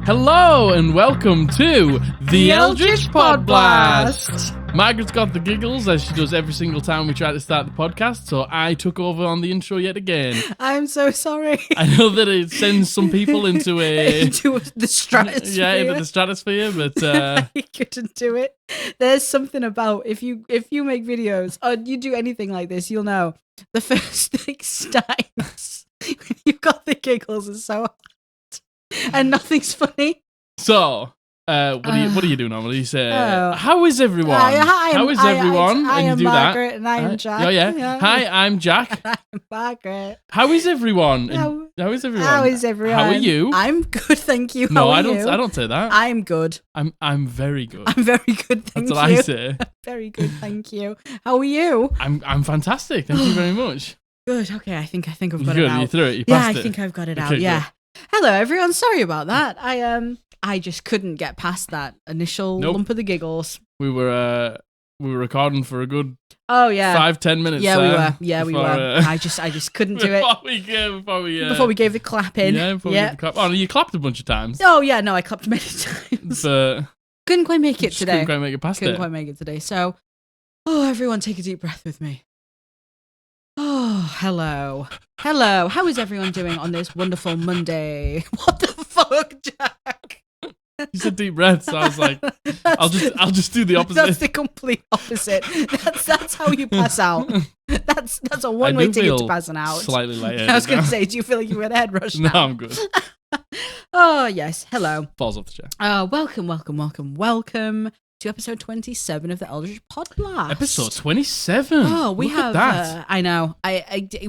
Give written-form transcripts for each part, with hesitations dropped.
Hello and welcome to the Eldritch Podblast. Margaret's got the giggles as she does every single time we try to start the podcast, so I took over on the intro yet again. I'm so sorry. I know that it sends some people into the stratosphere. Yeah, into the stratosphere, but I couldn't do it. There's something about if you make videos or you do anything like this, you'll know the first 6 times you've got the giggles is so hard and nothing's funny. So. What do you do normally? You say, how is everyone? How is everyone? I am Margaret that. And I am Jack. Oh, yeah. Hi, I'm Jack. I'm Margaret. How is everyone? How is everyone? How is everyone? How are you? I'm good, thank you. No, I don't say that. I'm good. I'm very good. I'm very good, thank you. That's what I say. I'm very good, thank you. How are you? I'm fantastic. Thank you very much. Good. Okay, I think I've got it out. You threw it. You passed it. I think I've got it okay, out. Yeah. Good. Hello, everyone. Sorry about that. I just couldn't get past that initial lump of the giggles. We were recording for a good 5-10 minutes. Yeah, we were. I just couldnn't do it before we gave the clap in. Yeah, before we gave the clap. Oh, you clapped a bunch of times. Oh yeah, no, I clapped many times. But couldn't quite make it today. Couldn't quite make it past Couldn't quite make it today. So, everyone, take a deep breath with me. Oh, hello. How is everyone doing on this wonderful Monday? What the fuck, Jack? You said deep breath, so I was like, I'll just do the opposite. That's the complete opposite. That's how you pass out. That's a one-way ticket to passing out. Slightly lightheaded. I was going to say, do you feel like you had a head rush now? No, I'm good. Oh, yes. Hello. Falls off the chair. Welcome to episode 27 of the Eldritch Podblast. Episode 27. Oh, we Look have at that. I know.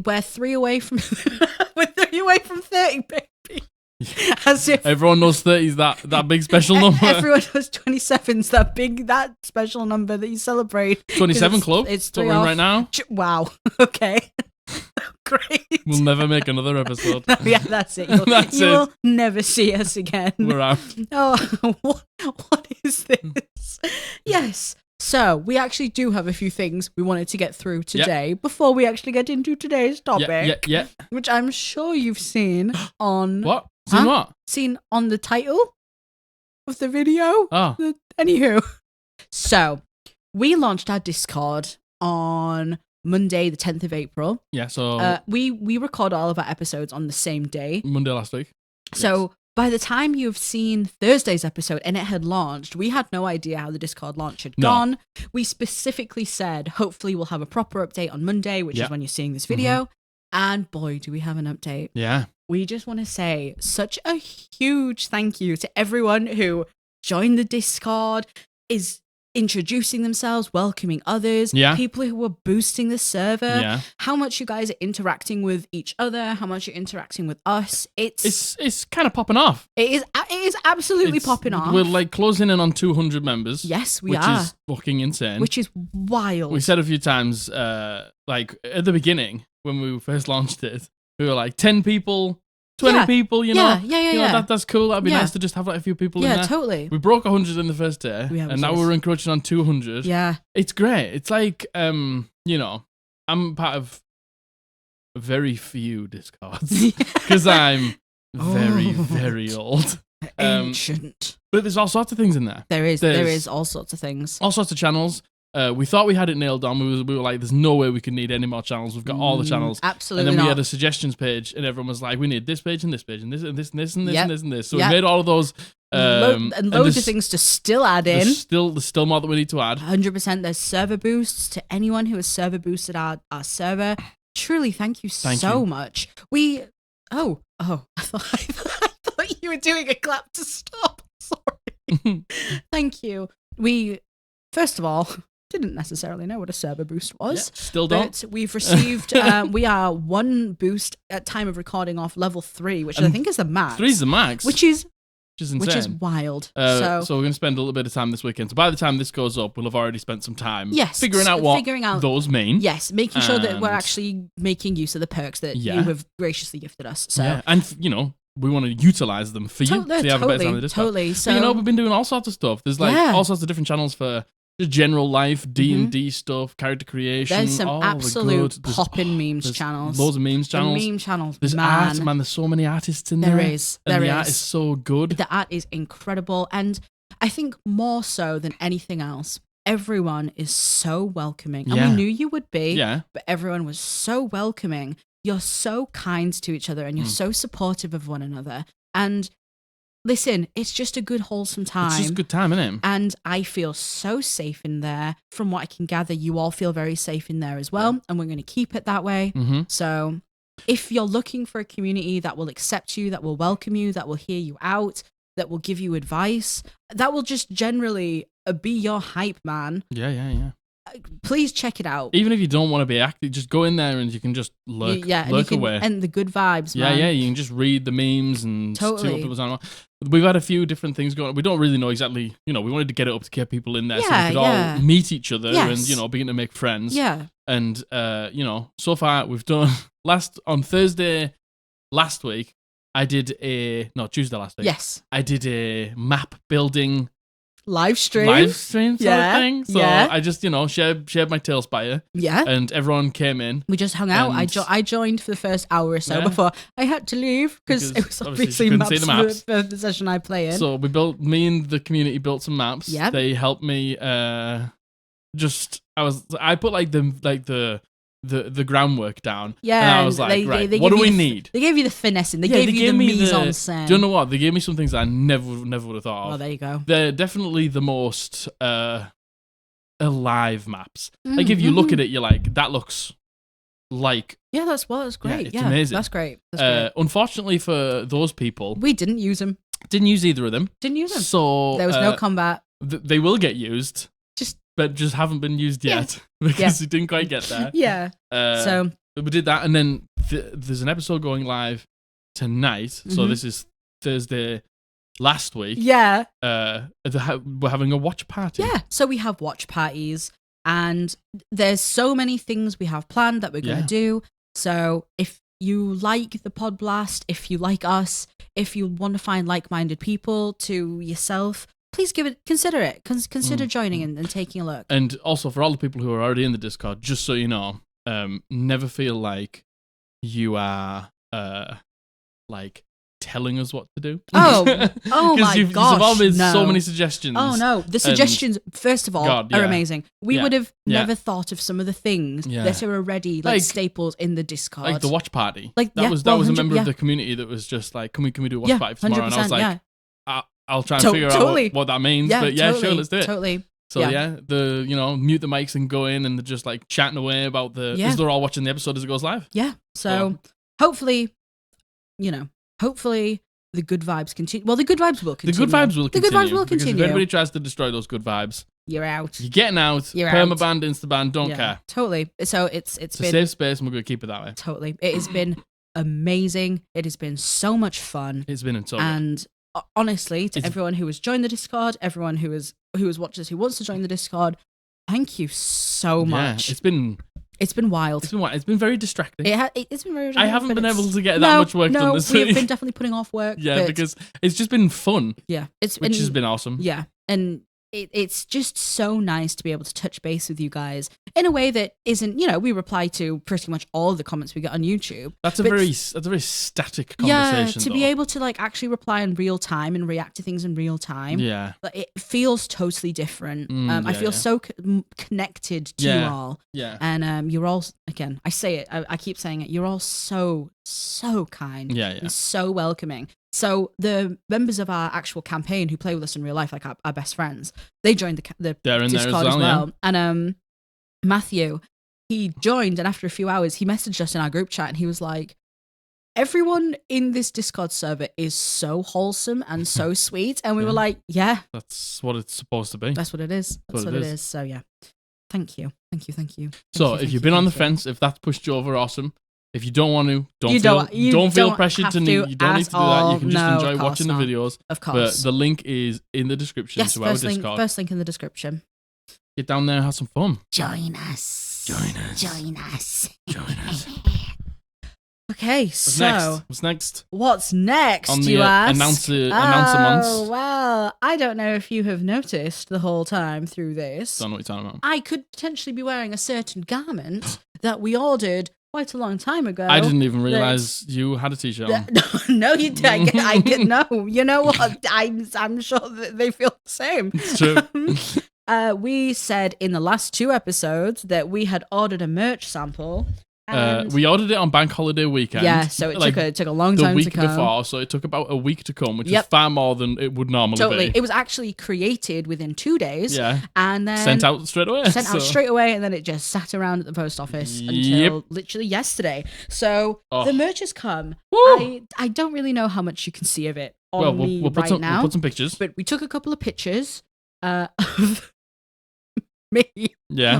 We're 3 away from 30, baby. As if everyone knows 30 is that big special number. Everyone knows 27's that special number that you celebrate. 27 club. It's what we're in right now. Wow. Okay. Great. We'll never make another episode. Yeah, that's it. You will never see us again. We're out. Oh, what is this? Yes. So, we actually do have a few things we wanted to get through today before we actually get into today's topic. Yeah. Which I'm sure you've seen on... What? Seen what? Seen on the title of the video. Oh. Anywho. So, we launched our Discord on Monday, the 10th of April. Yeah, so... we record all of our episodes on the same day. Monday last week. So... By the time you've seen Thursday's episode and it had launched, we had no idea how the Discord launch had gone. We specifically said, hopefully we'll have a proper update on Monday, which is when you're seeing this video. Mm-hmm. And boy, do we have an update. Yeah. We just want to say such a huge thank you to everyone who joined the Discord, is introducing themselves, welcoming others, people who are boosting the server, how much you guys are interacting with each other, how much you're interacting with us. It's kind of popping off. It is absolutely popping off. We're like closing in on 200 members. Yes, we are. Which is fucking insane. Which is wild. We said a few times, like at the beginning when we first launched it, we were like 10 people. 20 people, you know? Yeah. That's cool. That'd be nice to just have like a few people in there. Yeah, totally. We broke 100 in the first day, and now we're encroaching on 200. Yeah. It's great. It's like, I'm part of very few Discords because I'm very, very old. Ancient. But there's all sorts of things in there. There is all sorts of things. All sorts of channels. We thought we had it nailed on. We were like, there's no way we can need any more channels. We've got all the channels. Absolutely. And then we had a suggestions page, and everyone was like, we need this page and this page and this and this and this and this and this and this. So we made all of those. And loads of things to still add in. There's still more that we need to add. 100%. There's server boosts to anyone who has server boosted our server. Truly, thank you so much. I thought you were doing a clap to stop. Sorry. Thank you. We, first of all, didn't necessarily know what a server boost was. Yeah, still don't. But we've received, we are 1 boost at time of recording off level 3, which I think is the max. 3 is the max. Which is insane. Which is wild. So we're going to spend a little bit of time this weekend. So by the time this goes up, we'll have already spent some time figuring out what those mean. Yes, making sure that we're actually making use of the perks that you have graciously gifted us. So. Yeah, and, we want to utilize them for you. So you have a better time with this. Totally. So, we've been doing all sorts of stuff. There's all sorts of different channels for just general life, D&D stuff, character creation. There's some absolute poppin' memes channels. Loads of memes channels. The meme channels, There's art, man. There's so many artists in there. There is. And the art is so good. The art is incredible. And I think more so than anything else, everyone is so welcoming. And we knew you would be, but everyone was so welcoming. You're so kind to each other and you're so supportive of one another. And listen, it's just a good, wholesome time. It's just a good time, isn't it? And I feel so safe in there. From what I can gather, you all feel very safe in there as well. And we're going to keep it that way. So if you're looking for a community that will accept you, that will welcome you, that will hear you out, that will give you advice, that will just generally be your hype man. Yeah. Please check it out. Even if you don't want to be active, just go in there and you can just lurk away. And the good vibes, man. Yeah, you can just read the memes and see what people's on. We've had a few different things going on. We don't really know exactly, we wanted to get it up to get people in there so we could all meet each other and, begin to make friends. Yeah. And, so far we've done, on Thursday last week, Tuesday last week. Yes. I did a map building live stream sort of thing. So I just, shared my tales by you. Yeah. And everyone came in. We just hung out. I joined for the first hour or so before I had to leave because it was obviously maps for the session I play in. So me and the community built some maps. Yeah. They helped me I put the groundwork down. Yeah. And I was like, what do we need? They gave you the finessing. They gave you the mise-en-scène. Do you know what? They gave me some things that I never would have thought of. Well, there you go. They're definitely the most alive maps. Like, if you look at it, you're like, that looks like... Yeah, that's great. It's amazing. That's great. Unfortunately for those people... We didn't use them. Didn't use either of them. So... There was no combat. They will get used. But just haven't been used yet because it didn't quite get there. Yeah. So we did that, and then there's an episode going live tonight. So this is Thursday last week. Yeah. We're having a watch party. Yeah. So we have watch parties, and there's so many things we have planned that we're going to do. So if you like the Podblast, if you like us, if you want to find like-minded people to yourself, please consider it. Consider joining and taking a look. And also for all the people who are already in the Discord, just so you know, never feel like you are telling us what to do. Oh my gosh! You've all made so many suggestions. Oh no, the suggestions first of all are amazing. We would have never thought of some of the things that are already staples in the Discord, like the watch party. That was a member of the community that was just like, can we do a watch party tomorrow? And I was like, I'll try and figure out what that means. But sure, let's do it. Totally. So mute the mics and go in and they're just like chatting away about as they're all watching the episode as it goes live. Yeah. So hopefully the good vibes continue. Well, the good vibes will continue. The good vibes will continue. Because if everybody tries to destroy those good vibes, you're out. You're getting out. You're Permaban, Instaban, don't care. Totally. So it's been a safe space and we're going to keep it that way. Totally. It has been amazing. It has been so much fun. It's been so and honestly, to everyone who has joined the Discord, everyone who has watched us, who wants to join the Discord, thank you so much. It's been wild. It's been very distracting. It's been very distracting. I haven't been able to get that much work done this week. We've been definitely putting off work. Yeah, because it's just been fun. Yeah. Which has been awesome. Yeah. And it's just so nice to be able to touch base with you guys in a way that isn't, we reply to pretty much all the comments we get on YouTube. That's a very static conversation. Yeah, to be able to actually reply in real time and react to things in real time. Yeah. It feels totally different. I feel so connected to you all. Yeah. And you're all, again, I say it, I keep saying it, you're all so kind. Yeah. And so welcoming. So the members of our actual campaign who play with us in real life, like our best friends, they joined the Discord as well. Yeah. And Matthew, he joined, and after a few hours, he messaged us in our group chat, and he was like, everyone in this Discord server is so wholesome and so sweet. And we were like, yeah. That's what it's supposed to be. That's what it is. That's what it is. So yeah, thank you. So if you've been on the fence, if that's pushed you over, awesome. If you don't want to, don't feel pressured to. You don't need to do that. You can just enjoy watching the videos. Of course. But the link is in the description to our Discord. First link in the description. Get down there and have some fun. Join us. Okay, What's next? What's next, on the you ask? announcer months? Well, I don't know if you have noticed the whole time through this. Don't know what you're talking about. I could potentially be wearing a certain garment that we ordered quite a long time ago. I didn't even realise you had a t-shirt on. No, you did. I didn't know. You know what? I'm sure that they feel the same. It's true. We said in the last 2 episodes that we had ordered a merch sample. We ordered it on bank holiday weekend. Yeah, so it took a long time to come. The week before, so it took about a week to come, which is far more than it would normally be. It was actually created within 2 days. Yeah. And then sent out straight away. And then it just sat around at the post office until literally yesterday. So the merch has come. I don't really know how much you can see of it on me right now. We'll put some pictures. But we took a couple of pictures of me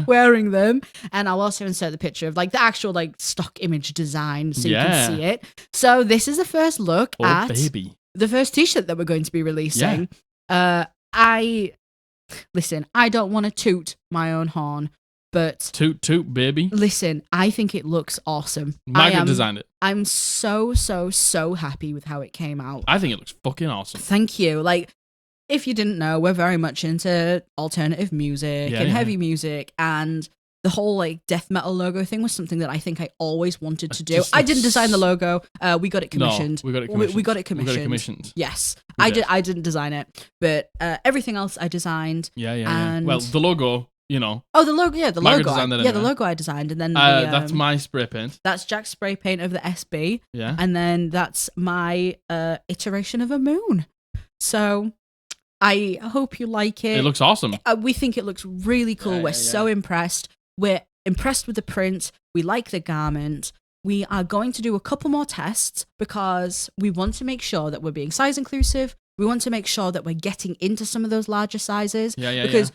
wearing them, and I'll also insert the picture of like the actual like stock image design so you can see it. So this is the first look at the first t-shirt that we're going to be releasing. I don't want to toot my own horn, but toot baby. Listen, I think it looks awesome. Margaret designed it. I'm so happy with how it came out. I think it looks fucking awesome. Thank you. Like, if you didn't know, we're very much into alternative music and heavy music, and the whole like death metal logo thing was something that I think I always wanted to do. I didn't design the logo. We got it commissioned. No, we got it commissioned. We got it commissioned. Yes. I didn't design it, but everything else I designed. Yeah. Well, the logo, you know. Oh, the logo. Yeah, the Margaret logo. Designed that anyway. The logo I designed, and then that's my spray paint. That's Jack's spray paint of the SB. Yeah. And then that's my iteration of a moon. So I hope you like it. It looks awesome. We think it looks really cool. We're so impressed. We're impressed with the print. We like the garment. We are going to do a couple more tests because we want to make sure that we're being size inclusive. We want to make sure that we're getting into some of those larger sizes. Because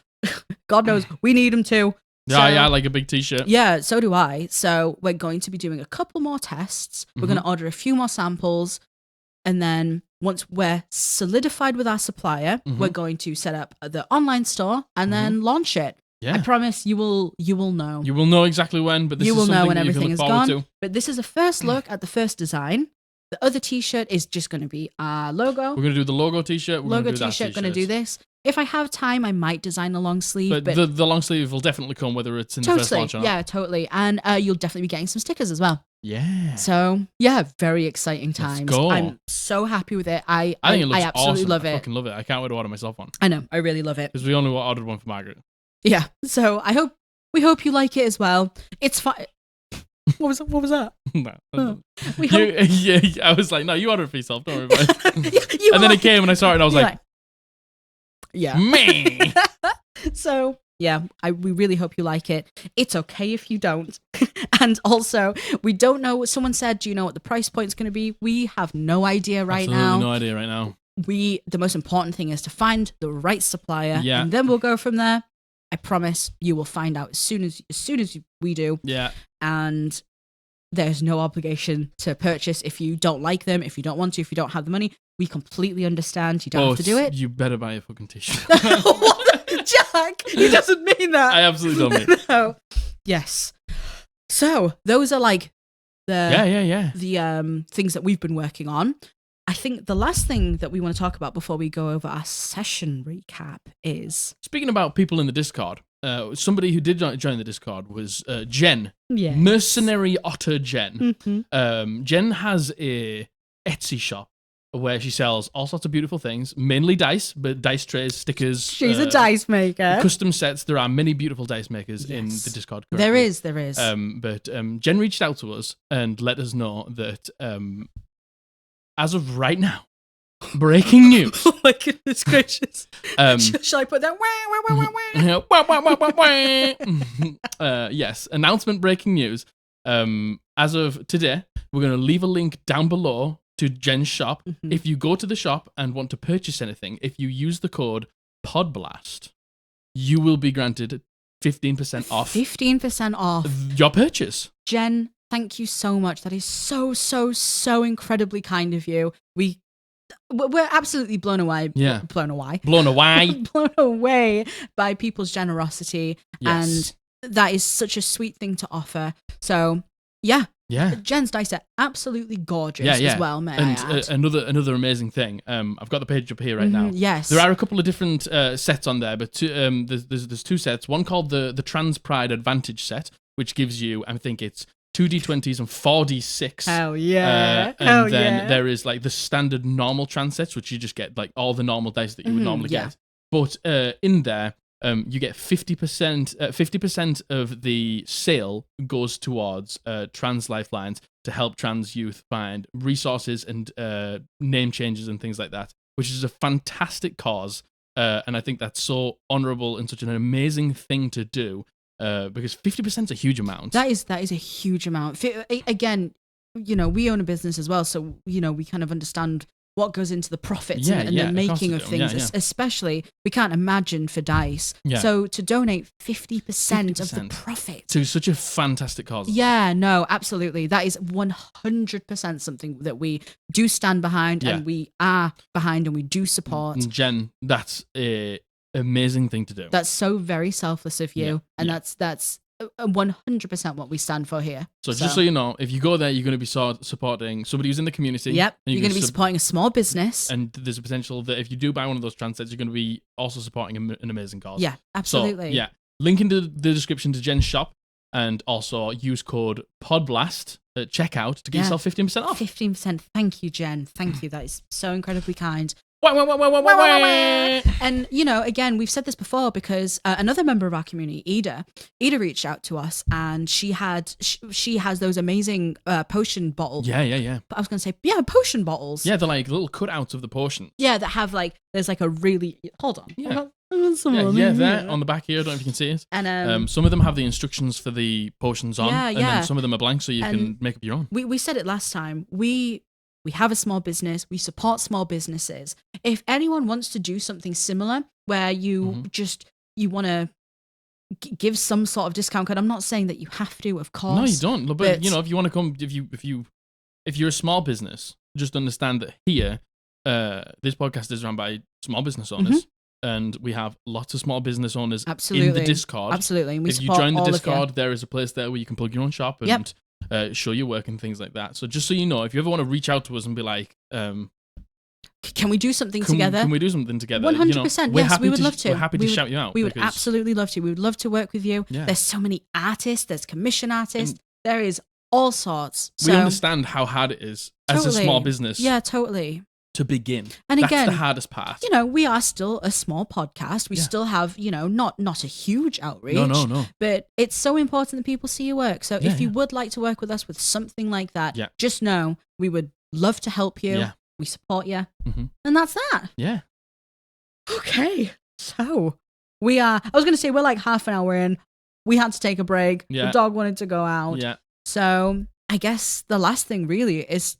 God knows we need them too. Yeah, like a big t-shirt. Yeah, so do I. So we're going to be doing a couple more tests. We're going to order a few more samples. And then once we're solidified with our supplier, we're going to set up the online store and then launch it. Yeah. I promise you will know. You will know exactly when, but this you is will something know when that everything you is can look gone. forward to. But this is a first look at the first design. The other t-shirt is just going to be our logo. We're going to do the logo t-shirt. Logo t-shirt, going to do this. If I have time, I might design the long sleeve. But the long sleeve will definitely come whether it's in the first launch or not. Yeah, totally. And you'll definitely be getting some stickers as well. Yeah. So, yeah, very exciting times. Let's go. I'm so happy with it. I think it looks absolutely awesome. love it. I fucking love it. I can't wait to order myself one. I know. I really love it. Because we only ordered one for Margaret. Yeah. So, we hope you like it as well. It's fine. What was that? No. I was like, no, you order it for yourself. Don't worry about it. And then it came and I saw it and I was like, yeah. Me. So, yeah, we really hope you like it. It's okay if you don't. And also, we don't know what someone said. Do you know what the price point's going to be? We have no idea right now. No idea right now. The most important thing is to find the right supplier. Yeah. And then we'll go from there. I promise you will find out as soon as we do. Yeah. And there's no obligation to purchase if you don't like them, if you don't want to, if you don't have the money. We completely understand. You don't have to do it. You better buy a fucking t-shirt. Jack, he doesn't mean that. I absolutely don't mean it. No. Yes. So those are like the things that we've been working on. I think the last thing that we want to talk about before we go over our session recap is... Speaking about people in the Discord, somebody who did join the Discord was Jen. Yes. Mercenary Otter Jen. Mm-hmm. Jen has a Etsy shop where she sells all sorts of beautiful things, mainly dice, but dice trays, stickers. She's a dice maker. Custom sets. There are many beautiful dice makers in the Discord currently. There is. But Jen reached out to us and let us know that as of right now, breaking news. Oh my goodness gracious. Shall I put that? Yes, announcement breaking news. As of today, we're going to leave a link down below to Jen's shop. Mm-hmm. If you go to the shop and want to purchase anything, if you use the code PODBLAST, you will be granted 15% off. 15% off your purchase. Jen, thank you so much. That is so incredibly kind of you. We're absolutely blown away. Yeah. Blown away by people's generosity. Yes. And that is such a sweet thing to offer. So Yeah. Yeah. Jen's dice are absolutely gorgeous as well, may I add. Another amazing thing. I've got the page up here right now. Yes. There are a couple of different sets on there, but there's two sets. One called the Trans Pride Advantage set, which gives you, I think it's 2d20s and 4d6. Hell yeah. And then there is like the standard normal trans sets, which you just get like all the normal dice that you would normally get. But in there, you get 50% of the sale goes towards trans lifelines to help trans youth find resources and name changes and things like that, which is a fantastic cause. And I think that's so honorable and such an amazing thing to do, because 50% is a huge amount. That is a huge amount. Again, we own a business as well, so we kind of understand what goes into the profits and the making of things. Especially, we can't imagine for dice. Yeah. So to donate 50% of the profit to such a fantastic cause. Yeah, no, absolutely. That is 100% something that we do stand behind and we are behind and we do support. Jen, that's a amazing thing to do. That's so very selfless of you, and that's 100% what we stand for here. So just so you know, if you go there, you're going to be supporting somebody who's in the community. Yep, you're going to be supporting a small business. And there's a potential that if you do buy one of those trans sets, you're going to be also supporting an amazing cause. Yeah, absolutely. So, link in the description to Jen's shop, and also use code PODBLAST at checkout to get yourself 15% off. 15%. Thank you, Jen. Thank you. That is so incredibly kind. And, again, we've said this before because another member of our community, Ida reached out to us, and she has those amazing potion bottles. Yeah. But I was going to say, potion bottles. Yeah, they're like little cutouts of the potion. Yeah, that have there's a really, hold on. Yeah. There on the back here. I don't know if you can see it. And some of them have the instructions for the potions on, and then some of them are blank, so you can make up your own. We said it last time. We have a small business. We support small businesses. If anyone wants to do something similar, where you you want to give some sort of discount code, I'm not saying that you have to, of course. No, you don't. But if you want to come, if you're a small business, just understand that here, this podcast is run by small business owners. And we have lots of small business owners in the Discord. Absolutely. And if you join the Discord, there is a place there where you can plug your own shop and show your work and things like that. So just so you know, if you ever want to reach out to us and be like, can we do something together? Can we do something together? 100%. Yes, we would love to. We're happy to shout you out. We would absolutely love to. We would love to work with you. Yeah. There's so many artists. There's commission artists. There is all sorts. We understand how hard it is as a small business. Yeah, totally. To begin. And that's again, the hardest part. We are still a small podcast. We still have, not a huge outreach. No. But it's so important that people see your work. So if you would like to work with us with something like that, just know we would love to help you. Yeah. We support you. And that's that. Yeah. Okay. So I was going to say we're like half an hour in. We had to take a break. Yeah. The dog wanted to go out. Yeah. So I guess the last thing really is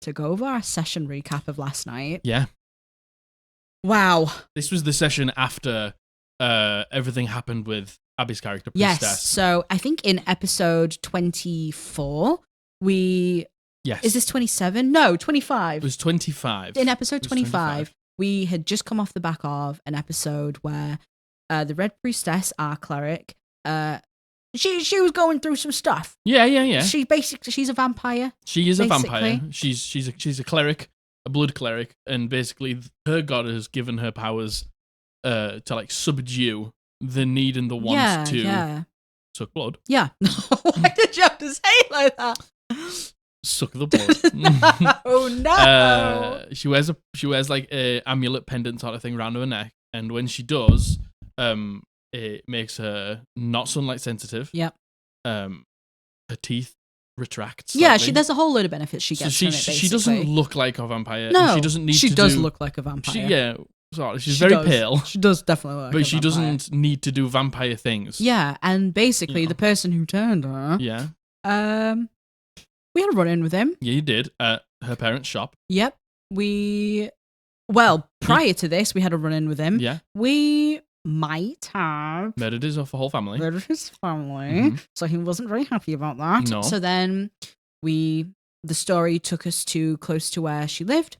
to go over our session recap of last night. Yeah. Wow. This was the session after everything happened with Abby's character, Priestess. Yes. So I think in episode 24, Yes. Is this 27? No, 25. It was 25. In episode 25, we had just come off the back of an episode where the Red Priestess, our cleric, she was going through some stuff. Yeah. She's a vampire. She is a vampire. She's a cleric, a blood cleric, and basically her god has given her powers to subdue the need and the want to suck blood. Yeah. Why did you have to say it like that? Suck the blood. Oh no. She wears like a amulet pendant sort of thing around her neck, and when she does, it makes her not sunlight sensitive. Yep. Her teeth retract slightly. Yeah, there's a whole load of benefits she gets from it, basically. She doesn't look like a vampire. No, she doesn't need she to does look like a vampire. She's very pale. She does definitely look like a vampire. But she doesn't need to do vampire things. Yeah, and basically the person who turned her... Yeah. We had a run-in with him. Yeah, you did. At her parents' shop. Yep. Prior to this, we had a run-in with him. Yeah. We might have... Murdered his whole family. So he wasn't very happy about that. No. So then the story took us to close to where she lived.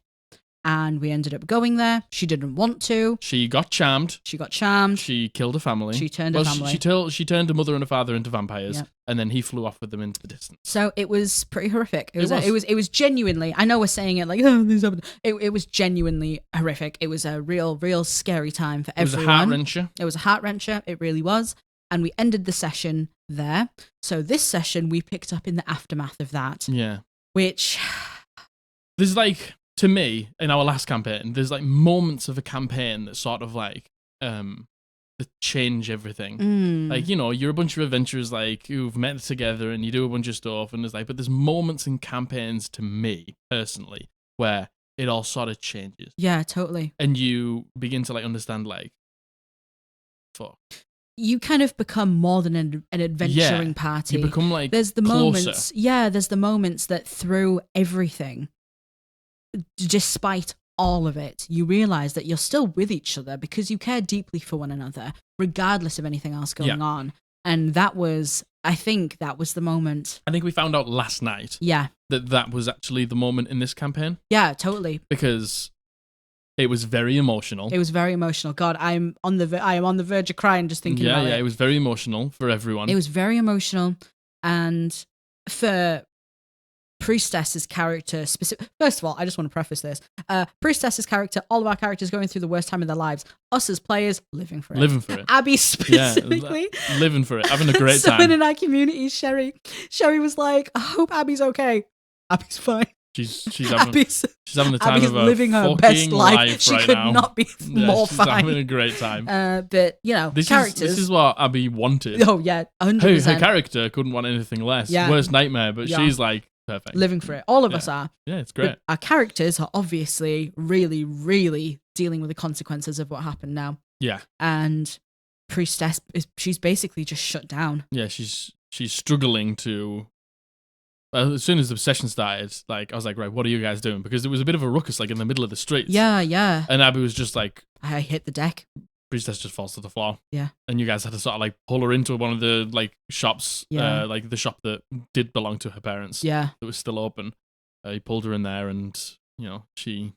And we ended up going there. She didn't want to. She got charmed. She killed a family. She turned a family. She turned a mother and a father into vampires, and then he flew off with them into the distance. So it was pretty horrific. It was genuinely. I know we're saying it like, oh, this happened. It was genuinely horrific. It was a real scary time for everyone. It was a heart wrencher. It was a heart wrencher. It really was. And we ended the session there. So this session we picked up in the aftermath of that. Yeah. Which there's like, to me, in our last campaign, there's like moments of a campaign that sort of like that change everything. Like, you know, you're a bunch of adventurers like who've met together and you do a bunch of stuff, and but there's moments in campaigns, to me personally, where it all sort of changes. Yeah, totally. And you begin to like understand like, fuck. You kind of become more than an adventuring party. You become like there's the closer. Moments. Yeah, there's the moments that through everything, despite all of it, you realize that you're still with each other because you care deeply for one another, regardless of anything else going on. And I think that was the moment. I think we found out last night. Yeah. That was actually the moment in this campaign. Yeah, totally. Because it was very emotional. It was very emotional. God, I am on the verge of crying just thinking about it. Yeah, it was very emotional for everyone. It was very emotional, and for Priestess's character specific. First of all, I just want to preface this. Priestess's character, all of our characters going through the worst time of their lives. Us as players, living for it. Abby specifically. Yeah, living for it, having a great time. Someone in our community, Sherry was like, I hope Abby's okay. Abby's fine. She's having the time Abby's of her living her best life. She right could now. not be more she's fine. Having a great time. But you know, characters. This is what Abby wanted. Oh yeah, 100%. Her character couldn't want anything less. Yeah. Worst nightmare, but she's like perfect. Living for it. All of us are. Yeah, it's great. But our characters are obviously really, really dealing with the consequences of what happened now. Yeah. And Priestess she's basically just shut down. Yeah, she's struggling to. As soon as the session started, like I was like, right, what are you guys doing? Because there was a bit of a ruckus, like in the middle of the streets. Yeah. And Abby was just like, I hit the deck. Priestess just falls to the floor. Yeah. And you guys had to sort of like pull her into one of the like shops, like the shop that did belong to her parents. Yeah. That was still open. He pulled her in there, and you know she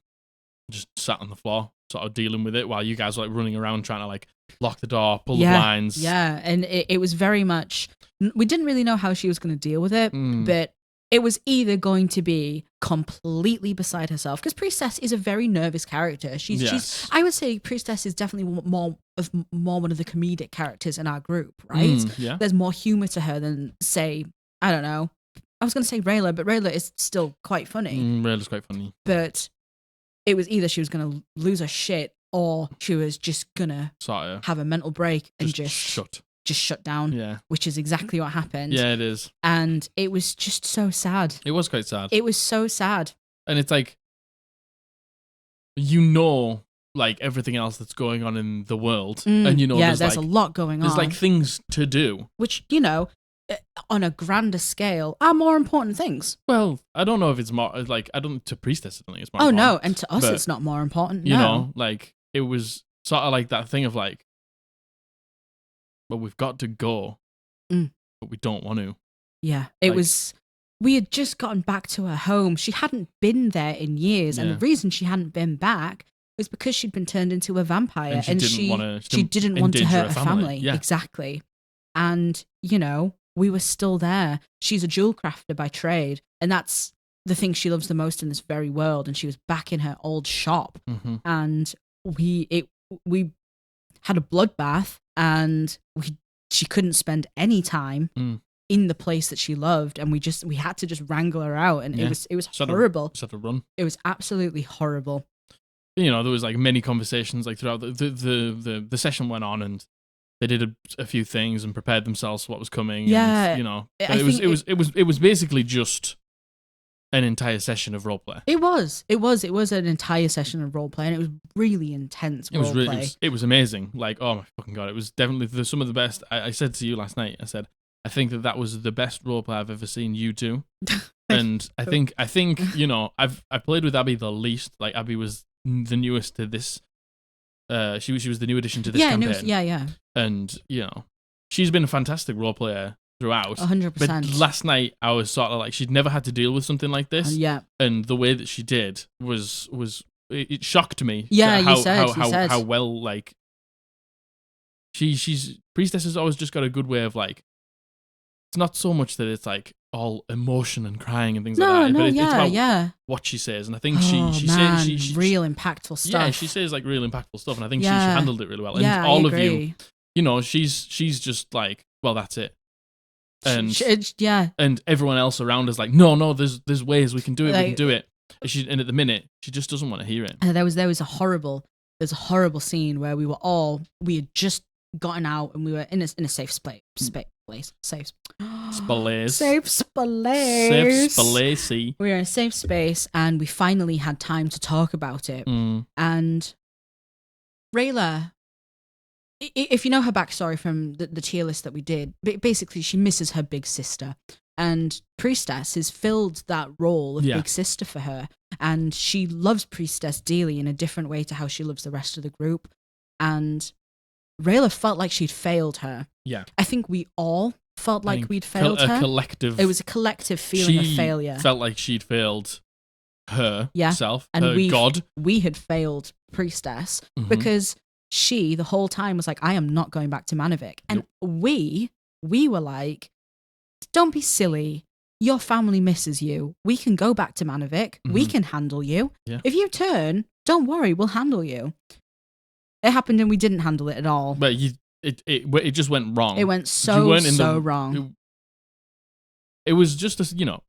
just sat on the floor, sort of dealing with it, while you guys were like running around trying to like lock the door, pull the blinds. Yeah, and it was very much. We didn't really know how she was going to deal with it, but it was either going to be completely beside herself, because Priestess is a very nervous character. She's I would say Priestess is definitely more one of the comedic characters in our group, right? Yeah. There's more humor to her than, say, I don't know. I was going to say Rayla, but Rayla is still quite funny. Rayla's quite funny. But it was either she was going to lose her shit, or she was just going to have a mental break and just shut down. Yeah. Which is exactly what happened. Yeah, it is. And it was just so sad. It was quite sad. It was so sad. And it's like, you know, like everything else that's going on in the world. And you know, there's like, a lot going on. There's like things to do. Which, you know, on a grander scale, are more important things. Well, I don't know if it's more, like, to Priestess, I don't think it's more important. No, and to us it's not more important. You know, like, it was sort of like that thing of like, well, we've got to go, but we don't want to. Yeah, it was. We had just gotten back to her home. She hadn't been there in years, and the reason she hadn't been back was because she'd been turned into a vampire, and she didn't want to hurt her family. Yeah. Exactly. And you know, we were still there. She's a jewel crafter by trade, and that's the thing she loves the most in this very world. And she was back in her old shop, and we had a bloodbath. And she couldn't spend any time in the place that she loved, and we had to just wrangle her out, and it was horrible. Just had to run. It was absolutely horrible. You know, there was like many conversations like throughout the session went on, and they did a few things and prepared themselves for what was coming. Yeah, and, you know, it was basically just an entire session of roleplay. It was an entire session of roleplay, and it was really intense roleplay. It was amazing. Like, oh my fucking God, it was definitely some of the best. I said to you last night, I think that was the best roleplay I've ever seen you do. And I think, you know, I've played with Abby the least. Like, Abby was the newest to this. She was the new addition to this campaign. Yeah. And, you know, she's been a fantastic role player throughout. 100%. But last night I was sort of like, she'd never had to deal with something like this. Yeah. And the way that she did was it shocked me. Yeah, how, you said. how well like she's Priestess has always just got a good way of like. It's not so much that it's like all emotion and crying and things like that, but it's about what she says, and I think she says real impactful stuff. Yeah, she says like real impactful stuff, and I think she handled it really well. And yeah, all of you, she's just like, well, that's it. And and everyone else around is like, no, there's ways we can do it, we can do it. And at the minute, she just doesn't want to hear it. There was a horrible scene where we had just gotten out and we were in a safe space. Safe space. We were in a safe space and we finally had time to talk about it. And Rayla, if you know her backstory from the tier list that we did, basically she misses her big sister. And Priestess has filled that role of big sister for her. And she loves Priestess dearly in a different way to how she loves the rest of the group. And Rayla felt like she'd failed her. Yeah. I think we all felt like we'd failed her. It was a collective feeling of failure. Felt like she'd failed herself, and God. We had failed Priestess because she, the whole time, was like, I am not going back to Manavik. And we were like, don't be silly. Your family misses you. We can go back to Manavik. We can handle you. Yeah. If you turn, don't worry, we'll handle you. It happened and we didn't handle it at all. But it just went wrong. It went wrong. It was just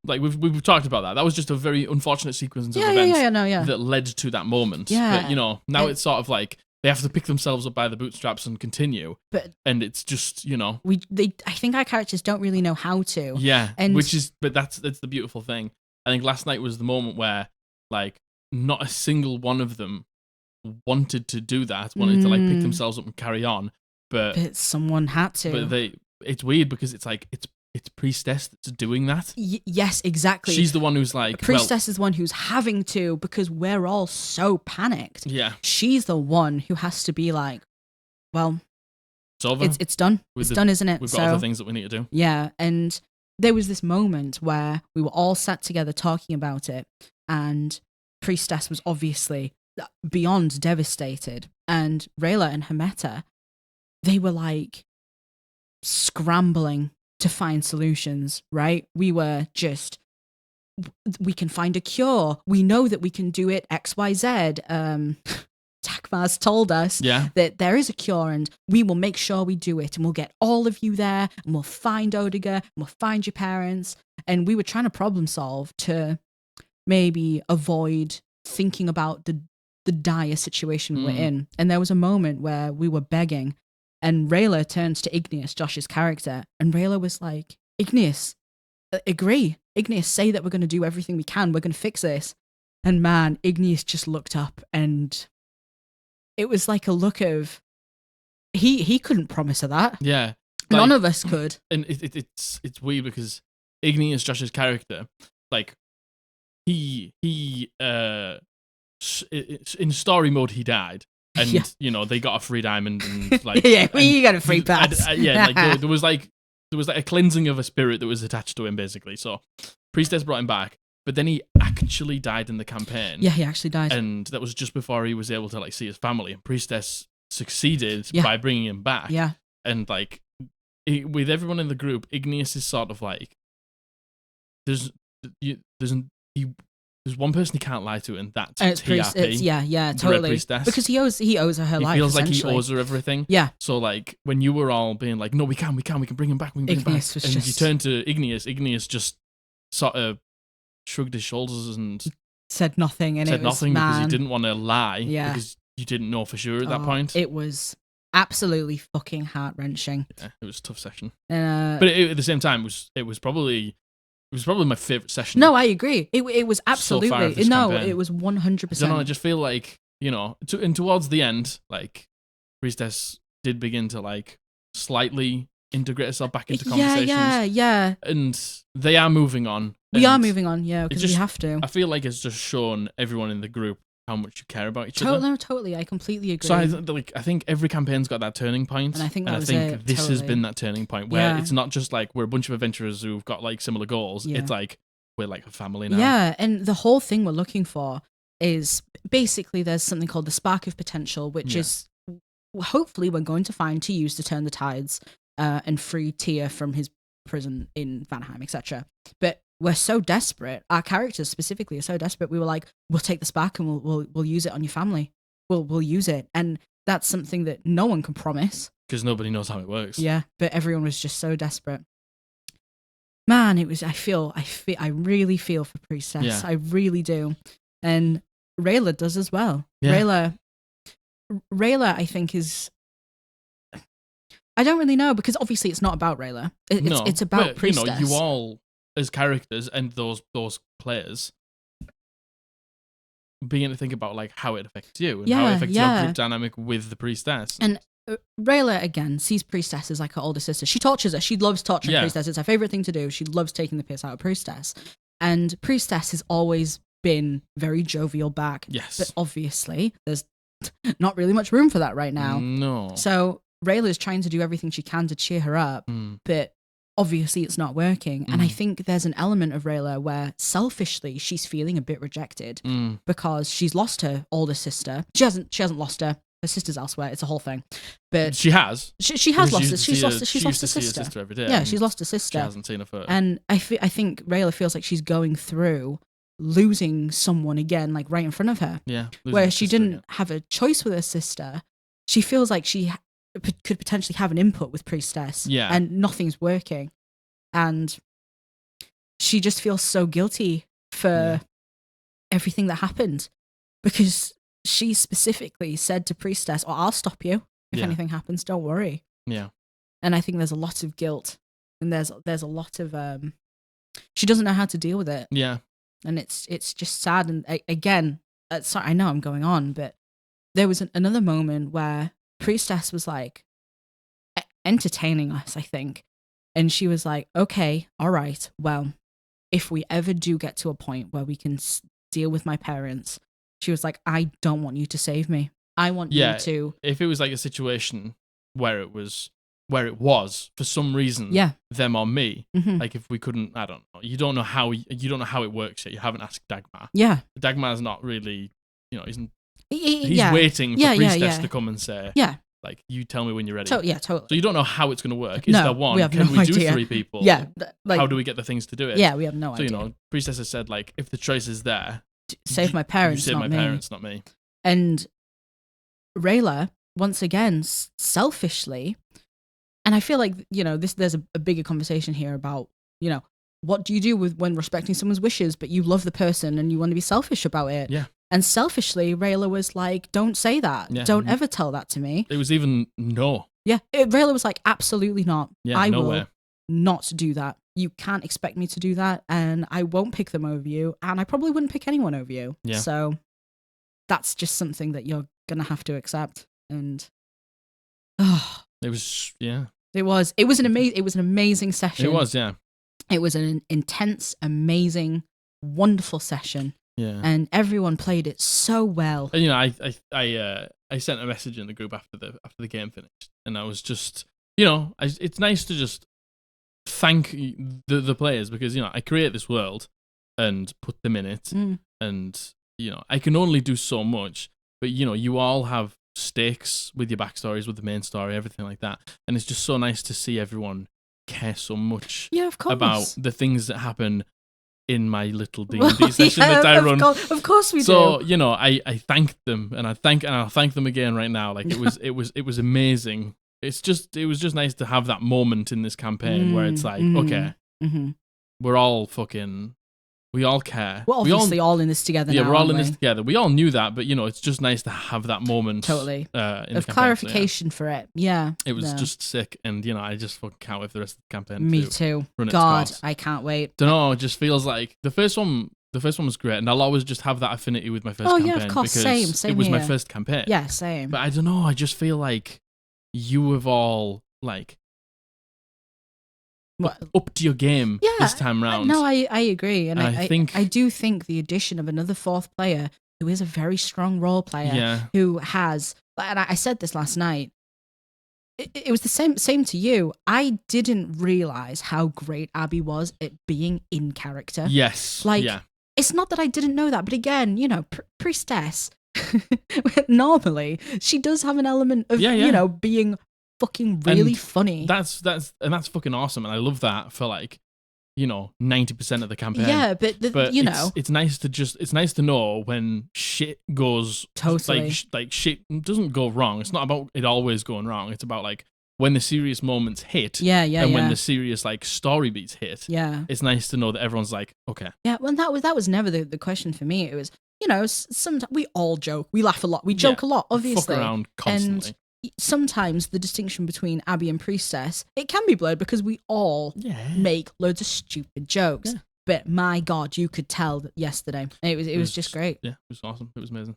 like we've talked about that. That was just a very unfortunate sequence of events that led to that moment. Yeah. But now it's sort of like they have to pick themselves up by the bootstraps and continue. And it's just I think our characters don't really know how to. Yeah. But that's the beautiful thing. I think last night was the moment where like not a single one of them wanted to do that, wanted to like pick themselves up and carry on, but someone had to. But it's weird because it's like it's Priestess that's doing that. Yes, exactly. She's the one who's like Priestess is the one who's having to, because we're all so panicked. Yeah, she's the one who has to be like, well, it's over. It's done. It's done, isn't it? We've got other things that we need to do. Yeah, and there was this moment where we were all sat together talking about it, and Priestess was obviously beyond devastated, and Rayla and Hermeta, they were like scrambling to find solutions, right? We were just, we can find a cure, we know that we can do it XYZ. Takmaz told us that there is a cure and we will make sure we do it, and we'll get all of you there, and we'll find Odiger, and we'll find your parents. And we were trying to problem solve to maybe avoid thinking about the dire situation we're in. And there was a moment where we were begging, and Rayla turns to Igneous, Josh's character, and Rayla was like, Igneous, agree. Igneous, say that we're going to do everything we can. We're going to fix this. And man, Igneous just looked up, and it was like a look of, he couldn't promise her that. Yeah. Like, none of us could. And it's weird because Igneous, Josh's character, like, he in story mode he died, and they got a free diamond, and like we got a free pass. There was like a cleansing of a spirit that was attached to him, basically. So Priestess brought him back, but then he actually died in the campaign. Yeah, he actually died, and that was just before he was able to like see his family. And Priestess succeeded by bringing him back. Yeah, and like with everyone in the group, Igneous is sort of like there's one person he can't lie to, and that's TRP. Totally. Because he owes her life. He feels like he owes her everything. Yeah. So like when you were all being like, no, we can bring him back, and you turn to Igneous. Igneous just sort of shrugged his shoulders and said nothing. And because he didn't want to lie. Yeah. Because you didn't know for sure at that point. It was absolutely fucking heart wrenching. Yeah, it was a tough session. But at the same time, it was probably my favorite session. No, I agree. It was absolutely campaign. It was 100%. I just feel like and towards the end, like Priestess did begin to like slightly integrate herself back into conversations. Yeah. And they are moving on. We are moving on, because we have to. I feel like it's just shown everyone in the group how much you care about each other. No, totally. I completely agree. So I think every campaign's got that turning point. And I think this has been that turning point where it's not just like we're a bunch of adventurers who've got like similar goals. Yeah. It's like we're like a family now. Yeah, and the whole thing we're looking for is basically there's something called the Spark of Potential, which is hopefully we're going to find to use to turn the tides and free Tia from his prison in Vanaheim, etc. But we're so desperate. Our characters specifically are so desperate. We were like, we'll take the spark and we'll use it on your family. We'll use it, and that's something that no one can promise because nobody knows how it works. Yeah, but everyone was just so desperate. Man, it was. I really feel for Priestess. Yeah. I really do, and Rayla does as well. Yeah. Rayla, I think is. I don't really know because obviously it's not about Rayla. It's about Priestess. You all as characters and those players beginning to think about like how it affects you and how it affects your group dynamic with the Priestess. And Rayla again sees Priestess as like her older sister. She tortures her. She loves torturing Priestess. It's her favorite thing to do. She loves taking the piss out of Priestess. And Priestess has always been very jovial back. Yes. But obviously there's not really much room for that right now. No. So Rayla is trying to do everything she can to cheer her up, but obviously it's not working. And I think there's an element of Rayla where selfishly she's feeling a bit rejected because she's lost her older sister. She hasn't lost her. Her sister's elsewhere. It's a whole thing. But she has. She has lost her. She's lost her sister every day. Yeah, she's lost her sister. She hasn't seen her for. And I think Rayla feels like she's going through losing someone again, like right in front of her. Yeah. Where she didn't have a choice with her sister. She feels like she could potentially have an input with Priestess, and nothing's working, and she just feels so guilty for everything that happened because she specifically said to Priestess, "Oh, I'll stop you if anything happens. Don't worry." Yeah, and I think there's a lot of guilt, and there's a lot of she doesn't know how to deal with it. Yeah, and it's just sad. And again, sorry, I know I'm going on, but there was another moment where Priestess was like entertaining us, I think. And she was like, okay, all right, well, if we ever do get to a point where we can deal with my parents, she was like, I don't want you to save me. I want you to. If it was like a situation where it was for some reason, them or me, like if we couldn't, I don't know. You don't know how it works yet. You haven't asked Dagmar. Yeah. Dagmar's not really, he's waiting for Priestess to come and say, like, you tell me when you're ready. Totally. So you don't know how it's going to work. Is there one? Can we do 3 people? Yeah. How do we get the things to do it? Yeah, we have no idea. So, Priestess has said, like, if the choice is there, save my parents, not me. And Rayla, once again, selfishly, and I feel like, there's a bigger conversation here about, what do you do when respecting someone's wishes, but you love the person and you want to be selfish about it? Yeah. And selfishly, Rayla was like, don't say that. Yeah. Don't ever tell that to me. It was even no. Yeah. Rayla was like, absolutely not. Yeah, I will not do that. You can't expect me to do that. And I won't pick them over you. And I probably wouldn't pick anyone over you. Yeah. So that's just something that you're going to have to accept. And it was, yeah. It was an amazing session. It was, yeah. It was an intense, amazing, wonderful session. Yeah, and everyone played it so well. And, I sent a message in the group after the game finished, and I was just, it's nice to just thank the players because I create this world and put them in it, and I can only do so much, but you all have stakes with your backstories, with the main story, everything like that, and it's just so nice to see everyone care so much about the things that happen in my little D&D session that I run. Of course we do. So, I thanked them and I'll thank them again right now. Like it was amazing. It was just nice to have that moment in this campaign where it's like, okay, we're all we all care. We're obviously all in this together now. Yeah, we're all in this together. We all knew that, but it's just nice to have that moment. Totally. Of clarification for it. Yeah. It was just sick, and I just fucking can't wait for the rest of the campaign. Me too. God, I can't wait. Don't know. It just feels like the first one was great, and I'll always just have that affinity with my first campaign. Oh yeah, of course. Same. It was here. My first campaign. Yeah, same. But I don't know. I just feel like you have all like. Up to your game this time round. No, I agree. And I do think the addition of another 4th player who is a very strong role player who has, and I said this last night, it was the same to you. I didn't realize how great Abby was at being in character. Yes. it's not that I didn't know that, but again, you know, priestess, normally she does have an element of, you know, being fucking really funny. That's fucking awesome. And I love that for like, you know, 90% of the campaign. Yeah, but you know, it's nice to know when shit goes totally like shit doesn't go wrong. It's not about it always going wrong. It's about like when the serious moments hit. And when the serious like story beats hit. Yeah. It's nice to know that everyone's like, okay. Yeah, well, that was never the question for me. It was, you know, sometimes we all joke, we laugh a lot, we joke a lot, obviously. Fuck around constantly. And sometimes the distinction between Abby and Priestess, it can be blurred because we all make loads of stupid jokes. Yeah. But my God, you could tell that yesterday. It was just great. Yeah, it was awesome. It was amazing.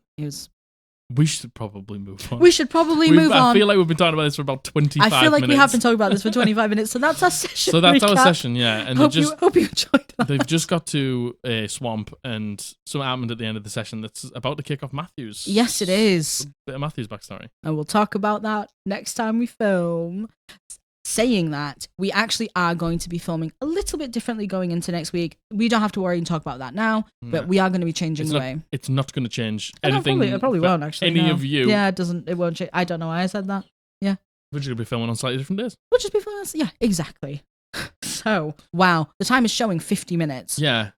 We should probably move on. We should probably move on. I feel like we've been talking about this for about 25 minutes. I feel like we have been talking about this for 25 minutes, so that's our session. So that's recap. our session, yeah. And hope you enjoyed that. They've just got to a swamp, and something happened at the end of the session that's about to kick off Matthew's. Yes, it is. A bit of Matthew's backstory. And we'll talk about that next time we film. Saying that, we actually are going to be filming a little bit differently going into next week. We don't have to worry and talk about that now, but we are going to be changing the way. It's not going to change anything. It probably won't, actually. Any of you. Yeah, it won't change. I don't know why I said that. Yeah. We're just going to be filming on slightly different days. We'll just be filming yeah, exactly. So, wow. The time is showing 50 minutes. Yeah.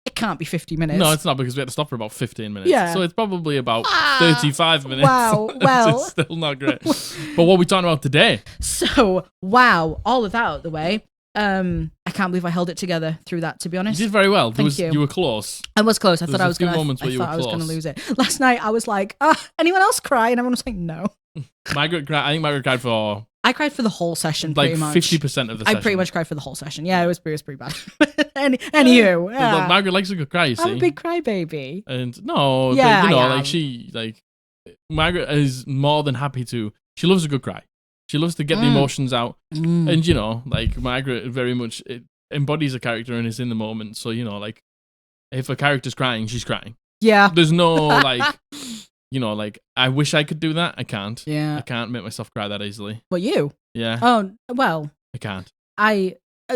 It can't be 50 minutes. No, it's not, because we had to stop for about 15 minutes. Yeah. So it's probably about 35 minutes. Wow. Well. It's still not great. But what are we talking about today? So, wow. All of that out of the way. I can't believe I held it together through that, to be honest. You did very well. Thank you. You were close. I was close. I thought I was going to lose it. Last night, I was like, anyone else cry? And everyone was like, no. I think Margaret cried for... I cried for the whole session, like pretty much. 50% of the session. I pretty much cried for the whole session. Yeah, it was pretty bad. Anywho. Yeah. Margaret likes a good cry, you see. I'm a big crybaby. And no, yeah, but, you know, Margaret is more than happy to... She loves a good cry. She loves to get the emotions out. And, you know, like, Margaret very much embodies a character and is in the moment. So, you know, like, if a character's crying, she's crying. Yeah. There's no, like... You know, like, I wish I could do that. I can't. Yeah. I can't make myself cry that easily. What, you? Yeah. Oh, well. I can't.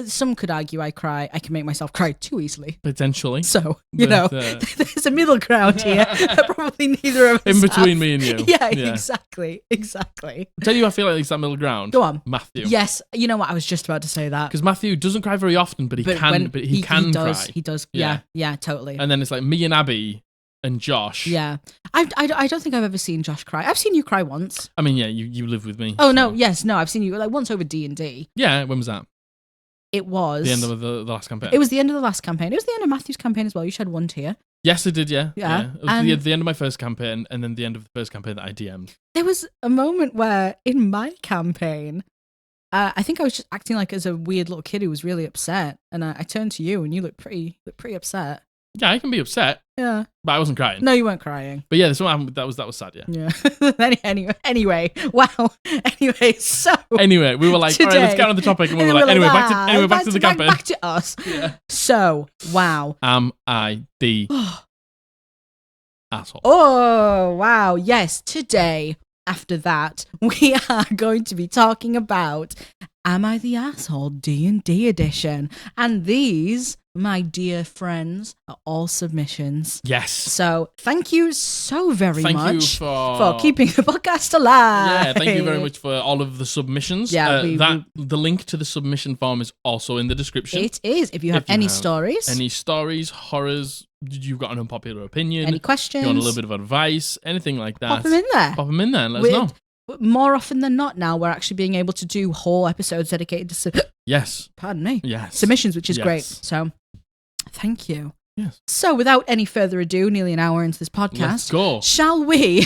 Some could argue I can make myself cry too easily. Potentially. So, you know, there's a middle ground here. Probably neither of us in between me and you. Yeah, exactly. I'll tell you, I feel like it's that middle ground. Go on. Matthew. Yes, you know what? I was just about to say that. Because Matthew doesn't cry very often, but he can cry. He does. Yeah, totally. And then it's like me and Abby and Josh. Yeah. I don't think I've ever seen Josh cry. I've seen you cry once. I mean, yeah, you live with me. Oh, so. No, I've seen you like once over D&D. Yeah, when was that? It was... The end of the last campaign. It was the end of the last campaign. It was the end of Matthew's campaign as well. You shed one tear. Yes, I did, yeah. Yeah. It was the end of my first campaign, and then the end of the first campaign that I DM'd. There was a moment where, in my campaign, I think I was just acting like as a weird little kid who was really upset, and I turned to you, and you looked pretty upset. Yeah, I can be upset. Yeah. But I wasn't crying. No, you weren't crying. But yeah, this one that was sad, yeah. Yeah. Anyway, wow. Anyway, we were like, today, all right, let's get on the topic, and we were like, back to the campaign. Back to us. Yeah. So, wow. Am I the asshole? Oh, wow. Yes, today, after that, we are going to be talking about Am I the Asshole D&D edition. And these, my dear friends, are all submissions. Yes. So thank you so very much Thank you for keeping the podcast alive. Yeah, thank you very much for all of the submissions. Yeah, the link to the submission form is also in the description. It is. If you have any stories, horrors, you've got an unpopular opinion, any questions, you want a little bit of advice, anything like that, pop them in there. And let us know. More often than not now, we're actually being able to do whole episodes dedicated to pardon me. Yes. Submissions, which is great. So, thank you. Yes. So, without any further ado, nearly an hour into this podcast, let's go. Shall we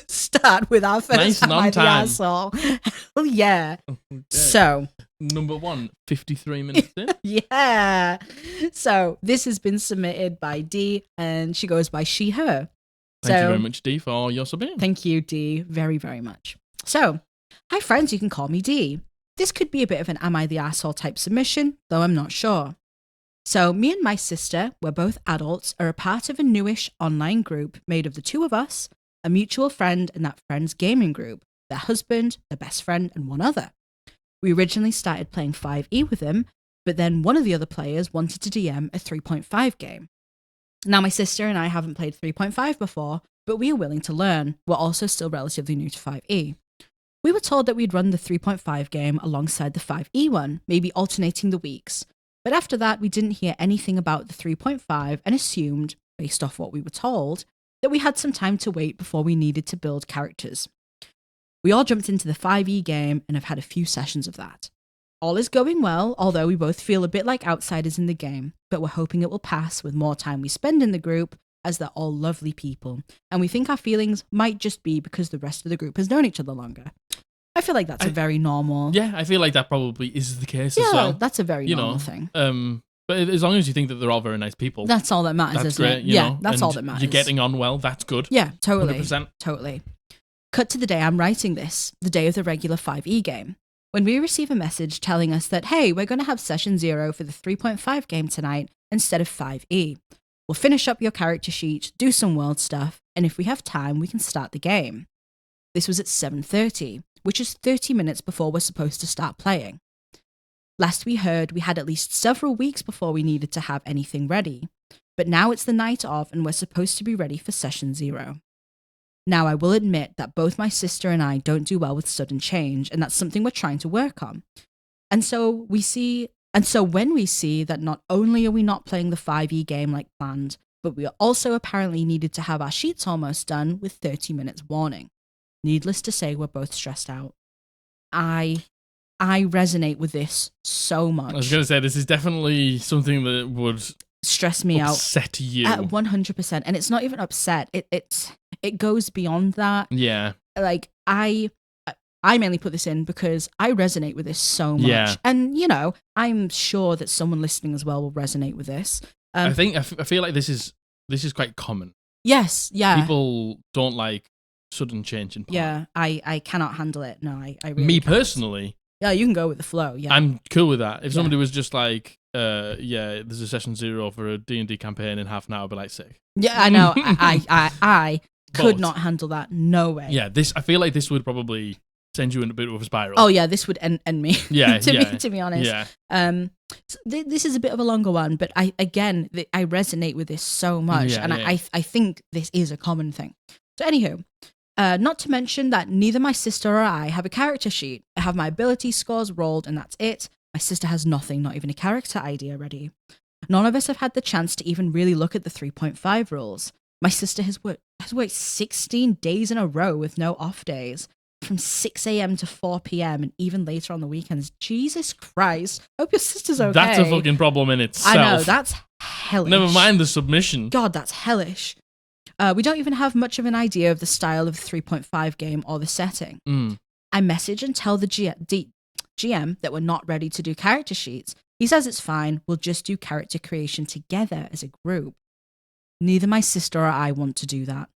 start with our first Am I the Asshole? Hell yeah. Okay. So, number 1, 53 minutes in. Yeah. So, this has been submitted by Dee, and she goes by she, her. Thank you very much, Dee, for your submission. Thank you, Dee, very, very much. So, hi friends, you can call me Dee. This could be a bit of an Am I the Asshole type submission, though I'm not sure. So, me and my sister, we're both adults, are a part of a newish online group made of the two of us, a mutual friend, and that friend's gaming group, their husband, their best friend, and one other. We originally started playing 5e with them, but then one of the other players wanted to DM a 3.5 game. Now, my sister and I haven't played 3.5 before, but we are willing to learn. We're also still relatively new to 5e. We were told that we'd run the 3.5 game alongside the 5e one, maybe alternating the weeks. But after that, we didn't hear anything about the 3.5 and assumed, based off what we were told, that we had some time to wait before we needed to build characters. We all jumped into the 5e game and have had a few sessions of that. All is going well, although we both feel a bit like outsiders in the game, but we're hoping it will pass with more time we spend in the group, as they're all lovely people, and we think our feelings might just be because the rest of the group has known each other longer. I feel like that's a very normal... Yeah, I feel like that probably is the case as well. Yeah, that's a very normal thing. But as long as you think that they're all very nice people. That's all that matters, that's great, it? You know? That's all that matters. You're getting on well, that's good. Yeah, totally. 100%. Totally. Cut to the day I'm writing this, the day of the regular 5e game, when we receive a message telling us that, hey, we're going to have session 0 for the 3.5 game tonight instead of 5e. We'll finish up your character sheet, do some world stuff, and if we have time, we can start the game. This was at 7:30, which is 30 minutes before we're supposed to start playing. Last we heard, we had at least several weeks before we needed to have anything ready, but now it's the night of and we're supposed to be ready for session 0. Now, I will admit that both my sister and I don't do well with sudden change, and that's something we're trying to work on. And so when we see that not only are we not playing the 5e game like planned, but we are also apparently needed to have our sheets almost done with 30 minutes warning. Needless to say, we're both stressed out. I resonate with this so much. I was going to say, this is definitely something that would stress me upset you. At 100%. And it's not even upset. It goes beyond that. Yeah. Like, I mainly put this in because I resonate with this so much. Yeah. And, I'm sure that someone listening as well will resonate with this. I feel like this is quite common. Yes, yeah. People don't like sudden change in plan. Yeah, I cannot handle it. No, I really Me can't. Personally. Yeah, you can go with the flow, yeah. I'm cool with that. If somebody was just like, there's a session 0 for a D&D campaign in half an hour, I'd be like, sick. Yeah, I know. I could not handle that. No way. Yeah, I feel like this would probably send you in a bit of a spiral. Oh yeah, this would end me. Yeah, to be honest. Yeah. So this is a bit of a longer one, but I resonate with this so much, I think this is a common thing. So anywho, not to mention that neither my sister or I have a character sheet. I have my ability scores rolled, and that's it. My sister has nothing, not even a character idea ready. None of us have had the chance to even really look at the 3.5 rules. My sister has worked 16 days in a row with no off days, from 6 a.m. to 4 p.m. and even later on the weekends. Jesus Christ. Hope your sister's okay. That's a fucking problem in itself. I know, that's hellish. Never mind the submission. God, that's hellish. We don't even have much of an idea of the style of the 3.5 game or the setting. I message and tell the GM that we're not ready to do character sheets. He says it's fine, we'll just do character creation together as a group. Neither my sister or I want to do that.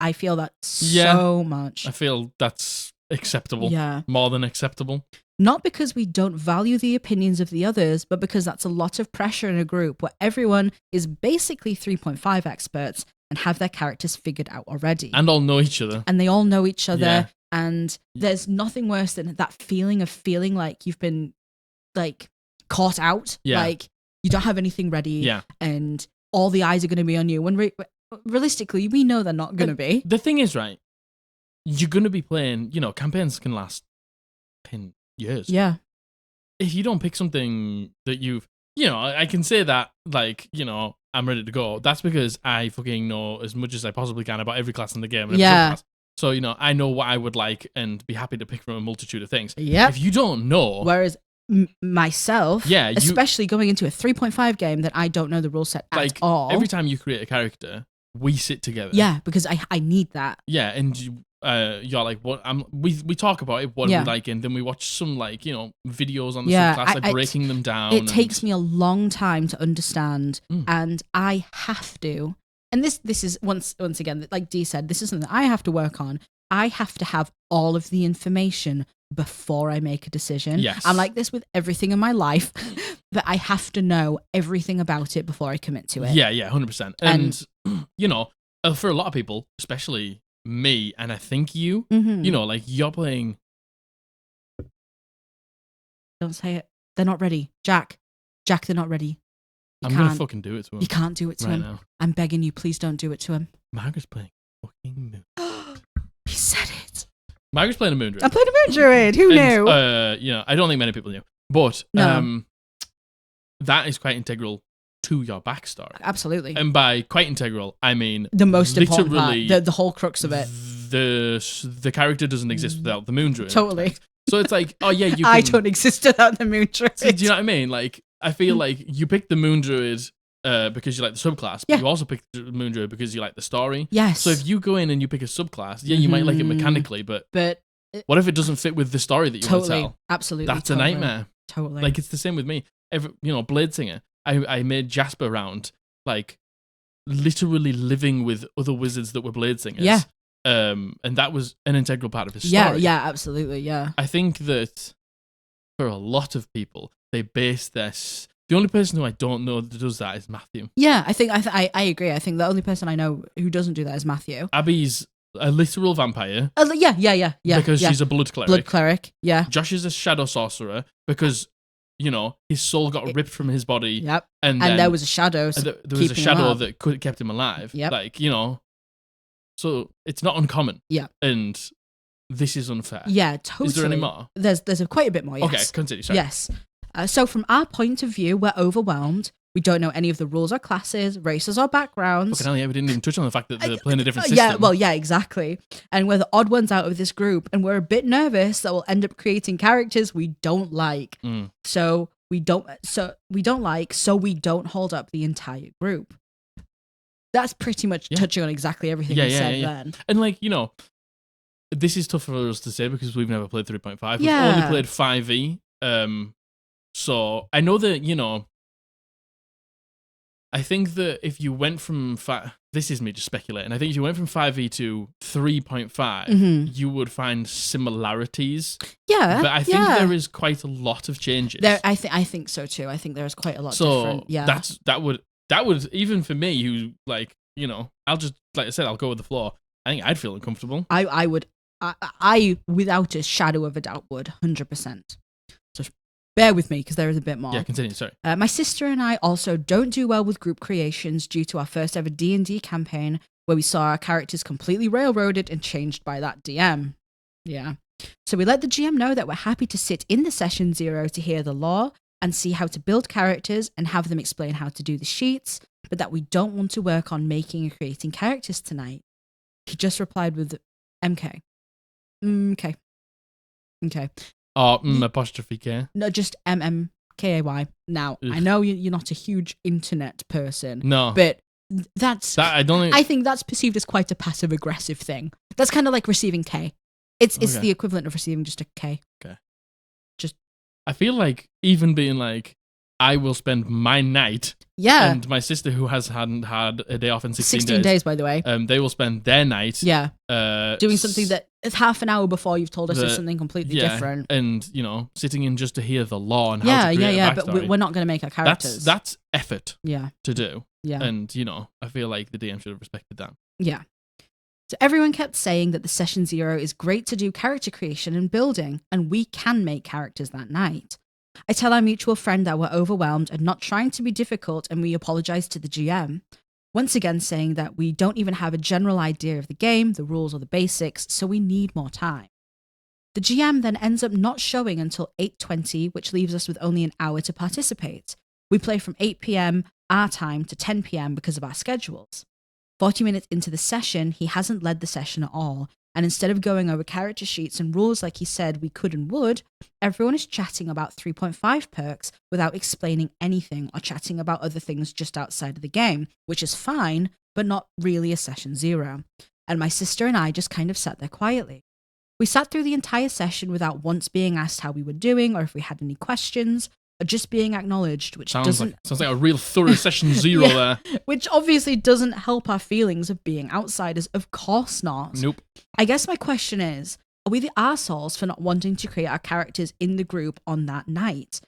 I feel that so much. I feel that's acceptable. Yeah. More than acceptable. Not because we don't value the opinions of the others, but because that's a lot of pressure in a group where everyone is basically 3.5 experts and have their characters figured out already. And all know each other. And they all know each other. Yeah. And there's nothing worse than that feeling of feeling like you've been like caught out. Yeah. Like you don't have anything ready. Yeah. And all the eyes are going to be on you. When realistically, we know they're not going to be. The thing is, right, you're going to be playing, campaigns can last 10 years. Yeah. If you don't pick something that I can say that, like, I'm ready to go. That's because I fucking know as much as I possibly can about every class in the game. And every subclass. So, I know what I would like and be happy to pick from a multitude of things. Yeah. If you don't know... Whereas myself, especially going into a 3.5 game that I don't know the rule set at all. Every time you create a character, we sit together. Yeah, because I need that. Yeah, and you're like, what? We talk about it, what we like, and then we watch some videos on the subclass, breaking them down. It takes me a long time to understand, and I have to. And this is once again, like Dee said, this is something that I have to work on. I have to have all of the information before I make a decision. Yes. I'm like this with everything in my life, that I have to know everything about it before I commit to it. Yeah, 100%. And for a lot of people, especially me, and I think you, like you're playing. Don't say it. They're not ready. Jack, they're not ready. I'm going to fucking do it to him. You can't do it to him. Now. I'm begging you, please don't do it to him. Margaret's playing fucking Moon. He said it. Margaret's playing a Moon Druid. I'm playing a Moon Druid. Who knew? I don't think many people knew. But that is quite integral to your backstory. Absolutely. And by quite integral, I mean the most important part, the whole crux of it. The character doesn't exist without the Moon Druid. Totally. So it's like, oh yeah, I don't exist without the Moon Druid. Do you know what I mean? Like, I feel like you picked the Moon Druid because you like the subclass, but you also picked the Moon Druid because you like the story. Yes. So if you go in and you pick a subclass, you might like it mechanically, but what if it doesn't fit with the story that you want to tell? Absolutely. That's a nightmare. Totally. Like, it's the same with me. Blade Singer, I made Jasper round, like, literally living with other wizards that were Blade Singers. Yeah. And that was an integral part of his story. Yeah, absolutely, yeah. I think that for a lot of people, they base this... The only person who I don't know that does that is Matthew. Yeah, I agree. I think the only person I know who doesn't do that is Matthew. Abby's a literal vampire. Yeah. Because she's a blood cleric. Blood cleric, yeah. Josh is a shadow sorcerer because... his soul got ripped from his body. Yep. And there was a shadow. There was a shadow that kept him alive. Yep. Like, so it's not uncommon. Yeah. And this is unfair. Yeah, totally. Is there any more? There's quite a bit more, yes. Okay, continue, sorry. Yes. So from our point of view, we're overwhelmed. We don't know any of the rules or classes, races or backgrounds. Fucking hell, yeah, we didn't even touch on the fact that they're playing a different system. Yeah, exactly. And we're the odd ones out of this group, and we're a bit nervous that we'll end up creating characters we don't like. So we don't hold up the entire group. That's pretty much touching on exactly everything you said then. And this is tough for us to say because we've never played 3.5. We've only played 5e. So I know that, I think that if you went from this is me just speculating. I think if you went from 5e to 3.5, you would find similarities. Yeah, but I think there is quite a lot of changes. I think so too. I think there is quite a lot different. Yeah, that would even for me, who I'll just like I said, I'll go with the floor. I think I'd feel uncomfortable. I would. I without a shadow of a doubt would 100%. So bear with me because there is a bit more. Yeah, continue, sorry. My sister and I also don't do well with group creations due to our first ever D&D campaign where we saw our characters completely railroaded and changed by that DM. Yeah. So we let the GM know that we're happy to sit in the session 0 to hear the lore and see how to build characters and have them explain how to do the sheets, but that we don't want to work on making and creating characters tonight. He just replied with MK. Okay. Apostrophe K. No, just MMKAY. Now, I know you're not a huge internet person. No. But I think that's perceived as quite a passive-aggressive thing. That's kind of like receiving K. It's the equivalent of receiving just a K. Okay. Just. I feel like even being like, I will spend my night. Yeah. And my sister, who hadn't had a day off in 16 days, by the way. They will spend their night. Yeah. Doing something that is half an hour before you've told us is something completely different. And, sitting in just to hear the lore and how to create a backstory. But we're not going to make our characters. That's effort. Yeah. To do. Yeah. And, I feel like the DM should have respected that. Yeah. So everyone kept saying that the session 0 is great to do character creation and building, and we can make characters that night. I tell our mutual friend that we're overwhelmed and not trying to be difficult, and we apologize to the GM. Once again saying that we don't even have a general idea of the game, the rules or the basics, so we need more time. The GM then ends up not showing until 8:20, which leaves us with only an hour to participate. We play from 8 p.m. our time to 10 p.m. because of our schedules. 40 minutes into the session, he hasn't led the session at all, and instead of going over character sheets and rules like he said we could and would, everyone is chatting about 3.5 perks without explaining anything or chatting about other things just outside of the game, which is fine, but not really a session 0. And my sister and I just kind of sat there quietly. We sat through the entire session without once being asked how we were doing or if we had any questions, or just being acknowledged, which sounds like a real thorough session 0 there. Which obviously doesn't help our feelings of being outsiders. Of course not. Nope. I guess my question is, are we the arseholes for not wanting to create our characters in the group on that night?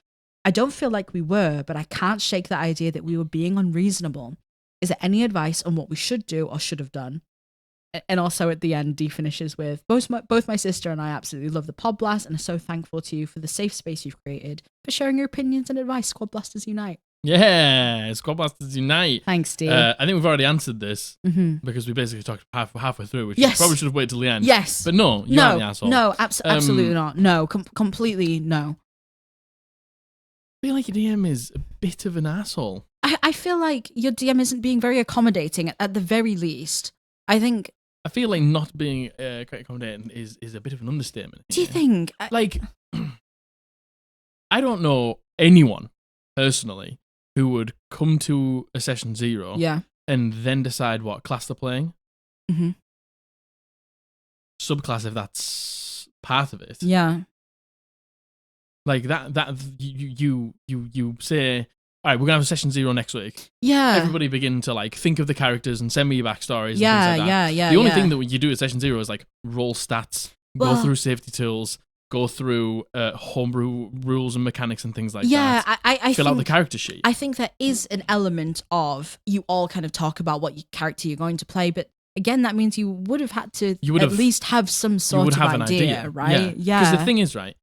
I don't feel like we were, but I can't shake the idea that we were being unreasonable. Is there any advice on what we should do or should have done? And also at the end, Dee finishes with, both my sister and I absolutely love the Podblast and are so thankful to you for the safe space you've created, for sharing your opinions and advice, Squad Blasters Unite. Yeah, Squad Masters Unite. Thanks, D. I think we've already answered this because we basically talked halfway through, which probably should have waited till the end. Yes. But no, you aren't the asshole. No, absolutely not. No, completely no. I feel like your DM is a bit of an asshole. I feel like your DM isn't being very accommodating at the very least. I feel like not being quite accommodating is a bit of an understatement. Do you think? Like, I don't know anyone personally who would come to a session 0 and then decide what class they're playing. Mm-hmm. Subclass, if that's part of it. Yeah. Like that you say, all right, we're gonna have a session 0 next week. Yeah. Everybody begin to like think of the characters and send me your backstories. Yeah, and things like that. yeah. The only thing that you do at session 0 is like roll stats, go through safety tools, go through homebrew rules and mechanics and things like that. Yeah, I fill out the character sheet. I think there is an element of you all kind of talk about what character you're going to play, but again, that means you would have had to at least have some sort of idea, right? Yeah. Because the thing is, right,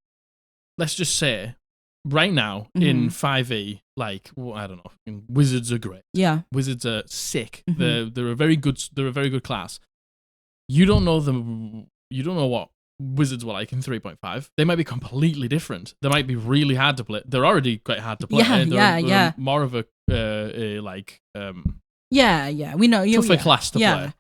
let's just say, right now, in 5e, like, well, I don't know, wizards are great. Yeah. Wizards are sick. They're a very good class. You don't know them. You don't know what wizards were like in 3.5. They might be completely different. They might be really hard to play. They're already quite hard to play. They're more of a we know you tougher class to play.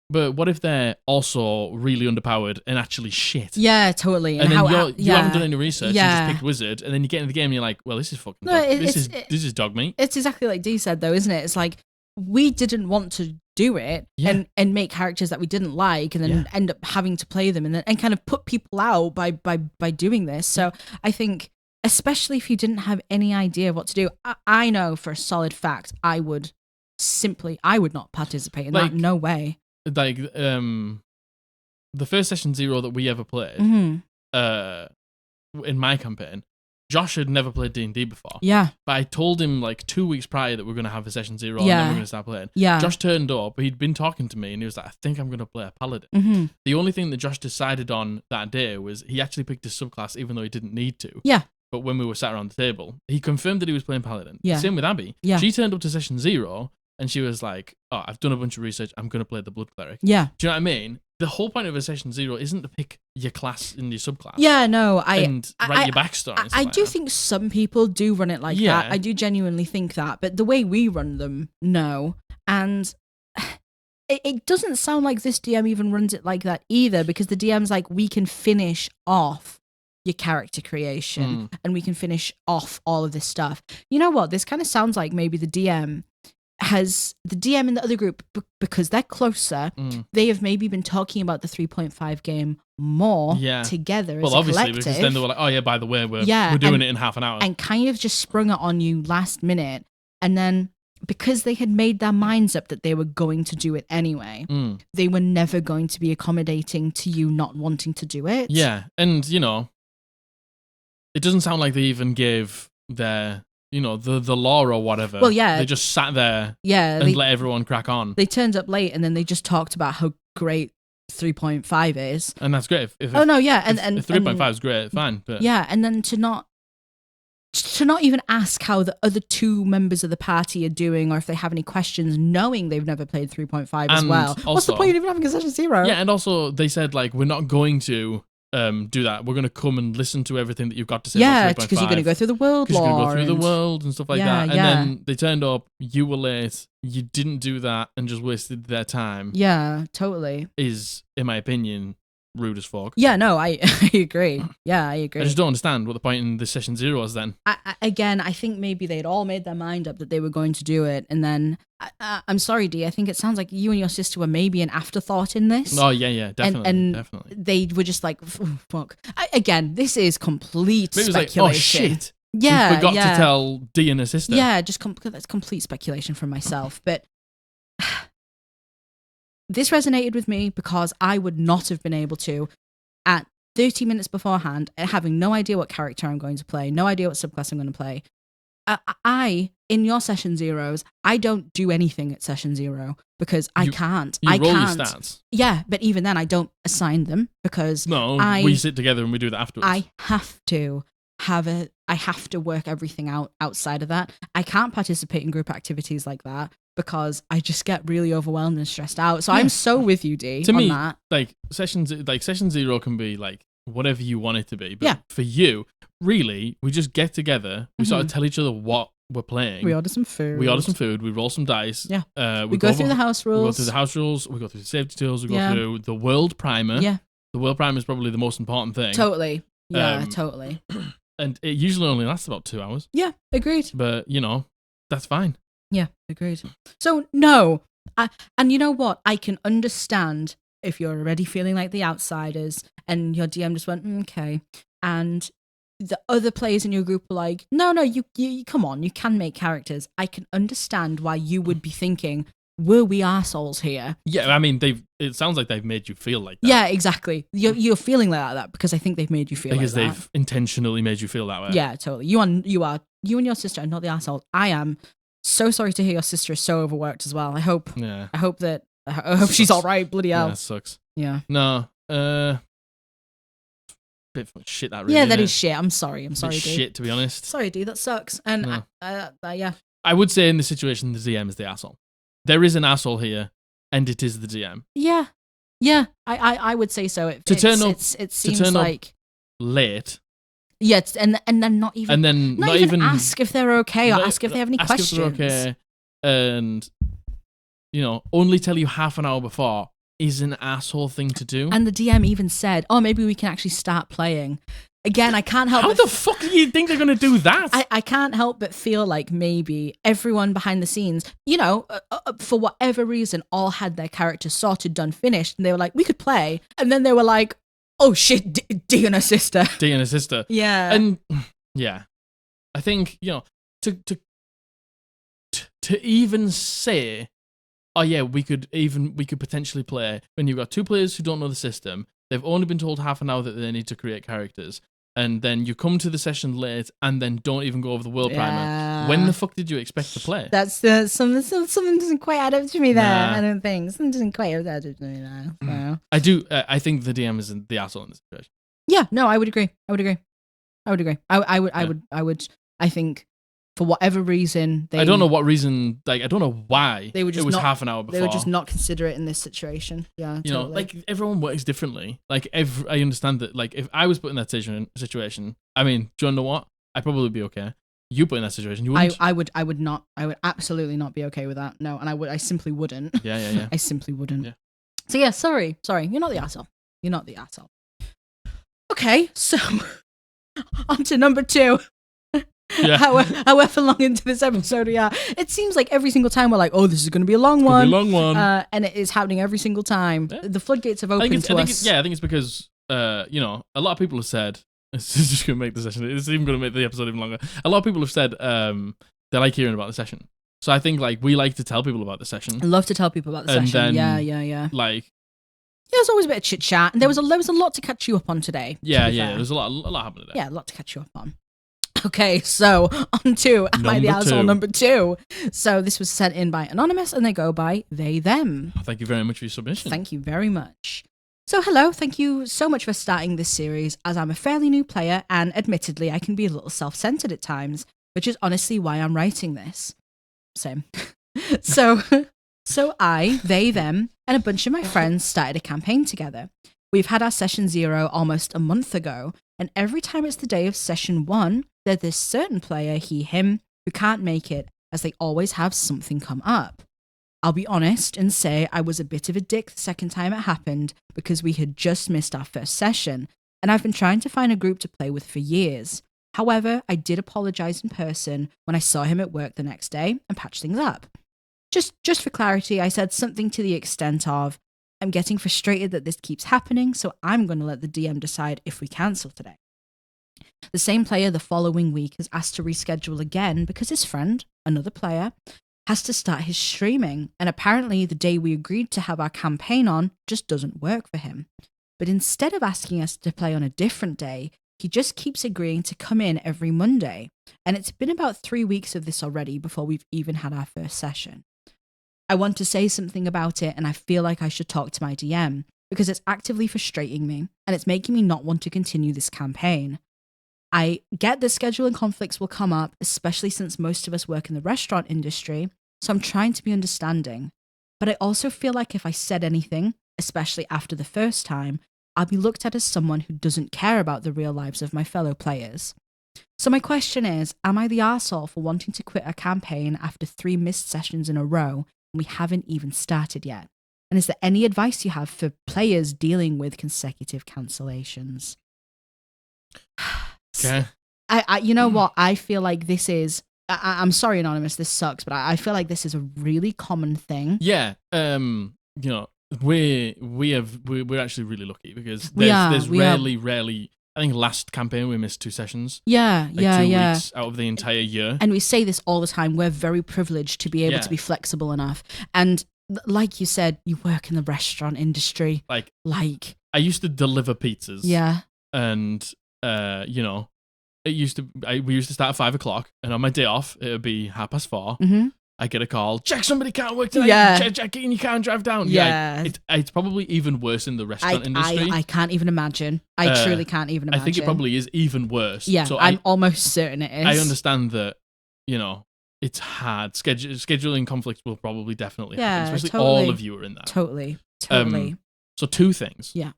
But what if they're also really underpowered and actually shit? Yeah, totally. And then you haven't done any research. You just picked wizard, and then you get in the game and you're like, well, this is fucking this is dog meat. It's exactly like Dee said, though, isn't it? It's like we didn't want to do it and make characters that we didn't like and then end up having to play them and kind of put people out by doing this. So I think, especially if you didn't have any idea what to do, I know for a solid fact I would not participate in that. No way. Like the first session 0 that we ever played in my campaign, Josh had never played D&D before. Yeah. But I told him like 2 weeks prior that we're going to have a session 0 and then we're going to start playing. Yeah. Josh turned up, he'd been talking to me and he was like, I think I'm going to play a paladin. The only thing that Josh decided on that day was he actually picked a subclass even though he didn't need to. Yeah. But when we were sat around the table, he confirmed that he was playing paladin. Yeah. Same with Abby. Yeah. She turned up to session 0 and she was like, oh, I've done a bunch of research. I'm going to play the blood cleric. Yeah. Do you know what I mean? The whole point of a session 0 isn't to pick your class in your subclass. Yeah, no, and write your backstory. I do think some people do run it like that. I do genuinely think that, but the way we run them, no. And it doesn't sound like this DM even runs it like that either, because the DM's like, we can finish off your character creation and we can finish off all of this stuff. You know what? This kind of sounds like maybe the DM in the other group, because they're closer, they have maybe been talking about the 3.5 game more together as a collective. Obviously, because then they were like, oh yeah, by the way, we're doing it in half an hour. And kind of just sprung it on you last minute. And then because they had made their minds up that they were going to do it anyway, they were never going to be accommodating to you not wanting to do it. Yeah, and you know, it doesn't sound like they even gave their... the law or whatever. Well, yeah. They just sat there and let everyone crack on. They turned up late and then they just talked about how great 3.5 is. And that's great. If 3.5 is great, fine. But. Yeah, and then to not even ask how the other two members of the party are doing or if they have any questions, knowing they've never played 3.5 as well. Also, what's the point of even having a session 0? Yeah, and also they said, like, we're not going to... do that. We're going to come and listen to everything that you've got to say about 3.5. Because you're going to go through the world lore. Because you're going to go through the world and stuff like that. And then they turned up, you were late, you didn't do that and just wasted their time. Yeah, totally. Is, in my opinion, rude as fuck. Yeah, no, I agree. Yeah, I agree. I just don't understand what the point in the session 0 was then. I think maybe they'd all made their mind up that they were going to do it. And then, I'm sorry, Dee, I think it sounds like you and your sister were maybe an afterthought in this. Oh, yeah, definitely. Definitely. They were just like, fuck. Again, this is complete speculation. Like, oh, shit. Yeah, we forgot to tell Dee and her sister. Yeah, that's complete speculation from myself. But this resonated with me because I would not have been able to, at 30 minutes beforehand, having no idea what character I'm going to play, no idea what subclass I'm going to play. In your session 0s, I don't do anything at session 0 because I can't. You roll can't. Your stats. Yeah, but even then, I don't assign them because we sit together and we do that afterwards. I have to. I have to work everything out outside of that. I can't participate in group activities like that because I just get really overwhelmed and stressed out. So I'm so with you, D. To on me, that. session 0 can be whatever you want it to be. But for you, really, we just get together. We sort of tell each other what we're playing. We order some food. We roll some dice. Yeah. We go through the house rules. We go through the house rules. We go through the safety tools. We go through the world primer. Yeah. The world primer is probably the most important thing. Totally. Yeah, totally. And it usually only lasts about 2 hours. Yeah, agreed. But, that's fine. Yeah, agreed. So, no. And you know what? I can understand if you're already feeling like the outsiders and your DM just went, okay. And the other players in your group were like, no, you come on, you can make characters. I can understand why you would be thinking, were we arseholes here? Yeah, I mean, it sounds like they've made you feel like that. Yeah, exactly. You're feeling like that because I think they've made you feel because like that. Because they've intentionally made you feel that way. Yeah, totally. You and your sister are not the arsehole. I am so sorry to hear your sister is so overworked as well. I hope she's all right. Bloody hell. Yeah, it sucks. Yeah. No, bit of shit that really. Yeah, that is shit. I'm sorry, dude. Shit, to be honest. Sorry, dude. That sucks. And yeah. I would say in this situation, the DM is the asshole. There is an asshole here, and it is the DM. Yeah. I would say so. It seems like late. Yeah, and then not even ask if they're okay or ask if they have any questions. If they're okay, and only tell you half an hour before is an asshole thing to do. And the DM even said, "Oh, maybe we can actually start playing." Again, I can't help. How the fuck do you think they're going to do that? I can't help but feel like maybe everyone behind the scenes, for whatever reason, all had their characters sorted, done, finished, and they were like, "We could play," and then they were like, "Oh shit, D and her sister." D and her sister. Yeah. And yeah, I think to even say, "Oh yeah, we could potentially play," when you've got two players who don't know the system, they've only been told half an hour that they need to create characters. And then you come to the session late and then don't even go over the world primer. When the fuck did you expect to play? That's something doesn't quite add up to me there. Nah. I don't think. Something doesn't quite add up to me there. So. I do. I think the DM is the asshole in this situation. Yeah, no, I would agree. I would. I think for whatever reason, I don't know what reason. I don't know why they were just it was half an hour before. They would just not consider it in this situation. Yeah, totally. Everyone works differently. I understand that. If I was put in that situation, I mean, do you know what? I'd probably be okay. You put in that situation, you wouldn't. I would not. I would absolutely not be okay with that. No, and I simply wouldn't. Yeah. I simply wouldn't. Yeah. So yeah, sorry. You're not the asshole. Okay, so on to number 2. Yeah. However long into this episode we are, it seems like every single time we're like, "Oh, this is going to be a long one," and it is happening every single time. Yeah. The floodgates have opened to us. I think it's because a lot of people have said it's just going to make the session. It's even going to make the episode even longer. A lot of people have said they like hearing about the session, so I think we like to tell people about the session. I love to tell people about the session. Then, yeah. There's always a bit of chit chat, and there was a lot to catch you up on today. Yeah. There's a lot happening today. Yeah, a lot to catch you up on. Okay, so on to Am I the Asshole number 2. So this was sent in by Anonymous and they go by they, them. Thank you very much for your submission. Thank you very much. So hello, thank you so much for starting this series as I'm a fairly new player and admittedly I can be a little self-centered at times, which is honestly why I'm writing this. Same. So I, they, them, and a bunch of my friends started a campaign together. We've had our session 0 almost a month ago, and every time it's the day of session 1, there's this certain player, he, him, who can't make it, as they always have something come up. I'll be honest and say I was a bit of a dick the second time it happened, because we had just missed our first session, and I've been trying to find a group to play with for years. However, I did apologise in person when I saw him at work the next day and patched things up. Just for clarity, I said something to the extent of, I'm getting frustrated that this keeps happening, so I'm going to let the DM decide if we cancel today. The same player the following week is asked to reschedule again because his friend, another player, has to start his streaming, and apparently the day we agreed to have our campaign on just doesn't work for him. But instead of asking us to play on a different day, he just keeps agreeing to come in every Monday, and it's been about 3 weeks of this already before we've even had our first session. I want to say something about it, and I feel like I should talk to my DM, because it's actively frustrating me, and it's making me not want to continue this campaign. I get that scheduling conflicts will come up, especially since most of us work in the restaurant industry, so I'm trying to be understanding. But I also feel like if I said anything, especially after the first time, I'll be looked at as someone who doesn't care about the real lives of my fellow players. So my question is, am I the arsehole for wanting to quit a campaign after 3 missed sessions in a row and we haven't even started yet? And is there any advice you have for players dealing with consecutive cancellations? Okay. You know what? I feel like this is... I'm sorry, Anonymous, this sucks, but I feel like this is a really common thing. Yeah. You know, we're actually really lucky because there's rarely... I think last campaign we missed 2 sessions. Yeah, like 2 weeks out of the entire year. And we say this all the time. We're very privileged to be able to be flexible enough. And like you said, you work in the restaurant industry. Like I used to deliver pizzas. Yeah. And you know, we used to start at 5 o'clock, and on my day off it would be 4:30. Mm-hmm. I get a call. Jack, somebody can't work tonight. Yeah. Jack, you can't drive down. Yeah. It's probably even worse in the restaurant industry. I can't even imagine. I truly can't even imagine. I think it probably is even worse. Yeah, so I'm almost certain it is. I understand that, you know, it's hard. Scheduling conflicts will probably definitely happen, especially totally. all of you are in that. Totally. So 2 things. Yeah.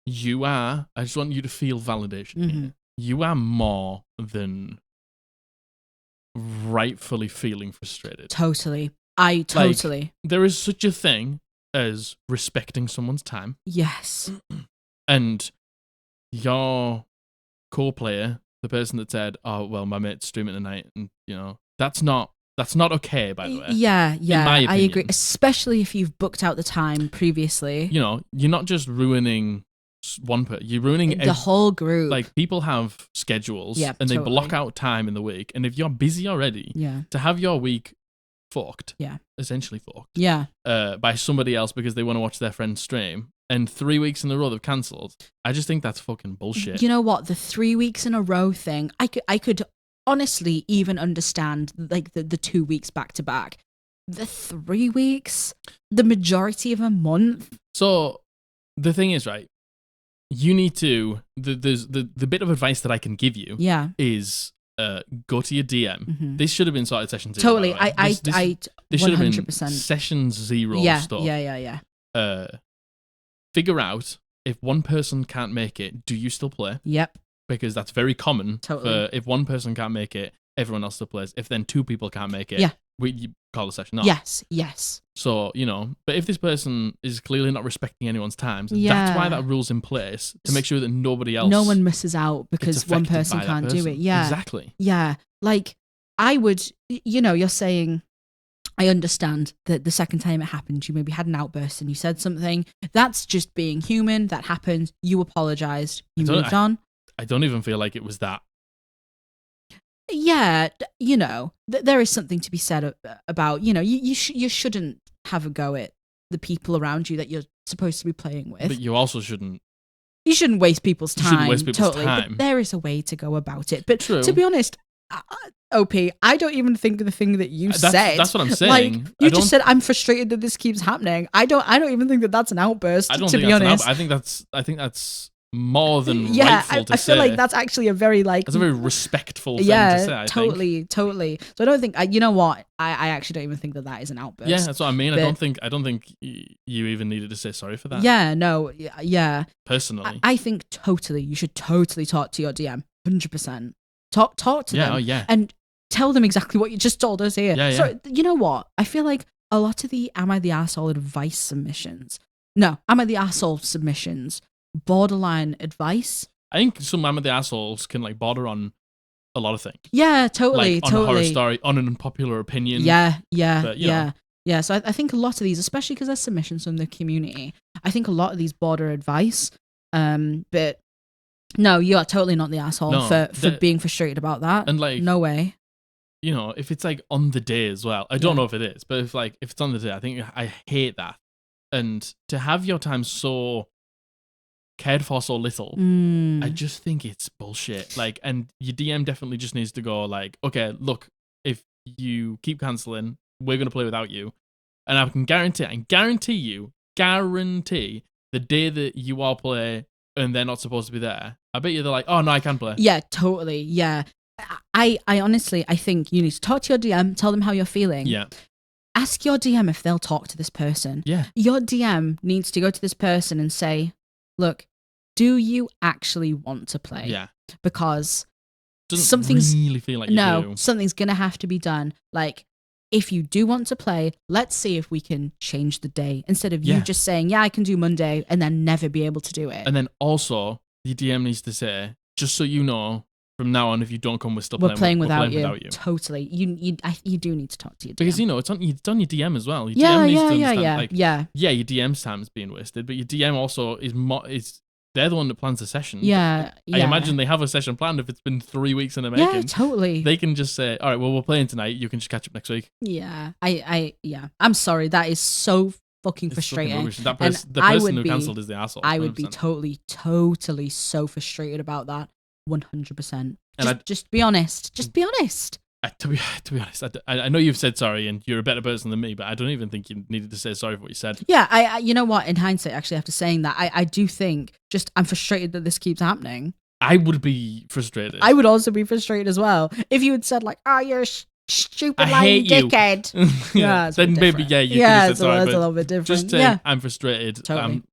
I just want you to feel validation here. You are more than rightfully feeling frustrated. Totally. There is such a thing as respecting someone's time. Yes. And your co-player, the person that said, "Oh well, my mate's streaming tonight," and you know that's not okay. By the way, yeah, in my opinion. I agree. Especially if you've booked out the time previously. You know, you're not just ruining one person, you're ruining the whole group. Like people have schedules, and they block out time in the week, and if you're busy already, to have your week fucked, essentially fucked, by somebody else because they want to watch their friend's stream, and 3 weeks in a row they've cancelled. I just think that's fucking bullshit. You know what? The 3 weeks in a row thing, I could honestly even understand like the 2 weeks back to back. The 3 weeks, the majority of a month. So the thing is, right? You need to the bit of advice that I can give you is go to your DM. Mm-hmm. This should have been sorted session 0. Totally. This should have been session 0 stuff. Yeah. Figure out if one person can't make it, do you still play? Yep. Because that's very common. Totally. For if one person can't make it, everyone else still plays. If then 2 people can't make it, you call the session off. Yes. So, you know, but if this person is clearly not respecting anyone's times, that's why that rule's in place, to make sure that no one misses out because one person can't do it. Yeah. Exactly. Yeah. Like, I would, you know, you're saying, I understand that the second time it happened, you maybe had an outburst and you said something. That's just being human. That happened. You apologized. You moved on. I don't even feel like it was that. Yeah, you know, there is something to be said about, you know, you shouldn't have a go at the people around you that you're supposed to be playing with. But you also shouldn't. You shouldn't waste people's time. You shouldn't waste people's time. But there is a way to go about it. But to be honest, OP, I don't even think the thing that you said. That's what I'm saying. Like, you just said, I'm frustrated that this keeps happening. I don't even think that that's an outburst, to be honest. I think that's more than rightful to say. I feel like that's actually a very that's a very respectful thing to say. Totally. So I don't think you know what, I actually don't even think that is an outburst. Yeah, that's what I mean. But I don't think you even needed to say sorry for that. Yeah, no, yeah. Personally, I think totally you should totally talk to your DM. 100%. Talk to them. Oh yeah. And tell them exactly what you just told us here. Yeah. So you know what? I feel like a lot of the Am I the Arsehole advice submissions. No, Am I the Arsehole submissions. Borderline advice. I think some Am I the Assholes can like border on a lot of things. Yeah, totally. Like on a horror story, on an unpopular opinion. Yeah. Know. So I think a lot of these, especially because there's submissions from the community, I think a lot of these border advice. But no, you are totally not the asshole for being frustrated about that. And like, no way. You know, if it's like on the day as well, I don't know if it is, but if it's on the day, I hate that. And to have your time so cared for so little, I just think it's bullshit. Like, and your DM definitely just needs to go like, okay, look, if you keep cancelling, we're going to play without you. And I can guarantee the day that you all play and they're not supposed to be there, I bet you they're like, oh no, I can play. Yeah, totally. Yeah. I honestly, I think you need to talk to your DM, tell them how you're feeling. Yeah. Ask your DM if they'll talk to this person. Yeah. Your DM needs to go to this person and say, look, do you actually want to play? Yeah. Because something's really feel like you do. Something's going to have to be done. Like, if you do want to play, let's see if we can change the day instead of you just saying, yeah, I can do Monday and then never be able to do it. And then also, the DM needs to say, just so you know, from now on, if you don't come, we're still playing without you. Totally. You do need to talk to your DM. Because, it's on your DM as well. Your DM needs to understand, yeah. Yeah, your DM's time is being wasted, but your DM also is they're the one that plans the session. Yeah. I imagine they have a session planned if it's been 3 weeks in the making. Yeah, totally. They can just say, all right, well, we're playing tonight. You can just catch up next week. Yeah. I'm sorry. That is so fucking frustrating. The person who cancelled is the asshole. I would be totally so frustrated about that. 100%. Just be honest. Just be honest. To be honest, I know you've said sorry and you're a better person than me, but I don't even think you needed to say sorry for what you said. Yeah, I you know what? In hindsight, actually, after saying that, I do think I'm frustrated that this keeps happening. I would be frustrated. I would also be frustrated as well if you had said like, "Oh, you're stupid, lying dickhead." Yeah, then maybe you could have said sorry. It's a little bit different. Just saying, I'm frustrated. Totally.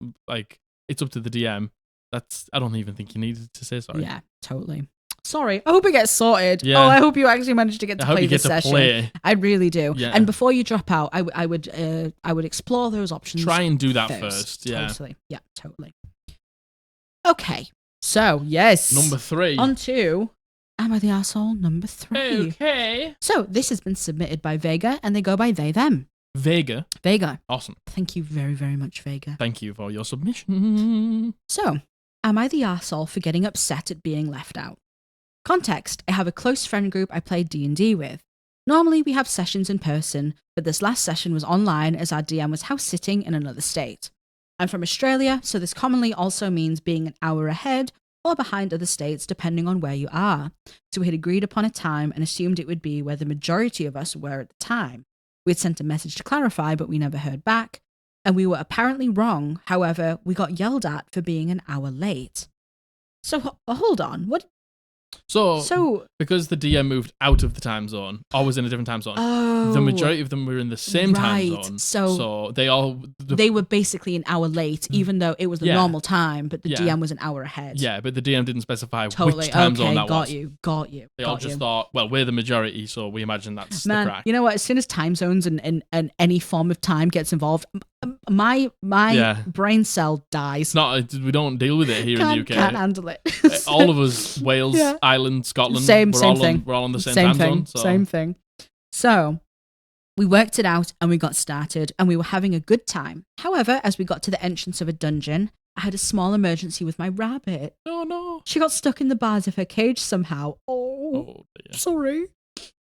It's up to the DM. I don't even think you needed to say sorry. Yeah, totally. Sorry. I hope it gets sorted. Yeah. Oh, I hope you actually managed to get to play this session. Play. I really do. Yeah. And before you drop out, I would explore those options. Try and do that first. Yeah. Totally. Yeah, totally. Okay. So, yes. Number 3. On to Am I the Arsehole? Number 3. Okay. So, this has been submitted by Vega, and they go by they, them. Vega. Awesome. Thank you very, very much, Vega. Thank you for your submission. So, am I the arsehole for getting upset at being left out? Context, I have a close friend group I play D&D with. Normally we have sessions in person, but this last session was online as our DM was house sitting in another state. I'm from Australia, so this commonly also means being an hour ahead or behind other states depending on where you are. So we had agreed upon a time and assumed it would be where the majority of us were at the time. We had sent a message to clarify, but we never heard back, and we were apparently wrong. However, we got yelled at for being an hour late. So hold on, what? So because the DM moved out of the time zone, or was in a different time zone, the majority of them were in the same time zone. So they were basically an hour late, even though it was the normal time, but the DM was an hour ahead. Yeah, but the DM didn't specify which time zone that was. Got you. They all just thought, well, we're the majority, so we imagine that's the crack. You know what? As soon as time zones and any form of time gets involved, my brain cell dies. We don't deal with it here in the UK. Can't handle it. All of us, Wales, Ireland, Scotland, same thing. We're all on the same time zone. So. Same thing. So we worked it out and we got started and we were having a good time. However, as we got to the entrance of a dungeon, I had a small emergency with my rabbit. Oh no. She got stuck in the bars of her cage somehow. Oh dear. Sorry.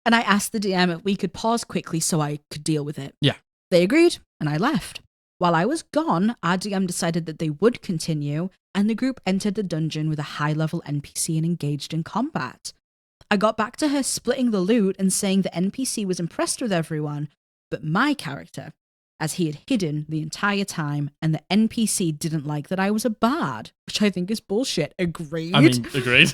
And I asked the DM if we could pause quickly so I could deal with it. Yeah. They agreed and I left. While I was gone, our DM decided that they would continue, and the group entered the dungeon with a high-level NPC and engaged in combat. I got back to her splitting the loot and saying the NPC was impressed with everyone, but my character, as he had hidden the entire time, and the NPC didn't like that I was a bard, which I think is bullshit. Agreed? I mean, agreed.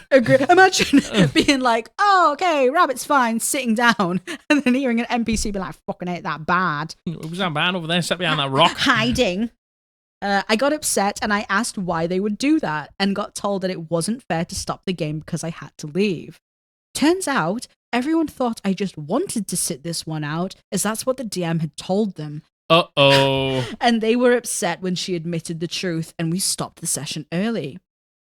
Imagine being like, oh, okay, rabbit's fine, sitting down, and then hearing an NPC be like, fucking ain't that bad. It was that bad over there, sat behind that rock. Hiding. I got upset and I asked why they would do that and got told that it wasn't fair to stop the game because I had to leave. Turns out, everyone thought I just wanted to sit this one out as that's what the DM had told them. Uh-oh. And they were upset when she admitted the truth and we stopped the session early.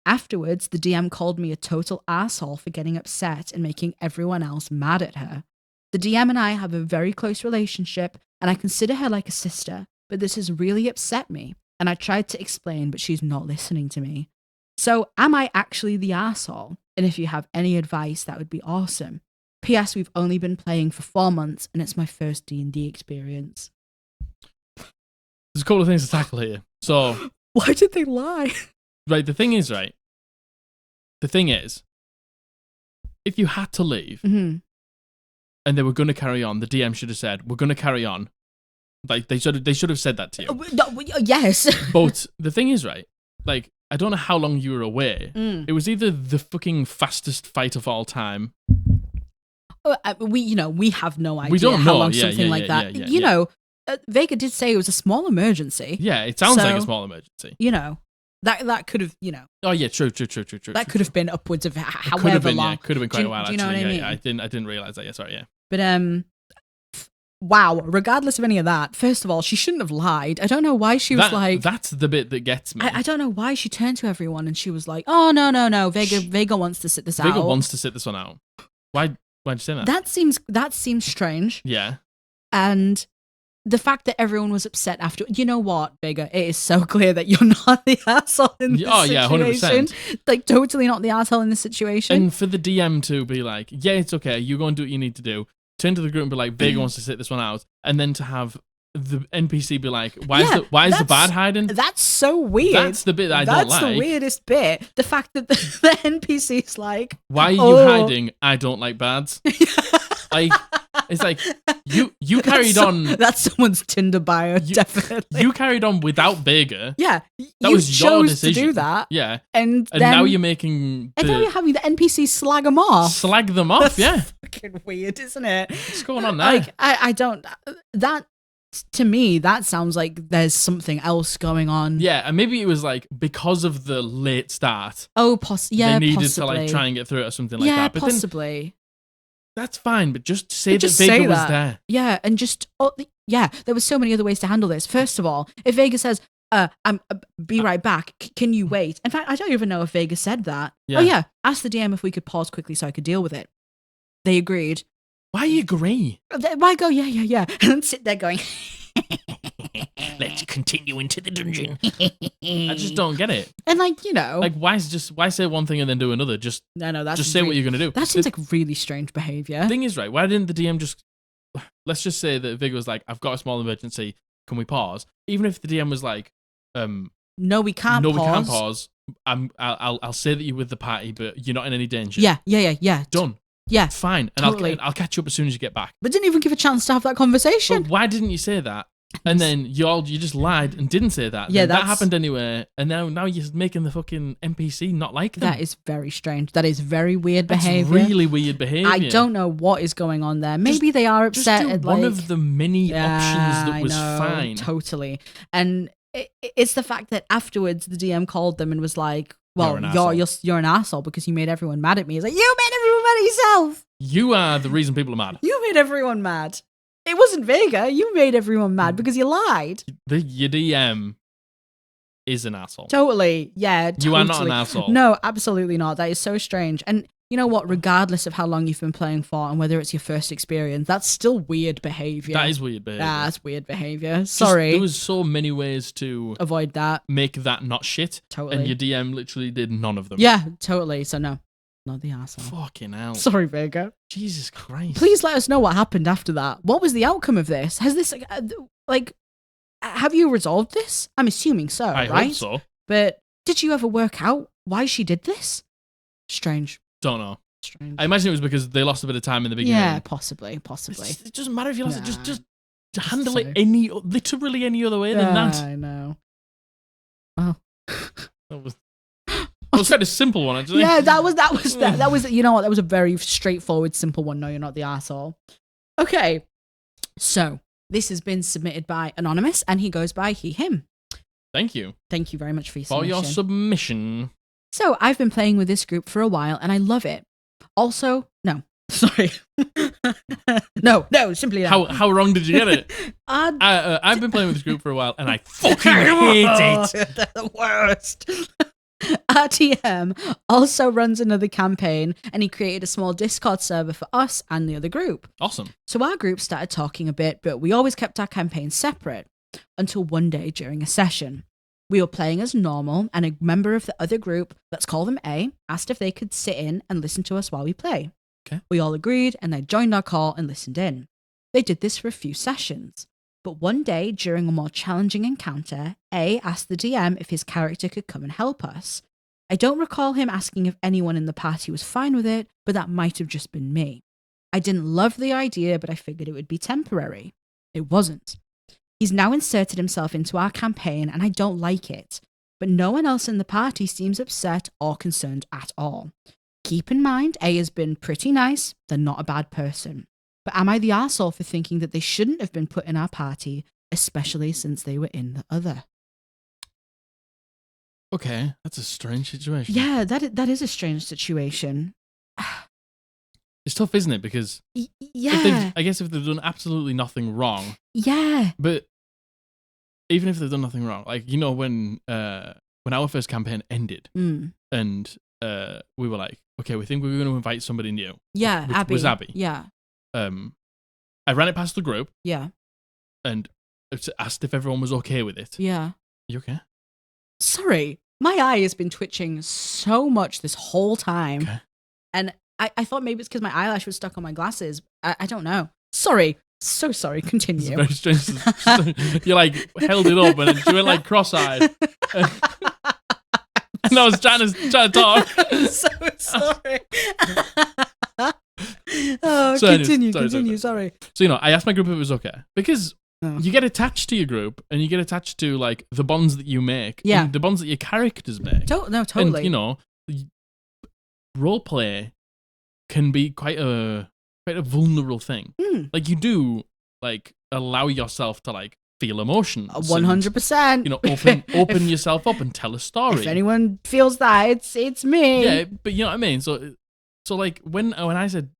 Afterwards, the DM called me a total asshole for getting upset and making everyone else mad at her. The DM and I have a very close relationship and I consider her like a sister, but this has really upset me. And I tried to explain, but she's not listening to me. So am I actually the arsehole? And if you have any advice, that would be awesome. P.S. We've only been playing for 4 months and it's my first D&D experience. There's a couple of things to tackle here. So why did they lie? Right, the thing is, if you had to leave and they were going to carry on, the DM should have said, we're going to carry on. Like, they should have said that to you. Yes. But the thing is, I don't know how long you were away. It was either the fucking fastest fight of all time. We have no idea we don't how know. long something like that. You know, Vega did say it was a small emergency. Yeah, it sounds like a small emergency. You know, that could have, Oh yeah, true. That could have been upwards of however could have been, long. Yeah, could have been quite a while. Do you know what I mean? I didn't realize that. Yeah, sorry. Yeah. But wow. Regardless of any of that, first of all, she shouldn't have lied. I don't know why she was like. That's the bit that gets me. I don't know why she turned to everyone and she was like, "Oh no, Vega wants to sit this out. Vega wants to sit this one out. Why'd you say that? That seems strange. Yeah. And the fact that everyone was upset after, you know what, Vega, it is so clear that you're not the asshole in this situation. Yeah, 100%. Like, totally not the asshole in this situation. And for the DM to be like, yeah, it's okay, you go and do what you need to do. Turn to the group and be like, Vega wants to sit this one out. And then to have the NPC be like, why is the bad hiding? That's so weird. That's the bit that I don't like. That's the weirdest bit. The fact that the NPC's like, why are you hiding? I don't like bads. Like, it's like you carried on. That's someone's Tinder bio, definitely. You carried on without Vega. Yeah, that was your decision to do that. Yeah, and now you're making. And now you're having the NPC slag them off. Slag them off. That's yeah, fucking weird, isn't it? What's going on there? Like, I don't. That to me, that sounds like there's something else going on. Yeah, and maybe it was like because of the late start. Oh, they needed possibly. To like try and get through it or something like that. Yeah, But possibly. Then, that's fine, but just say that Vega was there. Yeah, and just there was so many other ways to handle this. First of all, if Vega says, "I'm be right back," can you wait? In fact, I don't even know if Vega said that. Yeah. Oh yeah, ask the DM if we could pause quickly so I could deal with it. They agreed. Why agree? Why go? Yeah, and sit there going. Let's continue into the dungeon. I just don't get it. And why say one thing and then do another? Just say what you're gonna do. That seems like really strange behavior. Thing is, right? Why didn't the DM just? Let's just say that Vega was like, "I've got a small emergency. Can we pause?" Even if the DM was like, "No, we can't. No, we can't pause. I'll say that you're with the party, but you're not in any danger." Yeah. Done. Yeah, fine. And totally. I'll catch you up as soon as you get back. But didn't even give a chance to have that conversation. But why didn't you say that? And then you just lied and didn't say that. Yeah, that happened anyway. And now you're making the fucking NPC not like them. That is very strange. That is very weird behavior. Really weird behavior. I don't know what is going on there. Maybe they are upset. Just do one of the many options that was fine. Totally. And it's the fact that afterwards the DM called them and was like, "Well, you're an asshole because you made everyone mad at me." It's like, you made everyone mad at yourself. You are the reason people are mad. You made everyone mad. It wasn't Vega. You made everyone mad because you lied. Your DM is an asshole. Totally. Yeah, totally. You are not an asshole. No, absolutely not. That is so strange. And you know what? Regardless of how long you've been playing for and whether it's your first experience, that's still weird behavior. That is weird behavior. That's weird behavior. Sorry. There was so many ways to avoid that. Make that not shit. Totally. And your DM literally did none of them. Yeah, totally. So no. Not the asshole. Fucking hell. Sorry, Vega. Jesus Christ. Please let us know what happened after that. What was the outcome of this? Has this, have you resolved this? I'm assuming so, right? I hope so. But did you ever work out why she did this? Strange. Don't know. Strange. I imagine it was because they lost a bit of time in the beginning. Yeah, possibly. It doesn't matter if you lost it. Just handle it literally any other way than that. I know. Well. That was kind of simple one, actually. Yeah, that was you know what, that was a very straightforward, simple one. No, you're not the asshole. Okay. So this has been submitted by Anonymous and he goes by he, him. Thank you. Thank you very much for your submission. So I've been playing with this group for a while and I love it. Also, no. Sorry. no, simply no. How wrong did you get it? I've been playing with this group for a while and I fucking hate it. They're the worst. RTM also runs another campaign and he created a small Discord server for us and the other group. Awesome. So our group started talking a bit, but we always kept our campaigns separate until one day during a session. We were playing as normal and a member of the other group, let's call them A, asked if they could sit in and listen to us while we play. Okay. We all agreed and they joined our call and listened in. They did this for a few sessions. But one day, during a more challenging encounter, A asked the DM if his character could come and help us. I don't recall him asking if anyone in the party was fine with it, but that might have just been me. I didn't love the idea, but I figured it would be temporary. It wasn't. He's now inserted himself into our campaign, and I don't like it. but no one else in the party seems upset or concerned at all. Keep in mind, A has been pretty nice. They're not a bad person. But am I the arsehole for thinking that they shouldn't have been put in our party, especially since they were in the other? Okay, that's a strange situation. Yeah, that is a strange situation. It's tough, isn't it? Because I guess if they've done absolutely nothing wrong. Yeah. But even if they've done nothing wrong, like, you know, when our first campaign ended and we were like, okay, we think we're going to invite somebody new. Yeah, which Abby. was Abby. Yeah. I ran it past the group. Yeah. And asked if everyone was okay with it. Yeah. You okay? Sorry, my eye has been twitching so much this whole time. Okay. And I thought maybe it's because my eyelash was stuck on my glasses. I don't know. Sorry. So sorry. Continue. It's very strange. You like held it up and then she went like cross-eyed. And I was trying to talk. I'm so sorry. Oh, so continue. Sorry. So, you know, I asked my group if it was okay. Because you get attached to your group and you get attached to, like, the bonds that you make. Yeah. And the bonds that your characters make. No, totally. And, you know, roleplay can be quite a vulnerable thing. Like, you do, like, allow yourself to, like, feel emotions. 100%. You know, open yourself up and tell a story. If anyone feels that, it's me. Yeah, but you know what I mean? So like, when I said,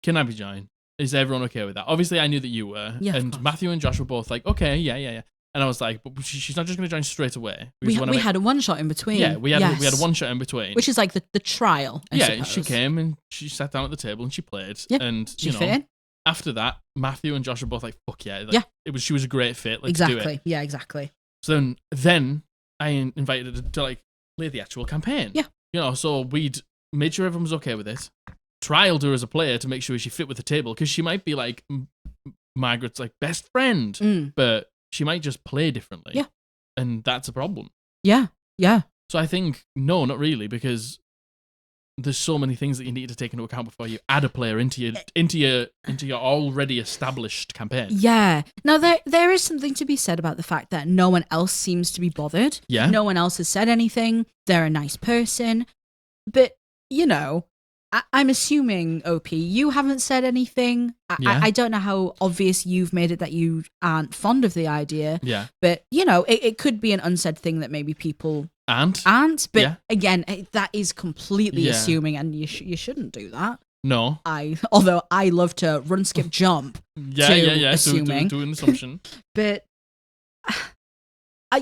can I be joined? Is everyone okay with that? Obviously, I knew that you were. Yeah, and Matthew and Josh were both like, okay, yeah. And I was like, but she's not just going to join straight away. We had a one-shot in between. Yeah, we had a one-shot in between. Which is like the trial, I suppose. She came and she sat down at the table and she played. Yeah, and, she fit in. After that, Matthew and Josh were both like, fuck yeah. Like, she was a great fit. Let's do it. Yeah, exactly. So then I invited her to like play the actual campaign. Yeah. You know, so we'd made sure everyone was okay with it. Trialed her as a player to make sure she fit with the table, because she might be like Margaret's like best friend, but she might just play differently. Yeah. And that's a problem. Yeah. So I think, no, not really, because there's so many things that you need to take into account before you add a player into your already established campaign. Yeah. Now there is something to be said about the fact that no one else seems to be bothered. Yeah. No one else has said anything. They're a nice person. But, you know, I'm assuming, OP, you haven't said anything. I don't know how obvious you've made it that you aren't fond of the idea. Yeah. But, you know, it could be an unsaid thing that maybe people aren't. But again, that is completely assuming, and you shouldn't do that. No. Although I love to run, skip, jump. Assuming. Do an assumption. But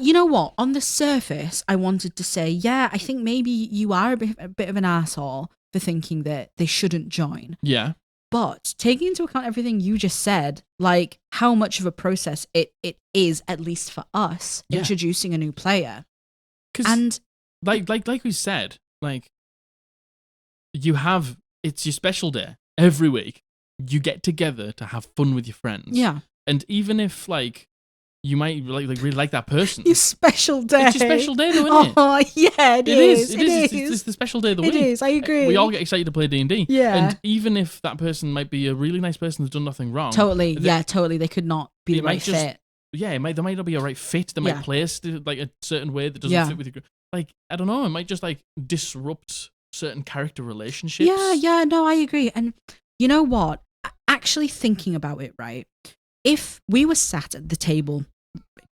you know what? On the surface, I wanted to say, I think maybe you are a bit of an asshole for thinking that they shouldn't join. Yeah. But taking into account everything you just said, like how much of a process it is, at least for us, introducing a new player. And like we said, like it's your special day every week. You get together to have fun with your friends. Yeah. And even if like you might really like that person. Your special day. It's your special day though, isn't it? Oh, yeah, it is. It's the special day of the week. It is, I agree. We all get excited to play D&D. Yeah. And even if that person might be a really nice person who's done nothing wrong. Totally, totally. They could not be the right fit. Yeah, they might not be a right fit. They might play like a certain way that doesn't fit with your group. Like, I don't know, it might just like disrupt certain character relationships. Yeah, no, I agree. And you know what? Actually thinking about it, right? If we were sat at the table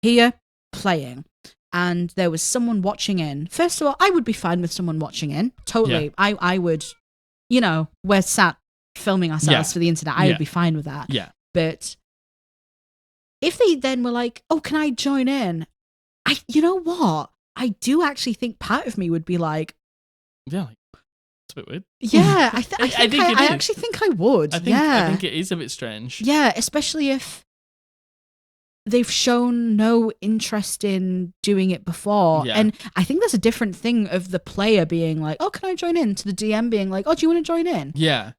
here playing and there was someone watching in, first of all, I would be fine with someone watching in. Totally. Yeah. I would, you know, we're sat filming ourselves for the internet. I would be fine with that. Yeah. But if they then were like, oh, can I join in? You know what? I do actually think part of me would be like, yeah, it's a bit weird. Yeah, I actually think I would. I think it is a bit strange. Yeah, especially if they've shown no interest in doing it before. Yeah. And I think that's a different thing of the player being like, oh, can I join in? To the DM being like, oh, do you want to join in? Yeah.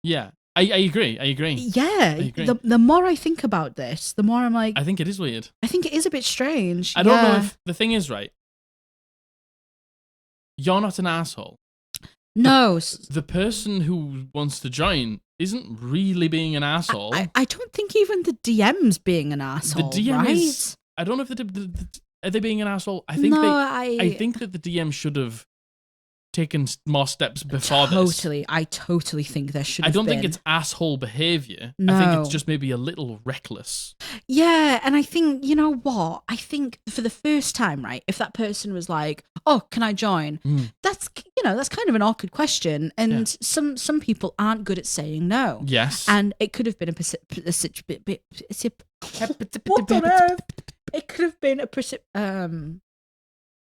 Yeah. I agree. Yeah. I agree. The more I think about this, the more I'm like, I think it is weird. I think it is a bit strange. I don't know if the thing is, right, you're not an asshole. No. The person who wants to join isn't really being an asshole. I don't think even the DM's being an asshole. The DM right? is. I don't know if the Are they being an asshole? I think No, I think that the DM should have taken more steps before this. I totally think there should have I don't been. think it's asshole behavior. No. I think it's just maybe a little reckless. Yeah, and I think, you know what? I think for the first time, right, if that person was like, "Oh, can I join?" That's kind of an awkward question, and some people aren't good at saying no. Yes. And it could have been what on earth? It could have been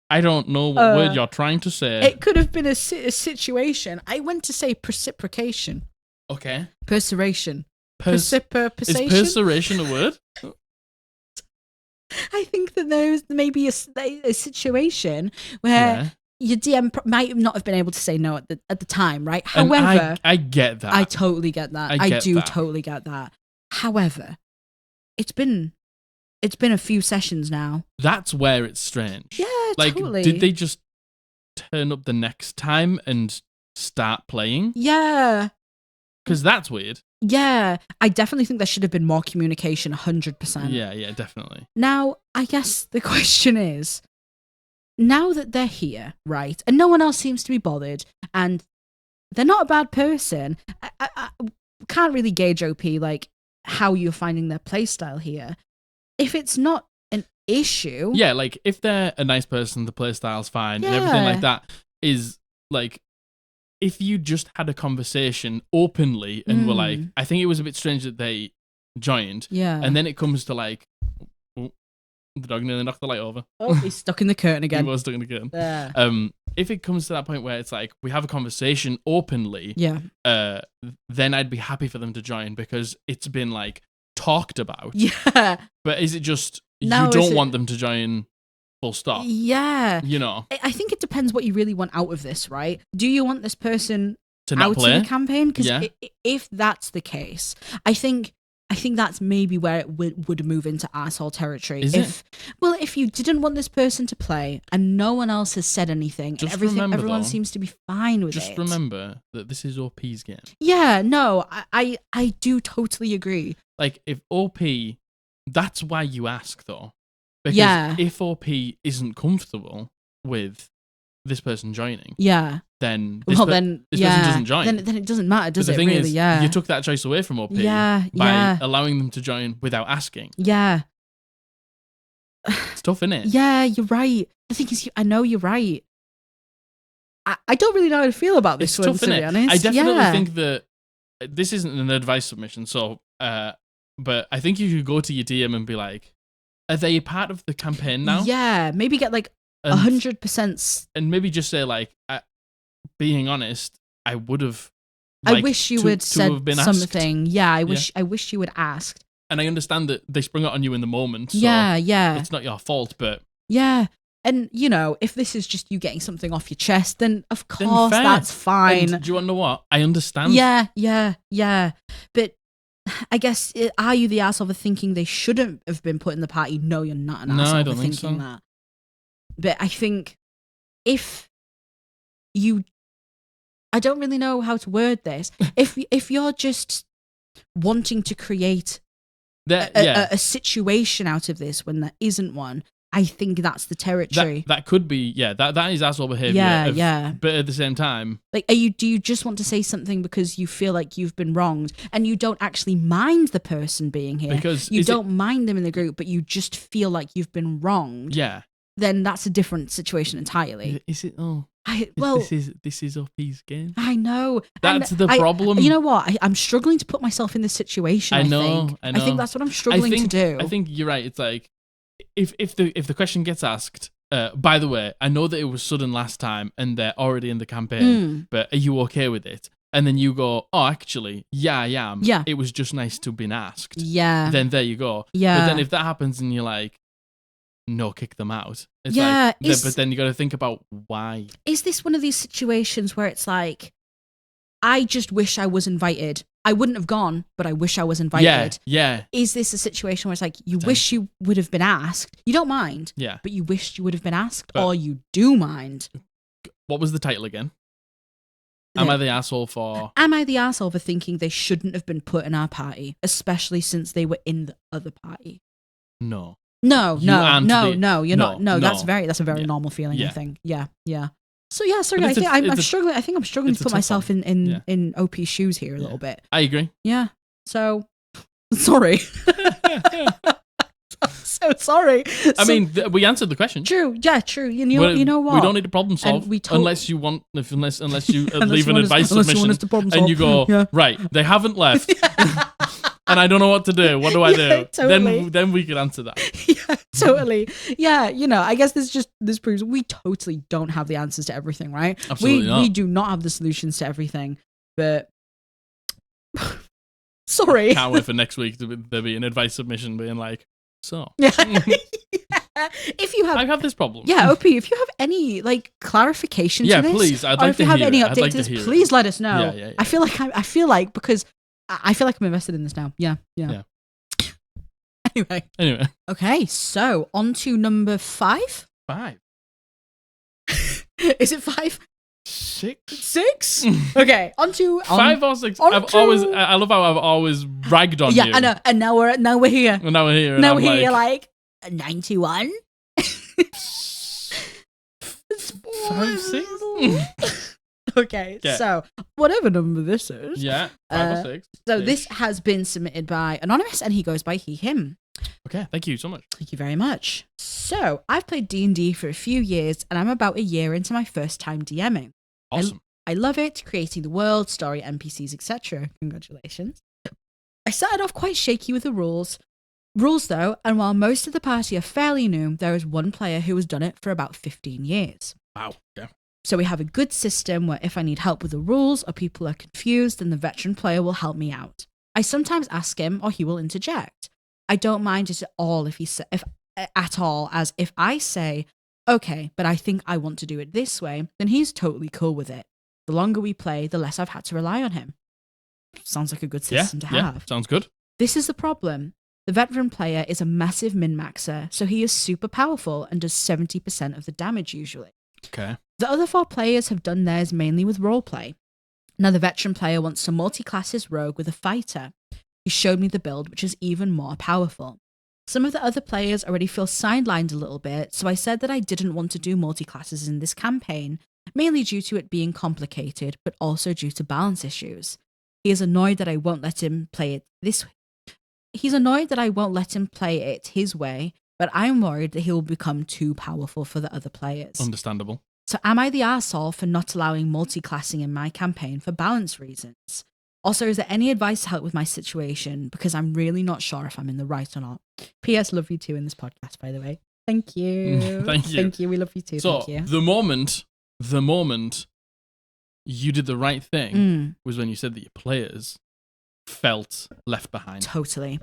I don't know what word you're trying to say. It could have been a situation. I went to say precipitation. Okay. Perseration. Is perseration a word? I think that there's maybe a situation where your DM might not have been able to say no at the time, right? However, I get that. I totally get that. I do totally get that. However, it's been a few sessions now. That's where it's strange. Yeah, totally. Did they just turn up the next time and start playing? Yeah. Because that's weird. Yeah, I definitely think there should have been more communication, 100%. Yeah, definitely. Now, I guess the question is, now that they're here, right, and no one else seems to be bothered, and they're not a bad person, I can't really gauge OP, like, how you're finding their playstyle here. If it's not an issue... Yeah, like, if they're a nice person, the playstyle's fine, and everything like that is, like... If you just had a conversation openly and were like, I think it was a bit strange that they joined. Yeah. And then it comes to like, oh, the dog nearly knocked the light over. Oh, he's stuck in the curtain again. He was stuck in the curtain. Yeah. If it comes to that point where it's like, we have a conversation openly, then I'd be happy for them to join because it's been like talked about. Yeah. But is it just, now you don't want them to join... Full stop. Yeah. You know. I think it depends what you really want out of this, right? Do you want this person to not out play? of the campaign? Because if that's the case, I think that's maybe where it would move into arsehole territory. If you didn't want this person to play and no one else has said anything, and everyone seems to be fine with it. Just remember that this is OP's game. Yeah, no, I do totally agree. Like, if OP, that's why you ask, though. Because if OP isn't comfortable with this person joining, then this person doesn't join. Then it doesn't matter, does but it? The thing really? is, you took that choice away from OP by allowing them to join without asking. Yeah. It's tough, isn't it? Yeah, you're right. The thing is, I know you're right. I don't really know how to feel about this one, to be honest. I definitely think that this isn't an advice submission, so but I think you should go to your DM and be like, are they part of the campaign now? Yeah, maybe get like 100%. And maybe just say like, being honest, I would have. I wish you would said something. Yeah, I wish you would asked. And I understand that they sprung it on you in the moment. So yeah. It's not your fault, but yeah. And you know, if this is just you getting something off your chest, then of course that's fine. And do you want to know what? I understand. Yeah. But I guess, are you the arsehole for thinking they shouldn't have been put in the party? No, you're not an arsehole for thinking that. But I think if you... I don't really know how to word this. If you're just wanting to create a situation out of this when there isn't one, I think that's the territory. That could be, that is asshole behavior. Yeah. But at the same time... Like, do you just want to say something because you feel like you've been wronged and you don't actually mind the person being here? Because you don't mind them in the group, but you just feel like you've been wronged. Yeah. Then that's a different situation entirely. Is it? Oh. This is OP's game. I know. That's the problem. You know what? I'm struggling to put myself in this situation. I know. I think that's what I'm struggling to do. I think you're right. It's like, if the question gets asked, by the way, I know that it was sudden last time and they're already in the campaign, but are you okay with it? And then you go, oh, actually, yeah, I am. Yeah. It was just nice to have been asked. Yeah. Then there you go. Yeah. But then if that happens and you're like, no, kick them out. It's but then you got to think about why. Is this one of these situations where it's like, I just wish I was invited. I wouldn't have gone, but I wish I was invited. Yeah. Is this a situation where it's like, you wish you would have been asked? You don't mind. Yeah. But you wished you would have been asked, or you do mind? What was the title again? Am I the asshole for... Am I the asshole for thinking they shouldn't have been put in our party, especially since they were in the other party? No. No, You're not. No, that's a very normal feeling. I think. Yeah. So yeah, sorry, I think I'm struggling to put myself in OP's shoes here a little bit. I agree. Yeah. So sorry. So sorry. I mean, we answered the question. True. Yeah, true. You know what? We don't need to problem solve unless you leave an advice submission and you go, right, they haven't left. And I don't know what to do. What do I do? Totally. Then we could answer that. Yeah, totally. Yeah, I guess this proves we totally don't have the answers to everything, right? Absolutely not. We do not have the solutions to everything, but sorry. I can't wait for next week to there be an advice submission being like, so. Yeah. If you have, I have this problem. Yeah, OP. If you have any clarification to this, please. I'd like if you have any updates to this, please let us know. Yeah. I feel like because I feel like I'm invested in this now. Yeah. Anyway. Okay, so on to number 5. 5. Is it 5? 6. 6? Okay, on to 5 or 6. I love how I've always ragged on you. Yeah, I know. And now we're here. Well, now we're here. Now we're here. Like 91. 5, 6. Okay, so whatever number this is. Yeah, 5 or 6. So this has been submitted by Anonymous, and he goes by he, him. Okay, thank you so much. Thank you very much. So I've played D&D for a few years, and I'm about a year into my first time DMing. Awesome. I love it, creating the world, story, NPCs, etc. Congratulations. I started off quite shaky with the rules though, and while most of the party are fairly new, there is one player who has done it for about 15 years. Wow, yeah. So we have a good system where if I need help with the rules or people are confused, then the veteran player will help me out. I sometimes ask him or he will interject. I don't mind it at all as if I say, okay, but I think I want to do it this way, then he's totally cool with it. The longer we play, the less I've had to rely on him. Sounds like a good system to have. Sounds good. This is the problem. The veteran player is a massive min-maxer, so he is super powerful and does 70% of the damage usually. Okay. The other 4 players have done theirs mainly with roleplay. Now the veteran player wants to multi-class his rogue with a fighter. He showed me the build, which is even more powerful. Some of the other players already feel sidelined a little bit, so I said that I didn't want to do multi-classes in this campaign, mainly due to it being complicated, but also due to balance issues. He is annoyed that I won't let him play it this way. He's annoyed that I won't let him play it his way, but I'm worried that he will become too powerful for the other players. Understandable. So am I the arsehole for not allowing multi-classing in my campaign for balance reasons? Also, is there any advice to help with my situation? Because I'm really not sure if I'm in the right or not. P.S. Love you too in this podcast, by the way. Thank you. Thank you. Thank you. We love you too. So, thank you. the moment you did the right thing was when you said that your players felt left behind. Totally.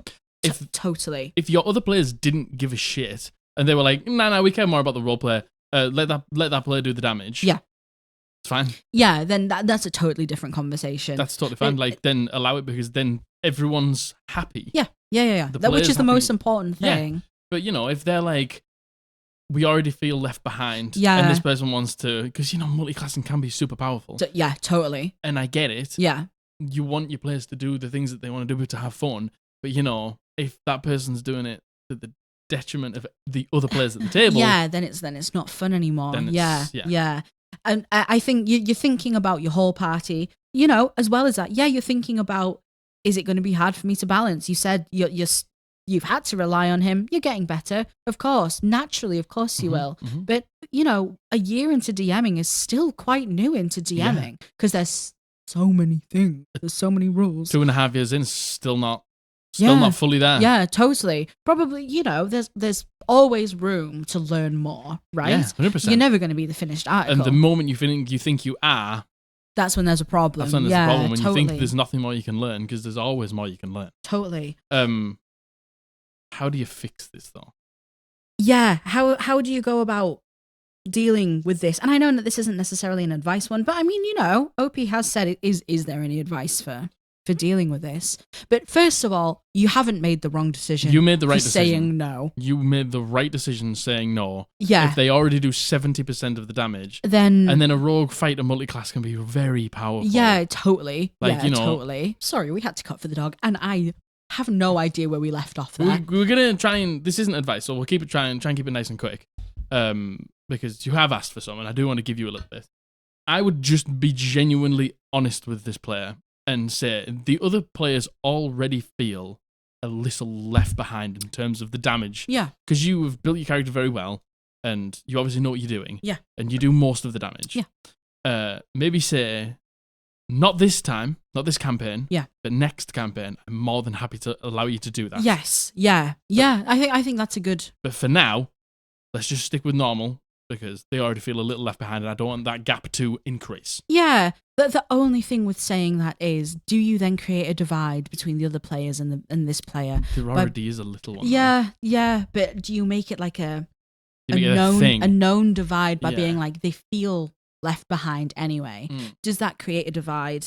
Totally. If your other players didn't give a shit and they were like, nah, we care more about the role player, let that player do the damage. Yeah. It's fine. Yeah, then that's a totally different conversation. That's totally fine. then allow it because then everyone's happy. Yeah. Which is the most important thing. Yeah. But, if they're like, we already feel left behind. Yeah. And this person wants to, because, multiclassing can be super powerful. Yeah, totally. And I get it. Yeah. You want your players to do the things that they want to do to have fun. But, if that person's doing it to the detriment of the other players at the table. Yeah, then it's not fun anymore. Yeah. And I think you're thinking about your whole party, as well as that. Yeah, you're thinking about, is it going to be hard for me to balance? You said you've had to rely on him. You're getting better. Of course. Naturally, of course you will. Mm-hmm. But, a year into DMing is still quite new into DMing because there's so many things. There's so many rules. 2.5 years in, still not fully there. Yeah, totally. Probably, there's always room to learn more, right? Yeah, 100%. You're never going to be the finished article. And the moment you think you are, that's when there's a problem. That's when there's a problem. When totally. you think there's nothing more you can learn, because there's always more you can learn. Totally. How do you fix this though? Yeah, how do you go about dealing with this? And I know that this isn't necessarily an advice one, but I mean, OP has said, is there any advice for dealing with this? But first of all, you haven't made the wrong decision. You made the right decision saying no. You made the right decision saying no. Yeah. If they already do 70% of the damage, then a rogue fighter multiclass can be very powerful. Yeah, totally. Like, totally. Sorry, we had to cut for the dog, and I have no idea where we left off there. We're gonna try and this isn't advice, so we'll try and keep it nice and quick. Because you have asked for some, and I do want to give you a little bit. I would just be genuinely honest with this player and say the other players already feel a little left behind in terms of the damage. Yeah. Because you have built your character very well, and you obviously know what you're doing. Yeah. And you do most of the damage. Yeah. Maybe say, not this time, not this campaign. Yeah. But next campaign, I'm more than happy to allow you to do that. Yes. Yeah. Yeah. I think that's a good. But for now, let's just stick with normal. Because they already feel a little left behind, and I don't want that gap to increase. Yeah, the only thing with saying that is, do you then create a divide between the other players and this player? There already is a little one. Yeah, but do you make it like a known divide by being like they feel left behind anyway? Does that create a divide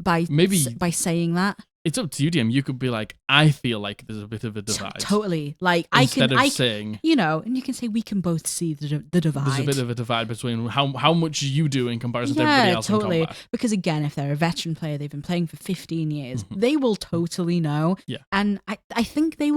by saying that? It's up to you, DM. You could be like, I feel like there's a bit of a divide. Totally. Like Instead of saying, and you can say we can both see the divide. There's a bit of a divide between how much you do in comparison to everybody else in combat. Because again, if they're a veteran player, they've been playing for 15 years, they will totally know. Yeah. And I think they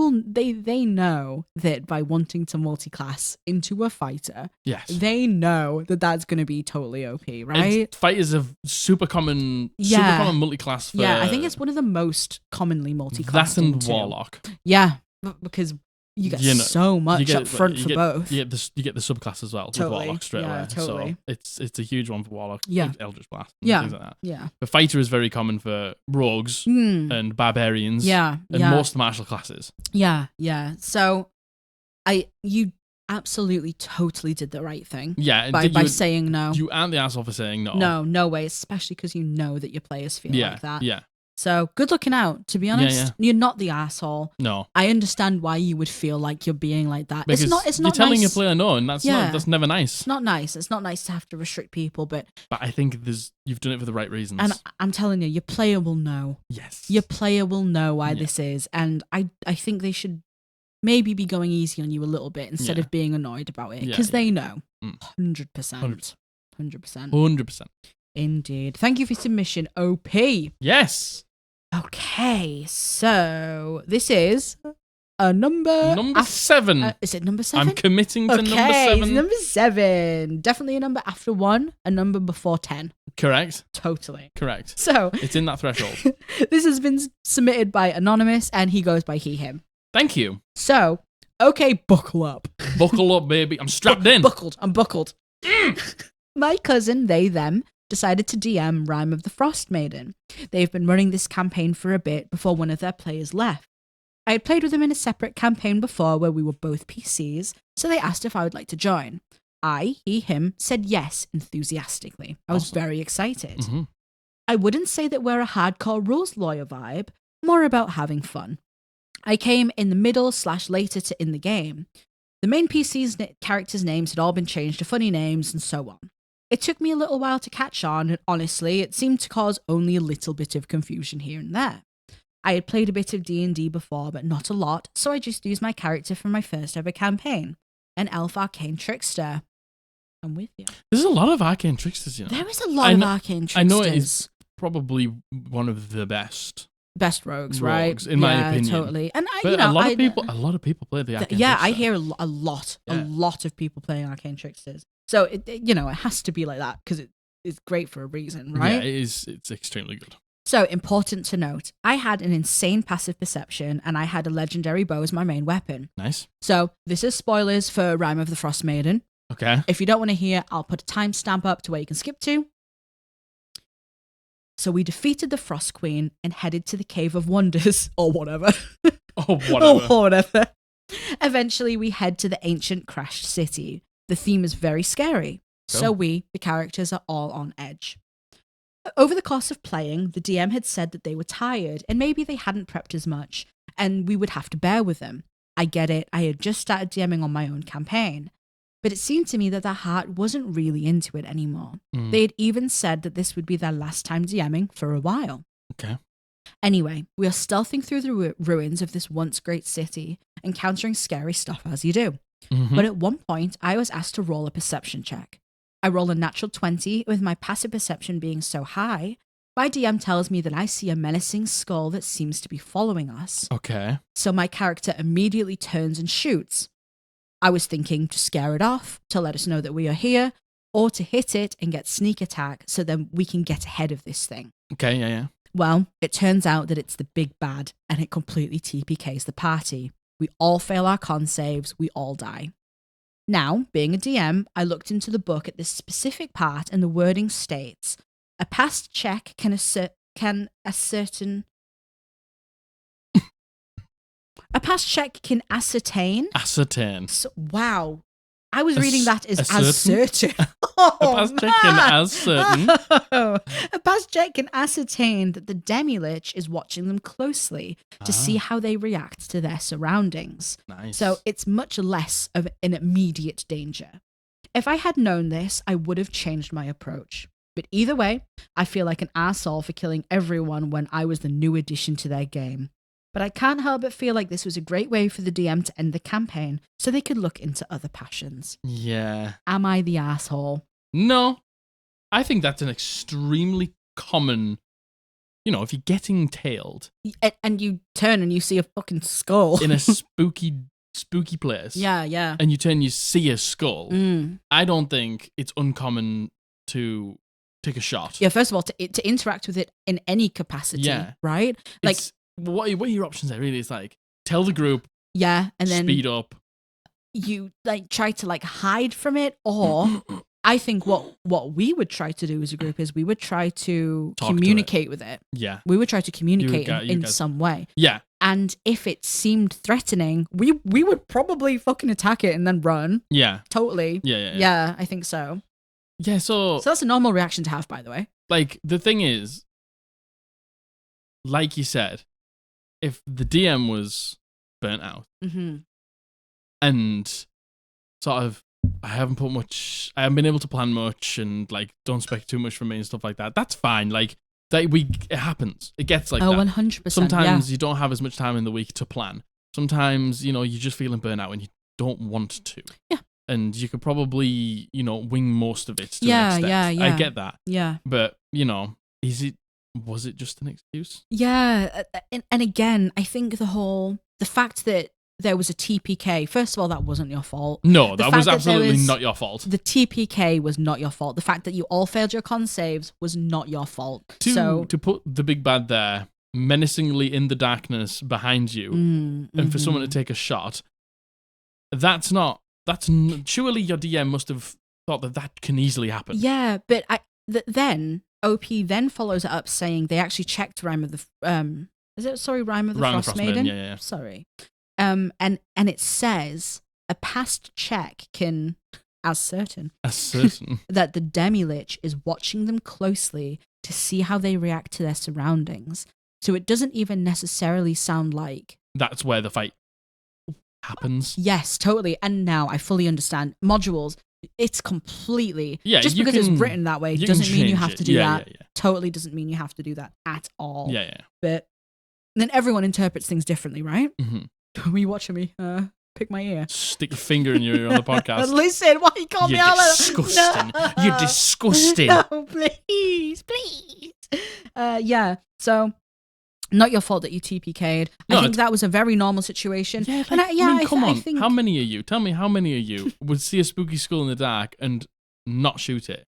know that by wanting to multi-class into a fighter, yes, they know that that's going to be totally OP, right? Fighters are super common multi-class for... Yeah, I think it's one of the most commonly multi-classed that and Warlock. Yeah, because you get so much up front for both. You get the subclass as well with Warlock straight away. Totally. So it's a huge one for Warlock. Yeah. Eldritch Blast. Things like that. Yeah. The Fighter is very common for rogues and barbarians. Yeah. And most martial classes. Yeah. Yeah. So you absolutely totally did the right thing. Yeah. By saying no. You aren't the asshole for saying no. No way. Especially because you know that your players feel like that. Yeah. So good looking out, to be honest. Yeah. You're not the asshole. No. I understand why you would feel like you're being like that. Because it's not you're telling nice. your player no, and that's never nice. It's not nice. It's not nice to have to restrict people, but I think you've done it for the right reasons. And I'm telling you, your player will know. Yes. Your player will know why this is, and I think they should maybe be going easy on you a little bit instead of being annoyed about it, because they know. 100%. 100%. Indeed. Thank you for submission, OP. Yes. Okay, so this is a number 7. Is it number 7? I'm committing to number 7. It's number 7. Definitely a number after 1, a number before 10. Correct. Totally. Correct. So it's in that threshold. This has been submitted by Anonymous, and he goes by he, him. Thank you. So, okay, buckle up. Buckle up, baby. I'm strapped in. I'm buckled. My cousin, they, them, decided to DM Rime of the Frost Maiden. They've been running this campaign for a bit before one of their players left. I had played with them in a separate campaign before where we were both PCs, so they asked if I would like to join. I, he, him, said yes enthusiastically. I was very excited. Mm-hmm. I wouldn't say that we're a hardcore rules lawyer vibe, more about having fun. I came in the middle / later to in the game. The main PC's characters' names had all been changed to funny names and so on. It took me a little while to catch on, and honestly, it seemed to cause only a little bit of confusion here and there. I had played a bit of D&D before, but not a lot, so I just used my character from my first ever campaign, an elf arcane trickster. I'm with you. There's a lot of arcane tricksters, you know. There is a lot of arcane tricksters. I know it is probably one of the best rogues, right? In my opinion, totally. And a lot of people play the arcane. I hear a lot of people playing arcane tricksters. So it has to be like that because it's great for a reason, right? Yeah, it is. It's extremely good. So important to note, I had an insane passive perception, and I had a legendary bow as my main weapon. Nice. So this is spoilers for Rime of the Frost Maiden. Okay. If you don't want to hear, I'll put a timestamp up to where you can skip to. So we defeated the Frost Queen and headed to the Cave of Wonders, or whatever. Or whatever. Eventually, we head to the ancient crashed city. The theme is very scary, so we, the characters, are all on edge. Over the course of playing, the DM had said that they were tired, and maybe they hadn't prepped as much, and we would have to bear with them. I get it, I had just started DMing on my own campaign. But it seemed to me that their heart wasn't really into it anymore. They had even said that this would be their last time DMing for a while. Okay. Anyway, we are stealthing through the ruins of this once great city, encountering scary stuff as you do. Mm-hmm. But at one point, I was asked to roll a perception check. I roll a natural 20, with my passive perception being so high My DM tells me that I see a menacing skull that seems to be following us. Okay. So my character immediately turns and shoots. I was thinking to scare it off, to let us know that we are here, or to hit it and get sneak attack so then we can get ahead of this thing. Okay, yeah. Well, it turns out that it's the big bad, and it completely TPKs the party. We all fail our con saves, we all die. Now, being a DM, I looked into the book at this specific part, and the wording states, a past check can ascertain. A past check can ascertain. Ascertain. So, wow. I was reading that as certain. A past check can ascertain. A past check can ascertain that the demi-lich is watching them closely to see how they react to their surroundings. Nice. So it's much less of an immediate danger. If I had known this, I would have changed my approach. But either way, I feel like an arsehole for killing everyone when I was the new addition to their game. But I can't help but feel like this was a great way for the DM to end the campaign so they could look into other passions. Yeah. Am I the asshole? No. I think that's an extremely common, if you're getting tailed. And you turn and you see a fucking skull. In a spooky place. Yeah. And you turn and you see a skull. I don't think it's uncommon to take a shot. Yeah, first of all, to interact with it in any capacity, right? Like, what are your options there? Really, it's like tell the group, and then speed up. You try to hide from it, or I think what we would try to do as a group is we would try to communicate with it. Yeah, we would try to communicate in some way. Yeah, and if it seemed threatening, we would probably fucking attack it and then run. Yeah, totally. Yeah, I think so. Yeah, so that's a normal reaction to have, by the way. Like, the thing is, like you said, if the DM was burnt out and sort of I haven't been able to plan much and don't expect too much from me and stuff like that, that's fine. Like, it happens. It gets like that. 100%. Sometimes you don't have as much time in the week to plan. Sometimes, you're just feeling burnt out and you don't want to. Yeah. And you could probably, wing most of it to an extent. Yeah. I get that. Yeah. But, was it just an excuse? Yeah. And again, I think the fact that there was a TPK, first of all, that wasn't your fault. No, that was absolutely not your fault. The TPK was not your fault. The fact that you all failed your con saves was not your fault. To put the big bad there, menacingly in the darkness behind you, and for someone to take a shot, surely your DM must have thought that can easily happen. Yeah, but then OP then follows it up saying they actually checked Rime of the Frost Maiden? Yeah. Sorry. And it says a past check can ascertain that the demi-lich is watching them closely to see how they react to their surroundings. So it doesn't even necessarily sound like that's where the fight happens. Yes, totally. And now I fully understand. Modules, it's completely... just because it's written that way doesn't mean you have to do that. Yeah. Totally doesn't mean you have to do that at all. Yeah. But then everyone interprets things differently, right? Mm-hmm. Were you watching me pick my ear? Stick your finger in your ear on the podcast. Listen, why you call me out like that? Disgusting. No. You're disgusting. No, please. Yeah, so... Not your fault that you TPK'd. I think that was a very normal situation. Yeah, come on. How many of you? Tell me how many of you would see a spooky skull in the dark and not shoot it?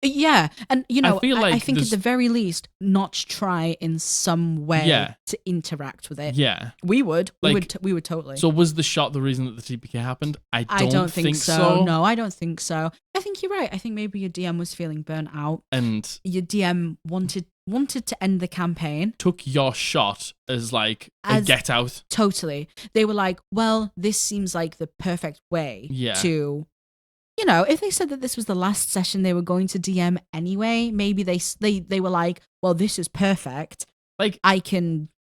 Yeah, and I think at the very least, not try in some way to interact with it. Yeah, we would totally. So was the shot the reason that the TPK happened? I don't think so. No, I don't think so. I think you're right. I think maybe your DM was feeling burnt out, and your DM wanted to end the campaign. Took your shot as a get out. Totally. They were like, well, this seems like the perfect way to... if they said that this was the last session they were going to DM anyway, maybe they were like, well, this is perfect. I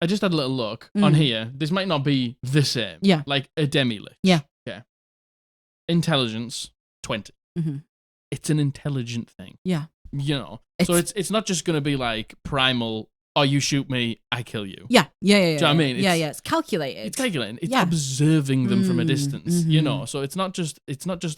just had a little look on here. This might not be the same. Yeah. Like a demi-lich. Yeah. Yeah. Intelligence, 20. Mm-hmm. It's an intelligent thing. Yeah. So it's not just going to be like primal, oh, you shoot me, I kill you. Yeah. Do you know what I mean? It's calculated. It's calculating. It's observing them from a distance, So it's not just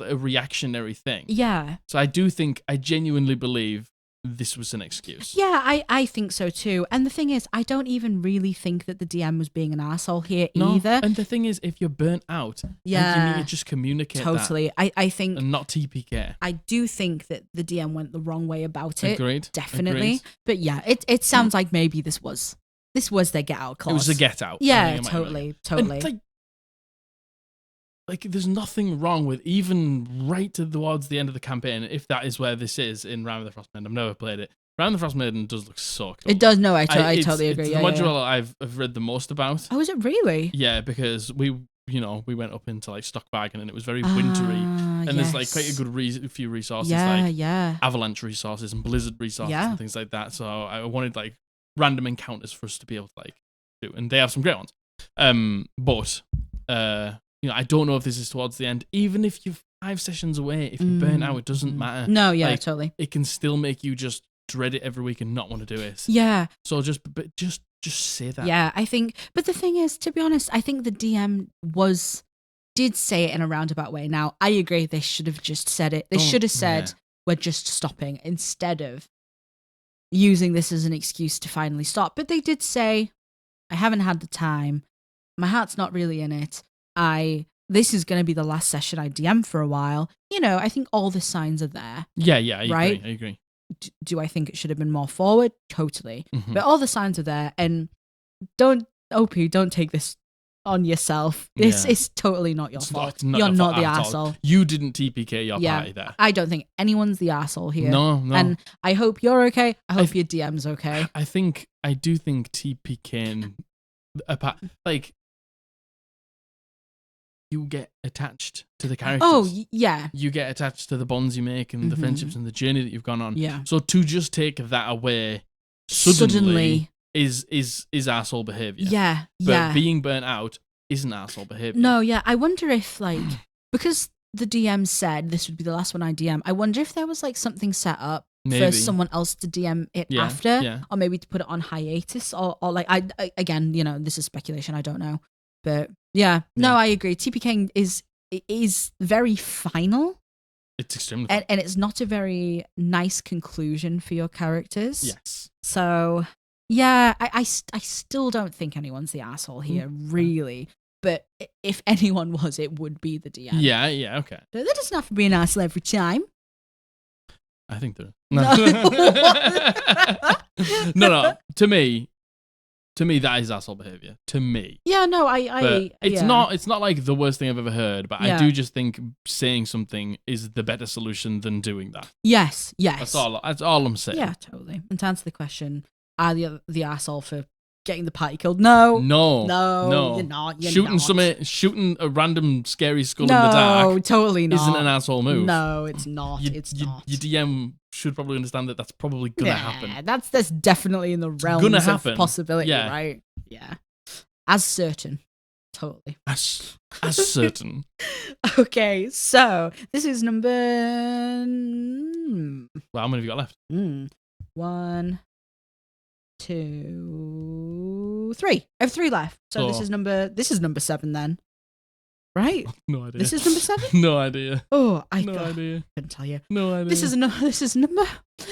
a reactionary thing. Yeah. So I genuinely believe this was an excuse. Yeah, I think so too. And the thing is, I don't even really think that the DM was being an asshole here either. And the thing is, if you're burnt out, you need to just communicate totally. that. I think... And not TPK. I do think that the DM went the wrong way about it. Agreed. Definitely. Agreed. But yeah, it sounds like maybe this was their get out clause. It was a get out. Yeah, totally. And like, there's nothing wrong with even right towards the end of the campaign, if that is where this is in Realm of the Frost Maiden. I've never played it. Realm of the Frost Maiden does look so cool. It does. No, I totally agree. It's the module I've read the most about. Oh, is it really? Yeah, because we went up into like Stockwagon and it was very wintry, and there's like quite a good few resources, avalanche resources and blizzard resources and things like that. So I wanted like random encounters for us to be able to like do, and they have some great ones. But I don't know if this is towards the end. Even if you're 5 sessions away, if you're burnt out, it doesn't matter. No, yeah, totally. It can still make you just dread it every week and not want to do it. Yeah. So just say that. Yeah, I think. But the thing is, to be honest, I think the DM did say it in a roundabout way. Now, I agree. They should have just said it. They should have said, we're just stopping, instead of using this as an excuse to finally stop. But they did say, I haven't had the time. My heart's not really in it. This is going to be the last session I DM for a while. I think all the signs are there. Yeah, I agree. Do I think it should have been more forward? Totally. Mm-hmm. But all the signs are there. And don't take this on yourself. This is totally not your fault. You're not the arsehole. You didn't TPK your party there. I don't think anyone's the arsehole here. No. And I hope you're okay. I hope your DM's okay. I do think TPKing, like, you get attached to the characters. Oh, yeah. You get attached to the bonds you make and the friendships and the journey that you've gone on. Yeah. So to just take that away suddenly is arsehole behaviour. Yeah. But being burnt out isn't arsehole behaviour. No, yeah. I wonder if, like, because the DM said this would be the last one I DM, I wonder if there was, like, something set up for someone else to DM it after, or maybe to put it on hiatus, or like, I again, this is speculation, I don't know. But no, I agree. TPK is very final. It's extremely and it's not a very nice conclusion for your characters. Yes. So yeah, I still don't think anyone's the asshole here, really. But if anyone was, it would be the DM. Yeah, okay. But that doesn't have to be an asshole every time. I think there is. No. No. To me, that is asshole behavior. To me. Yeah, no, it's not like the worst thing I've ever heard, but I do just think saying something is the better solution than doing that. Yes. That's all I'm saying. Yeah, totally. And to answer the question, are the asshole for getting the party killed? No. You're not. Shooting a random scary skull in the dark. No, totally not. Isn't an asshole move. No, it's not. It's not. Your DM should probably understand that's probably gonna happen. That's definitely in the realms of possibility, right? Yeah. As certain. Totally. As certain. Okay, so this is number... Well, how many have you got left? 1, 2, 3. I have 3 left. So this is number 7 then. Right? No idea. This is number 7? No idea. Oh, I idea. couldn't tell you. No idea. This is number.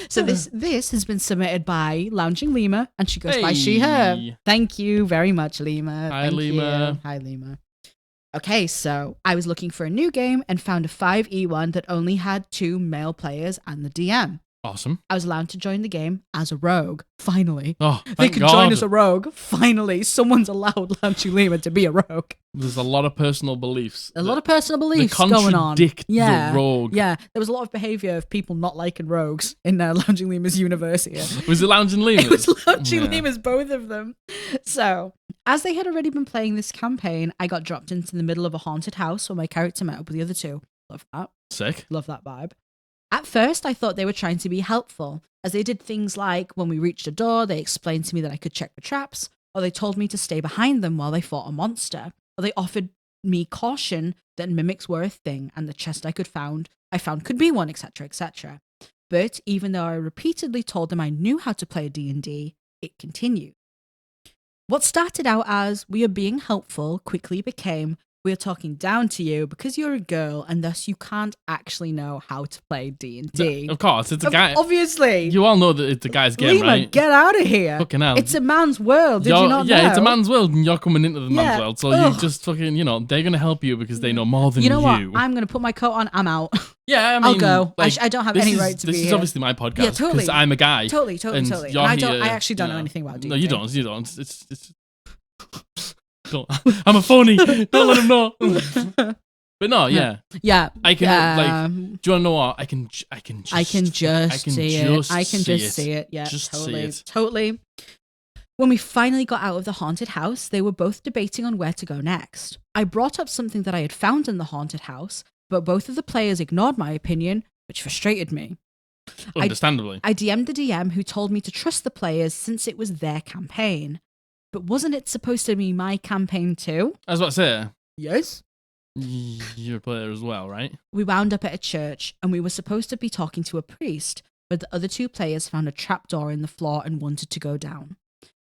So this has been submitted by LoungingLemur, and she goes by she, her. Thank you very much, Lemur. Hi, Lemur. Hi, Lemur. Okay, so I was looking for a new game and found a 5e one that only had 2 male players and the DM. Awesome. I was allowed to join the game as a rogue. Finally. Oh, they could join as a rogue. Finally, someone's allowed LoungingLemur to be a rogue. There's a lot of personal beliefs. Going on. The rogue. Yeah, there was a lot of behaviour of people not liking rogues in LoungingLemur's universe here. Was it LoungingLemur's? It was LoungingLemur's, both of them. So, as they had already been playing this campaign, I got dropped into the middle of a haunted house where my character met up with the other 2. Love that. Sick. Love that vibe. At first, I thought they were trying to be helpful, as they did things like, when we reached a door, they explained to me that I could check the traps, or they told me to stay behind them while they fought a monster, or they offered me caution that mimics were a thing, and the chest I found could be one, etc., etc. But even though I repeatedly told them I knew how to play D&D, it continued. What started out as, we are being helpful, quickly became, we're talking down to you because you're a girl and thus you can't actually know how to play D&D. Of course, it's a guy. Obviously. You all know that it's a guy's game, Lima, right? get out of here. Fucking hell. It's a man's world. Did you not know? Yeah, it's a man's world and you're coming into the man's world. So Ugh. you just fucking, they're going to help you because they know more than you. You know what? I'm going to put my coat on. I'm out. Yeah, I mean, I'll go. I don't have any right to be here. This is obviously my podcast. Yeah, totally. Because I'm a guy. Totally. And I actually don't know anything about D&D. No, you don't. It's I'm a phony. Don't let him know. But no, yeah. Yeah. I can, do you want to know what? I can just see it. Yeah, just totally. When we finally got out of the haunted house, they were both debating on where to go next. I brought up something that I had found in the haunted house, but both of the players ignored my opinion, which frustrated me. Understandably. I DM'd the DM who told me to trust the players since it was their campaign. But wasn't it supposed to be my campaign too? I was about to say. Yes. You're a player as well, right? We wound up at a church and we were supposed to be talking to a priest, but the other two players found a trapdoor in the floor and wanted to go down.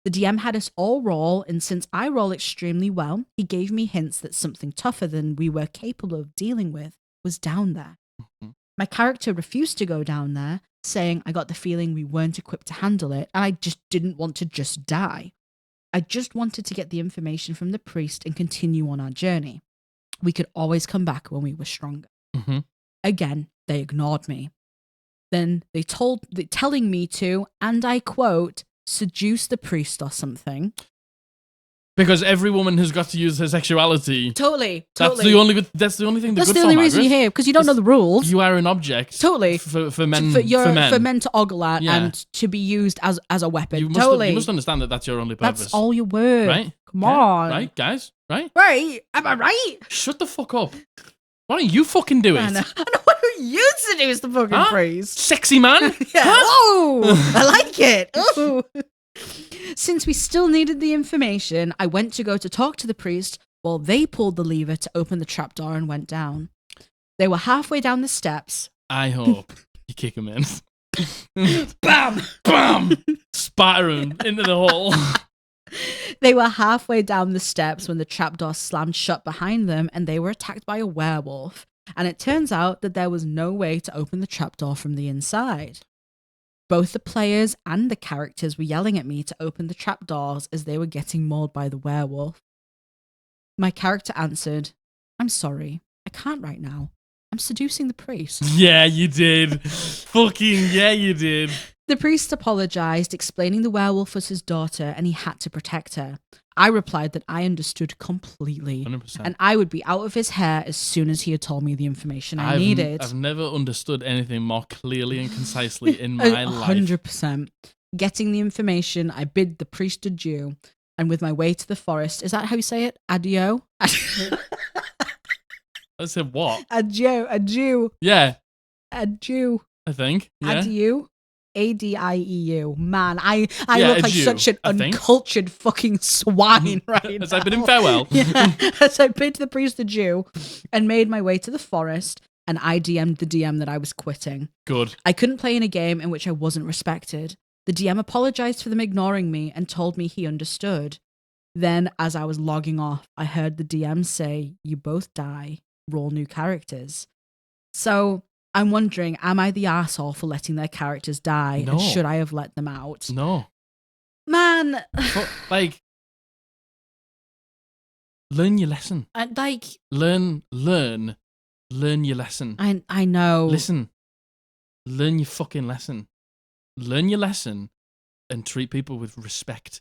The DM had us all roll, and since I roll extremely well, he gave me hints that something tougher than we were capable of dealing with was down there. Mm-hmm. My character refused to go down there, saying I got the feeling we weren't equipped to handle it, and I just didn't want to just die. I just wanted to get the information from the priest and continue on our journey. We could always come back when we were stronger. Mm-hmm. Again, they ignored me. Then telling me to, and I quote, seduce the priest or something. Because every woman has got to use her sexuality. Totally. That's the only thing. That's the only reason you're here, because you don't know the rules. You are an object. Totally. For men. For men to ogle at and to be used as a weapon. You must understand that that's your only purpose. That's all your word. Right? Come on. Right, guys? Right? Right. Am I right? Shut the fuck up. Why don't you fucking do it? I know what you seduce the fucking priest. Sexy man? Yeah. Oh, I like it. Oh. Since we still needed the information, I went to go to talk to the priest while they pulled the lever to open the trapdoor and went down. They were halfway down the steps. I hope you kick him in. Bam! Bam! Spatter him into the hole. They were halfway down the steps when the trapdoor slammed shut behind them and they were attacked by a werewolf. And it turns out that there was no way to open the trapdoor from the inside. Both the players and the characters were yelling at me to open the trapdoors as they were getting mauled by the werewolf. My character answered, I'm sorry, I can't right now. I'm seducing the priest. Yeah, you did. Fucking yeah, you did. The priest apologized, explaining the werewolf was his daughter and he had to protect her. I replied that I understood completely 100%. And I would be out of his hair as soon as he had told me the information I needed. I've never understood anything more clearly and concisely in my life. 100%. Getting the information, I bid the priest adieu, and with my way to the forest, is that how you say it? Adieu? I said what? Adieu. Yeah. Adieu. I think. Yeah. Adieu. ADIEU. Man, I look like such an uncultured fucking swine right now. As I bid him farewell. Yeah, as I bid the priest adieu and made my way to the forest, and I DM'd the DM that I was quitting. Good. I couldn't play in a game in which I wasn't respected. The DM apologized for them ignoring me and told me he understood. Then, as I was logging off, I heard the DM say, "You both die. Roll new characters." So I'm wondering, am I the arsehole for letting their characters die? No. And should I have let them out? No. Man. But, learn your lesson. Learn your lesson. I know. Listen. Learn your fucking lesson. Learn your lesson and treat people with respect.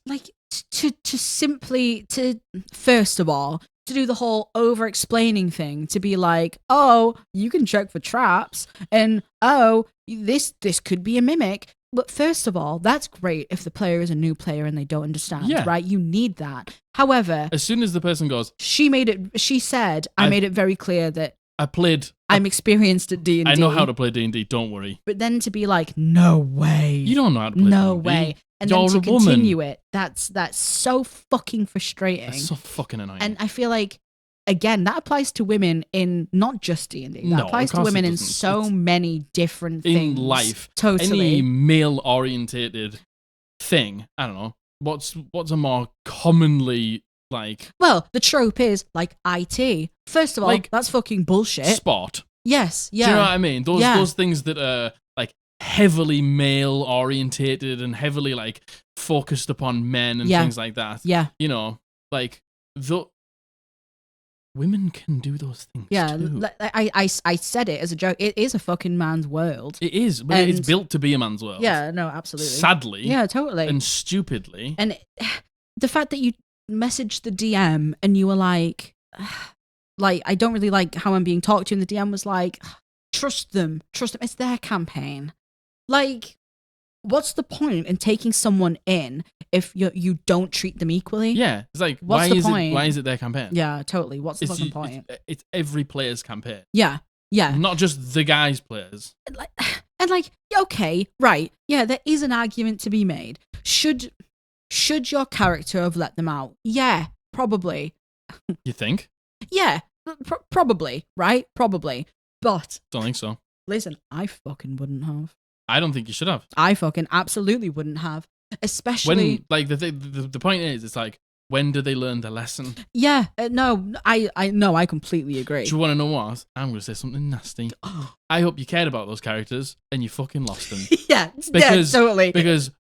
First of all, to do the whole over-explaining thing, to be like, oh, you can check for traps, and oh, this could be a mimic. But first of all, that's great if the player is a new player and they don't understand, right? You need that. However, as soon as the person goes, she said, I made it very clear that I'm experienced at D&D. I know how to play D&D, don't worry. But then to be like, no way. You don't know how to play D&D. No way. And You're then to a woman. continue it, that's so fucking frustrating. That's so fucking annoying. And I feel like, again, that applies to women in not just D&D. That applies to women in so many different things. In life. Totally. Any male-orientated thing, I don't know, what's a more commonly Like, well, the trope is like IT. First of all, like, that's fucking bullshit. Sport. Yes, yeah. Do you know what I mean? Those things that are like heavily male orientated and heavily like focused upon men and things like that. Yeah. You know, like women can do those things too. I said it as a joke. It is a fucking man's world. It is, but it's built to be a man's world. Yeah, no, absolutely. Sadly. Yeah, totally. And stupidly. And the fact that you messaged the DM and you were like, I don't really like how I'm being talked to, and the DM was like, trust them. It's their campaign. Like, what's the point in taking someone in if you don't treat them equally? Yeah, it's like, what's the point? Why is it their campaign? Yeah, totally. What's the fucking point? It's every player's campaign. Yeah, yeah. Not just the guy's players. And okay, right. Yeah, there is an argument to be made. Should your character have let them out? Yeah, probably. You think? Yeah, probably, right? Probably. But don't think so. Listen, I fucking wouldn't have. I don't think you should have. I fucking absolutely wouldn't have. Especially when, like, the point is, it's like, when do they learn the lesson? Yeah, no, I completely agree. Do you want to know what? I'm going to say something nasty. I hope you cared about those characters and you fucking lost them. Yeah, totally. Because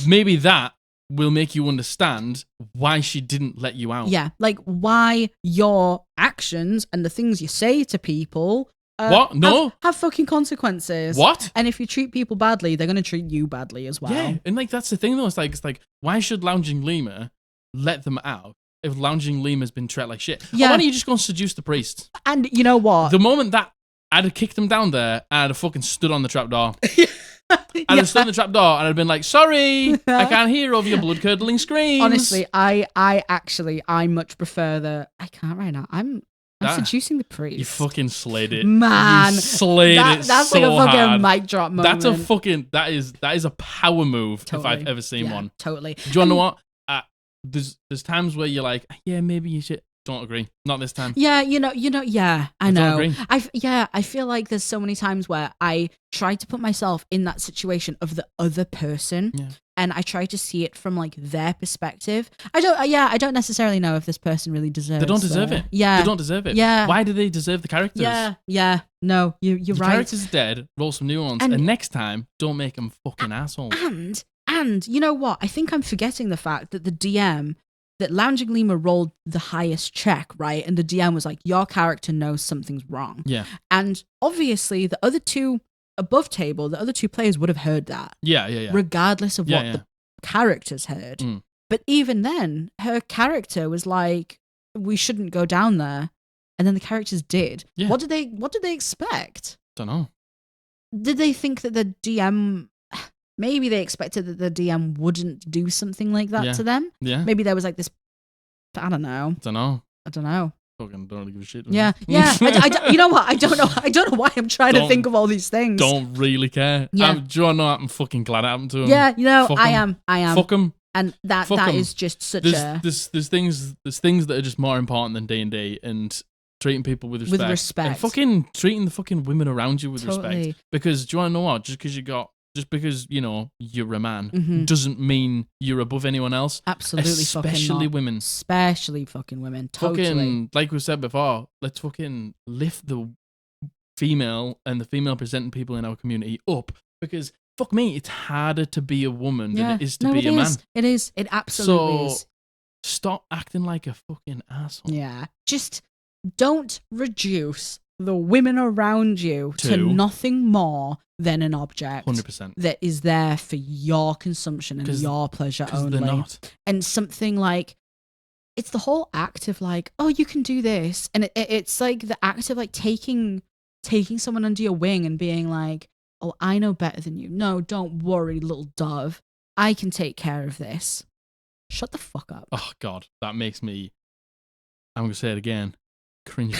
maybe that will make you understand why she didn't let you out. Yeah, like why your actions and the things you say to people what? No. Have fucking consequences. What? And if you treat people badly, they're going to treat you badly as well. Yeah, and like that's the thing though. It's like why should LoungingLemur let them out if LoungingLemur's been treated like shit? Yeah. Or why don't you just go and seduce the priest? And you know what? The moment that I'd have kicked them down there, I'd have fucking stood on the trapdoor. I'd have stood on the trapdoor and I'd been like, sorry, I can't hear over your blood-curdling screams. Honestly, I much prefer the I can't right now. I'm seducing the priest. You fucking slayed it. Man. You slayed it that's so like a fucking hard. mic drop moment. That's a fucking, that is a power move totally. if I've ever seen one. Totally. Do you want to know what? There's times where you're like, yeah, maybe you should. Don't agree. Not this time. Yeah, you know, yeah, I know. Don't agree. I feel like there's so many times where I try to put myself in that situation of the other person. Yeah. And I try to see it from like their perspective. I don't necessarily know if this person really deserves. They don't deserve it. Yeah, they don't deserve it. Yeah. Why do they deserve the characters? Yeah. No, you're the right. Characters are dead. Roll some new ones, and next time, don't make them fucking assholes. And you know what? I think I'm forgetting the fact that the DM, that LoungingLemur rolled the highest check, right? And the DM was like, your character knows something's wrong. Yeah. And obviously, the other two above table, the other two players would have heard that. Yeah. Regardless of what the characters heard. Mm. But even then, her character was like, we shouldn't go down there. And then the characters did. Yeah. What did they expect? Don't know. Did they think that the DM... Maybe they expected that the DM wouldn't do something like that to them. Yeah. Maybe there was like this. I don't know. Don't know. Fucking don't really give a shit. Yeah. You know what? I don't know why I'm trying to think of all these things. Don't really care. Yeah. Do you know what? I'm fucking glad it happened to him. Yeah. You know, Fuck I him. am. Fuck him. And that is just such there's things that are just more important than D&D and treating people with respect. And fucking treating the fucking women around you with respect. Because do you want to know what? Just because, you know, you're a man doesn't mean you're above anyone else. Absolutely. Especially women. Especially fucking women. Totally. Fucking, like we said before, let's fucking lift the female and the female presenting people in our community up. Because, fuck me, it's harder to be a woman than it is to be a man. It is. It absolutely is. Stop acting like a fucking asshole. Yeah. Just don't reduce the women around you to nothing more than an object 100% that is there for your consumption and your pleasure only. They're not. And something like, it's the whole act of like, oh, you can do this. And it's like the act of like taking someone under your wing and being like, oh, I know better than you. No, don't worry, little dove. I can take care of this. Shut the fuck up. Oh, God. That makes me, I'm going to say it again, cringe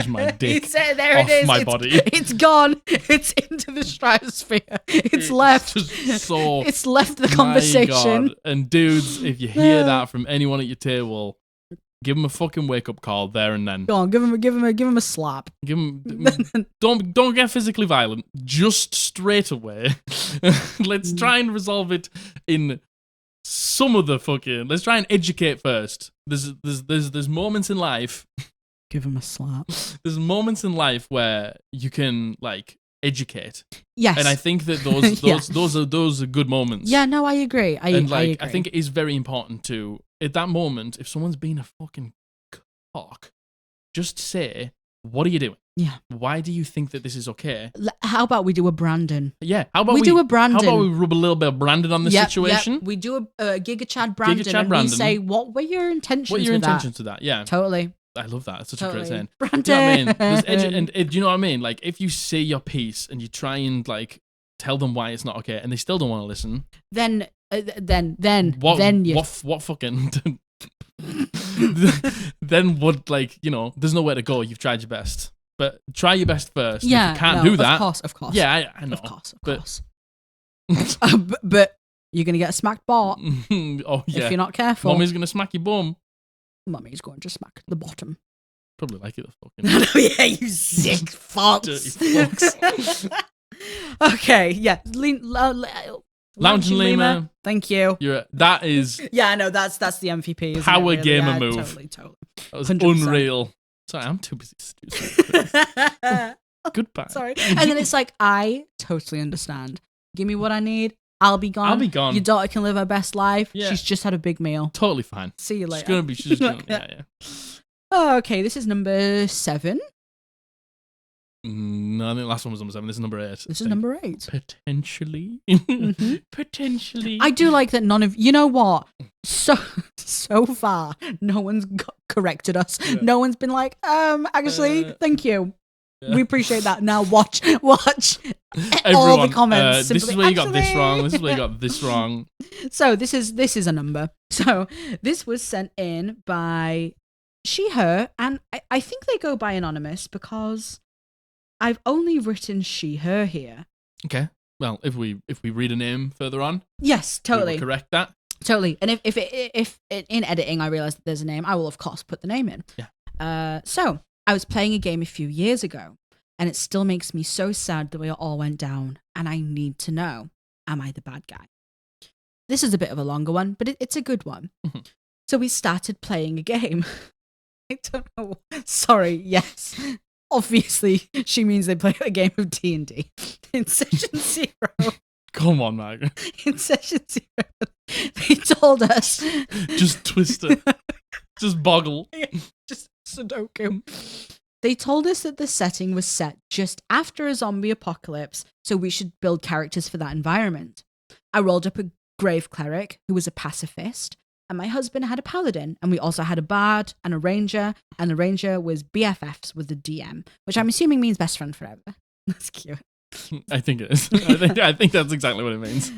my dick off my body. It's gone. It's into the stratosphere. It's left. It's left the conversation. God. And dudes, if you hear that from anyone at your table, give them a fucking wake up call there and then. Go on, give him a slap. Don't get physically violent. Just straight away. Let's try and resolve it in some of the fucking. Let's try and educate first. There's moments in life. Give him a slap. There's moments in life where you can like educate. Yes. And I think that those are good moments. Yeah, no, I agree. I agree. I think it is very important to, at that moment, if someone's been a fucking cock, just say, what are you doing? Yeah. Why do you think that this is okay? How about we do a Brandon? Yeah. How about we do a Brandon? How about we rub a little bit of Brandon on the situation? Yep. We do a Giga Chad Brandon. We say, what were your intentions? What are your intentions to that? Yeah. Totally. I love that. It's such a great saying. Brandon. Do you know what I mean? Do you know what I mean? Like, if you say your piece and you try and like tell them why it's not okay, and they still don't want to listen, then what fucking then what, like, you know, there's nowhere to go. You've tried your best, but try your best first. Yeah, if you can't do that. Of course. Yeah, I know. Of course. But you're gonna get a smacked bot. Oh yeah. If you're not careful, Mommy's gonna smack your bum. Mummy's going to smack the bottom. Probably like it, the fucking. Yeah, you sick fox. Dirty fox. Okay, yeah. LoungingLemur. Thank you. That is. Yeah, I know, that's the MVP. Isn't Power it, really? gamer move. Totally. That was 100%. unreal. Sorry, I'm too busy to do something. Goodbye. Sorry. And then it's like, I totally understand. Give me what I need. I'll be gone. Your daughter can live her best life. Yeah. She's just had a big meal. Totally fine. See you later. She's just gonna, yeah. Oh, okay, this is number 7. No, I think the last one was number 7. This is number 8. This is number 8. Potentially. Potentially. I do like that none of... You know what? So far, no one's corrected us. Yeah. No one's been like, actually, thank you. Yeah. We appreciate that. Now watch everyone, all the comments. This is where you got this wrong. This is where you got this wrong. So this is a number. So this was sent in by she, her, and I think they go by anonymous because I've only written she, her here. Okay. Well, if we read a name further on, yes, totally, we will correct that. Totally. And if in editing I realize that there's a name, I will of course put the name in. Yeah. So I was playing a game a few years ago, and it still makes me so sad the way it all went down, and I need to know, am I the bad guy? This is a bit of a longer one, but it's a good one. Mm-hmm. So we started playing a game. I don't know. Sorry, yes. Obviously, she means they play a game of D&D. In session 0. Come on, Margaret. In session 0, they told us... Just twist it. Just boggle. Yeah, just Sudoku. They told us that the setting was set just after a zombie apocalypse, so we should build characters for that environment. I rolled up a grave cleric who was a pacifist, and my husband had a paladin, and we also had a bard and a ranger, and the ranger was BFFs with the DM, which I'm assuming means best friend forever. That's cute. I think it is. I think that's exactly what it means.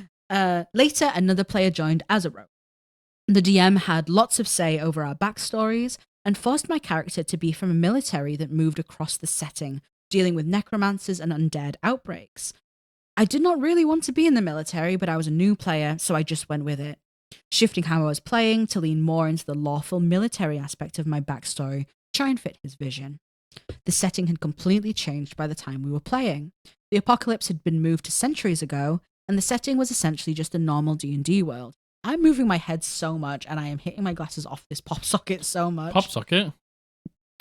Later, another player joined as a rogue. The DM had lots of say over our backstories and forced my character to be from a military that moved across the setting, dealing with necromancers and undead outbreaks. I did not really want to be in the military, but I was a new player, so I just went with it, shifting how I was playing to lean more into the lawful military aspect of my backstory, try and fit his vision. The setting had completely changed by the time we were playing. The apocalypse had been moved to centuries ago, and the setting was essentially just a normal D&D world. I'm moving my head so much, and I am hitting my glasses off this pop socket so much. Pop socket?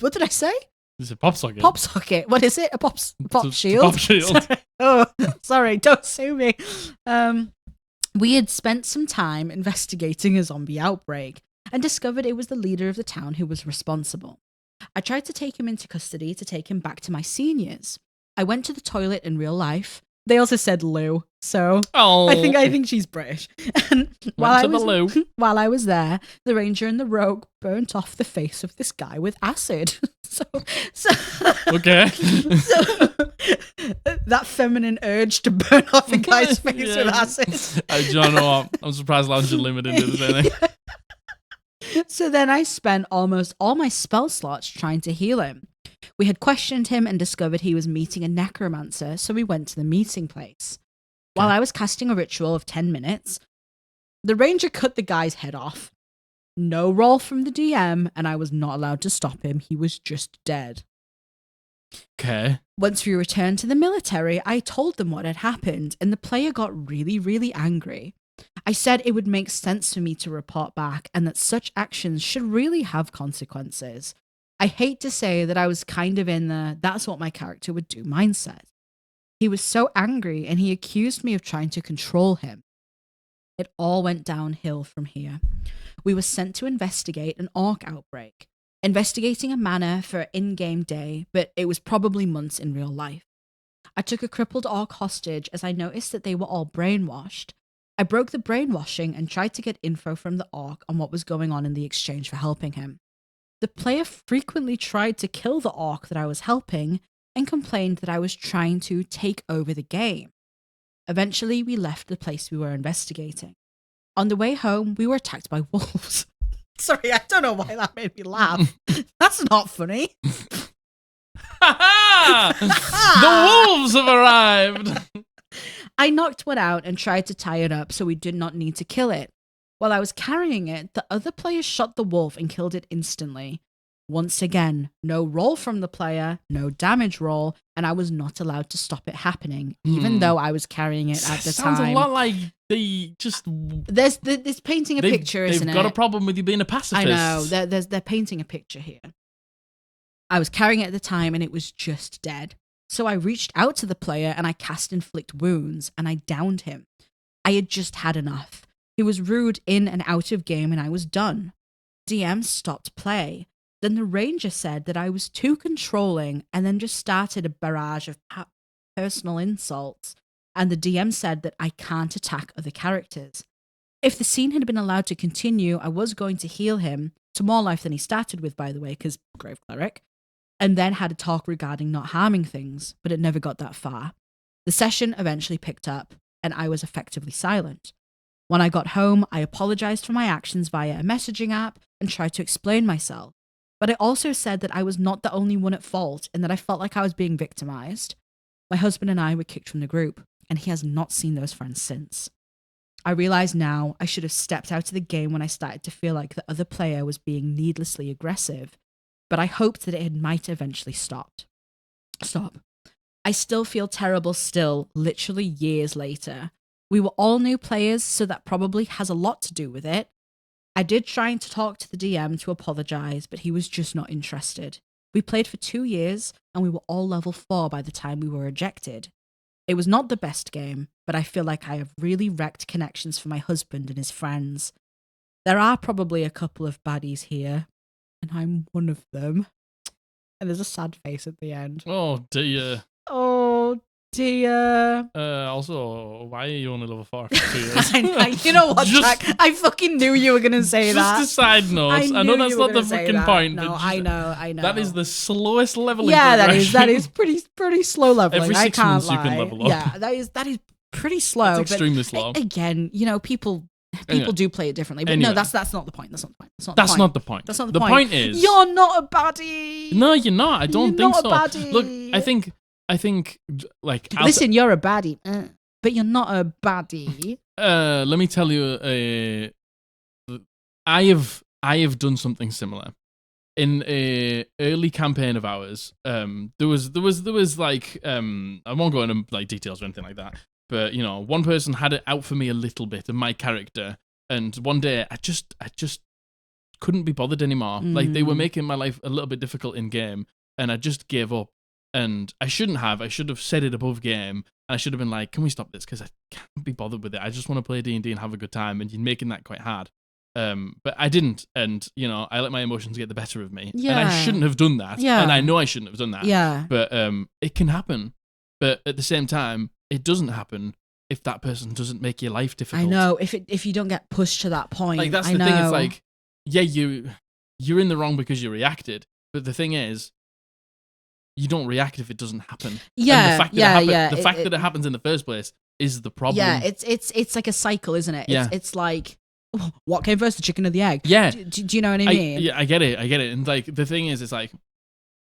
What did I say? It's a pop socket. Pop socket. What is it? A pop shield? Pop shield. Sorry. Oh, sorry. Don't sue me. We had spent some time investigating a zombie outbreak and discovered it was the leader of the town who was responsible. I tried to take him into custody to take him back to my seniors. I went to the toilet in real life. They also said Lou, so I think she's British. And while I was there, the ranger and the rogue burnt off the face of this guy with acid. So okay. So that feminine urge to burn off a guy's face with acid. Do you know what? I'm surprised LoungingLemur didn't do the same thing. So then I spent almost all my spell slots trying to heal him. We had questioned him and discovered he was meeting a necromancer, so we went to the meeting place. While I was casting a ritual of 10 minutes, the ranger cut the guy's head off. No roll from the DM, and I was not allowed to stop him. He was just dead. Okay. Once we returned to the military, I told them what had happened, and the player got really, really angry. I said it would make sense for me to report back and that such actions should really have consequences. I hate to say that I was kind of in the "that's what my character would do" mindset. He was so angry and he accused me of trying to control him. It all went downhill from here. We were sent to investigate an orc outbreak, investigating a manor for an in-game day, but it was probably months in real life. I took a crippled orc hostage as I noticed that they were all brainwashed. I broke the brainwashing and tried to get info from the orc on what was going on in the exchange for helping him. The player frequently tried to kill the orc that I was helping and complained that I was trying to take over the game. Eventually, we left the place we were investigating. On the way home, we were attacked by wolves. Sorry, I don't know why that made me laugh. That's not funny. The wolves have arrived! I knocked one out and tried to tie it up so we did not need to kill it. While I was carrying it, the other player shot the wolf and killed it instantly. Once again, no roll from the player, no damage roll, and I was not allowed to stop it happening, even though I was carrying it at the time. Sounds a lot like they just... There's painting a picture, isn't it? They've got a problem with you being a pacifist. I know, they're painting a picture here. I was carrying it at the time and it was just dead. So I reached out to the player and I cast Inflict Wounds and I downed him. I had just had enough. He was rude in and out of game and I was done. DM stopped play. Then the ranger said that I was too controlling and then just started a barrage of personal insults. And the DM said that I can't attack other characters. If the scene had been allowed to continue, I was going to heal him to more life than he started with, by the way, because Grave Cleric, and then had a talk regarding not harming things, but it never got that far. The session eventually picked up, and I was effectively silent. When I got home, I apologized for my actions via a messaging app and tried to explain myself. But I also said that I was not the only one at fault and that I felt like I was being victimized. My husband and I were kicked from the group, and he has not seen those friends since. I realize now I should have stepped out of the game when I started to feel like the other player was being needlessly aggressive, but I hoped that it might eventually stop. I still feel terrible still, literally years later. We were all new players, so that probably has a lot to do with it. I did try to talk to the DM to apologize, but he was just not interested. We played for 2 years, and we were all level 4 by the time we were ejected. It was not the best game, but I feel like I have really wrecked connections for my husband and his friends. There are probably a couple of baddies here, and I'm one of them. And there's a sad face at the end. Oh, dear. Oh, dear. Also, why are you only level 4 for 2 years? You know what, Jack? I fucking knew you were going to say that. Just a side note. I know that's not the fucking point. No, I know. That is the slowest leveling progression. That is pretty slow leveling. Every 6 months you can level up. Yeah, that is pretty slow. It's extremely slow. Again, people do play it differently, but no, that's not the point. That's not the point. The point is, you're not a baddie. No, you're not. I don't think so. You're not a baddie. Look, I think like listen, you're a baddie, but you're not a baddie. Let me tell you, I have done something similar. In a early campaign of ours, there was like I won't go into like details or anything like that, but one person had it out for me a little bit of my character, and one day I just couldn't be bothered anymore. Like they were making my life a little bit difficult in game, and I just gave up. And I shouldn't have. I should have set it above game. And I should have been like, can we stop this? Because I can't be bothered with it. I just want to play D&D and have a good time. And you're making that quite hard. But I didn't. And, I let my emotions get the better of me. Yeah. And I shouldn't have done that. Yeah. And I know I shouldn't have done that. Yeah. But it can happen. But at the same time, it doesn't happen if that person doesn't make your life difficult. I know. If you don't get pushed to that point. Like, that's the thing. It's like, yeah, you're in the wrong because you reacted. But the thing is, you don't react if it doesn't happen. Yeah, and the fact that it happens in the first place is the problem. Yeah, it's like a cycle, isn't it? Yeah. It's like, what came first, the chicken or the egg? Yeah. Do you know what I mean? Yeah, I get it. And like the thing is, it's like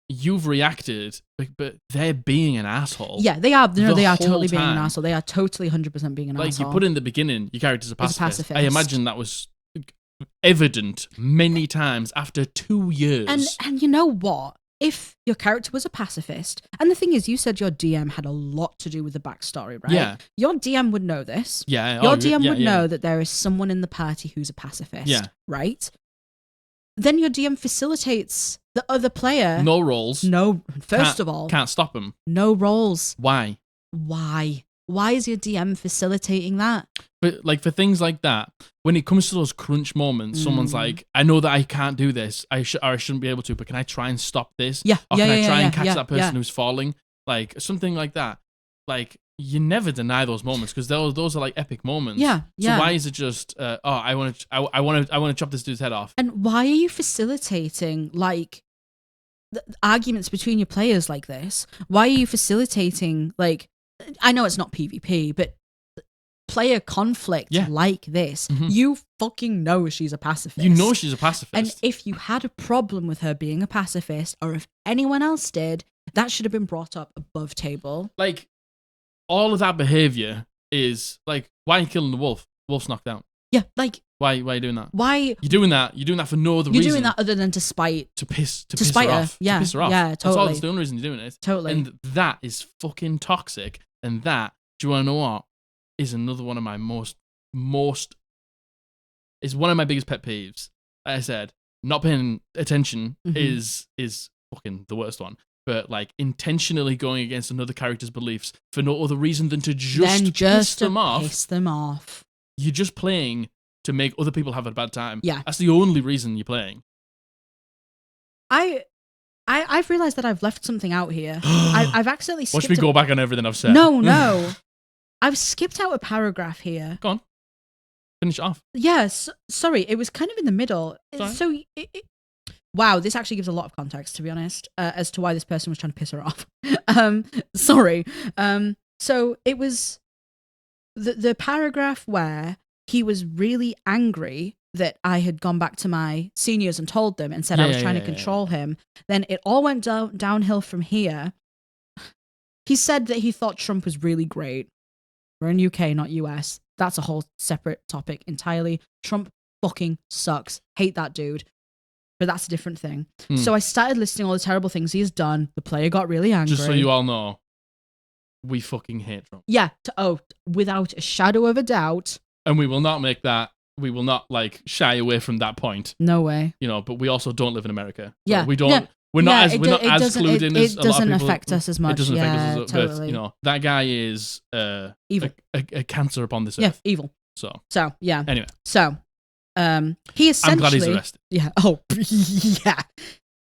you've reacted, but they're being an asshole. Yeah, they are. They are totally being an asshole. They are totally 100% being an asshole. Like you put in the beginning, your character's a pacifist. pacifist. I imagine that was evident many times after 2 years. And you know what? if your character was a pacifist, and the thing is, you said your DM had a lot to do with the backstory, right? Yeah. Your DM would know this. Yeah. Your DM would know that there is someone in the party who's a pacifist, right? Then your DM facilitates the other player. No rolls. No, first of all. Can't stop him. No rolls. Why? Why is your DM facilitating that? But like for things like that, when it comes to those crunch moments, someone's like, I know that I can't do this. I shouldn't be able to, but can I try and stop this? Yeah. Or can I try and catch that person who's falling? Like something like that. Like you never deny those moments because those are like epic moments. Yeah. So why is it just I want to chop this dude's head off? And why are you facilitating like arguments between your players like this? Why are you facilitating like I know it's not PvP, but player conflict like this? You fucking know she's a pacifist. You know she's a pacifist. And if you had a problem with her being a pacifist, or if anyone else did, that should have been brought up above table. Like, all of that behavior is, like, why are you killing the wolf? Wolf's knocked out. Yeah, like... Why are you doing that? Why... You're doing that for no other reason. You're doing that other than to spite... To piss spite her her. off. Yeah, to piss her off. Yeah, totally. That's the only reason you're doing it. Totally. And that is fucking toxic. And that, do you want to know what? Is another one of my most is one of my biggest pet peeves. Like I said, not paying attention is fucking the worst one. But like intentionally going against another character's beliefs for no other reason than to just piss them off. You're just playing to make other people have a bad time. Yeah. That's the only reason you're playing. I've realized that I've left something out here. I've accidentally skipped... Watch me go back on everything I've said. No. I've skipped out a paragraph here. Go on. Finish it off. Yes. Sorry, it was kind of in the middle. Sorry? So, wow, this actually gives a lot of context, to be honest, as to why this person was trying to piss her off. Sorry. So it was the paragraph where he was really angry that I had gone back to my seniors and told them and said I was trying to control him. Then it all went downhill from here. He said that he thought Trump was really great. We're in UK, not US. That's a whole separate topic entirely. Trump fucking sucks. Hate that dude. But that's a different thing. So I started listing all the terrible things he has done. The player got really angry. Just so you all know, we fucking hate Trump. Yeah. Without a shadow of a doubt. And we will not make that. We will not like shy away from that point. No way. You know, but we also don't live in America. So yeah. we don't. Yeah. We're not as clued in as a lot of people. It doesn't affect us as much. It doesn't affect us as totally. But, you know, that guy is evil. A cancer upon this earth. Yeah, evil. So yeah. Anyway. So he essentially... I'm glad he's arrested. Yeah. Oh, yeah.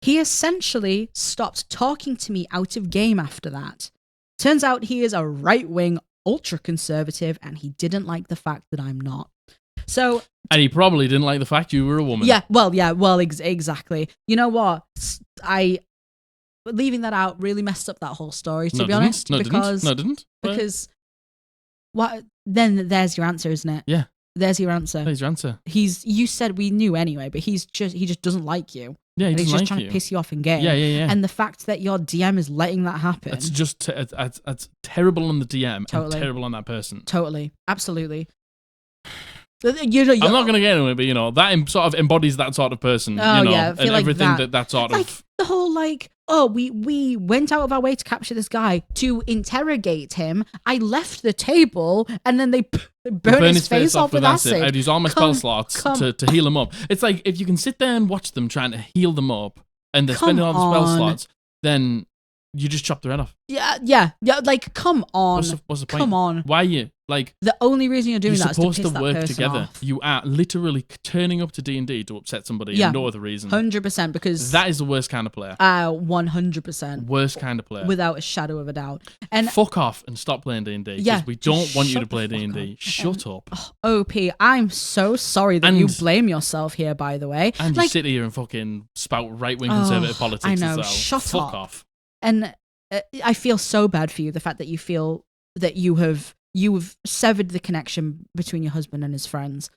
He essentially stopped talking to me out of game after that. Turns out he is a right-wing ultra-conservative and he didn't like the fact that I'm not. So... And he probably didn't like the fact you were a woman. Yeah, exactly. You know what? Leaving that out really messed up that whole story, to be honest. No, it didn't. Because what? Then there's your answer, isn't it? Yeah. There's your answer. There's your answer. You said we knew anyway, but he just doesn't like you. Yeah, he's just trying to piss you off in game. Yeah. And the fact that your DM is letting that happen. It's just it's terrible on the DM and terrible on that person. Totally. Absolutely. I'm not going to get into it, but you know that sort of embodies that sort of person. Oh, you know, yeah, and like everything that sort like of the whole we went out of our way to capture this guy to interrogate him. I left the table and then they burn his face off with acid. I'd use all my spell slots to heal him up. It's like if you can sit there and watch them trying to heal them up, and they're spending all the spell slots, then you just chop their head off. Yeah. Like, come on. What's the point? Come on. Why are you like? The only reason you're doing that is to piss that work person together. off. You are literally turning up to D&D to upset somebody and no other reason. 100%, because that is the worst kind of player. 100%. Worst kind of player, without a shadow of a doubt. And fuck off and stop playing D&D. Yeah, we don't want you to play D&D. Shut up. OP, I'm so sorry that you blame yourself here. By the way, and you sit here and fucking spout right-wing conservative politics. I know. As well. Shut fuck up. off. And I feel so bad for you. The fact that you feel that you've severed the connection between your husband and his friends.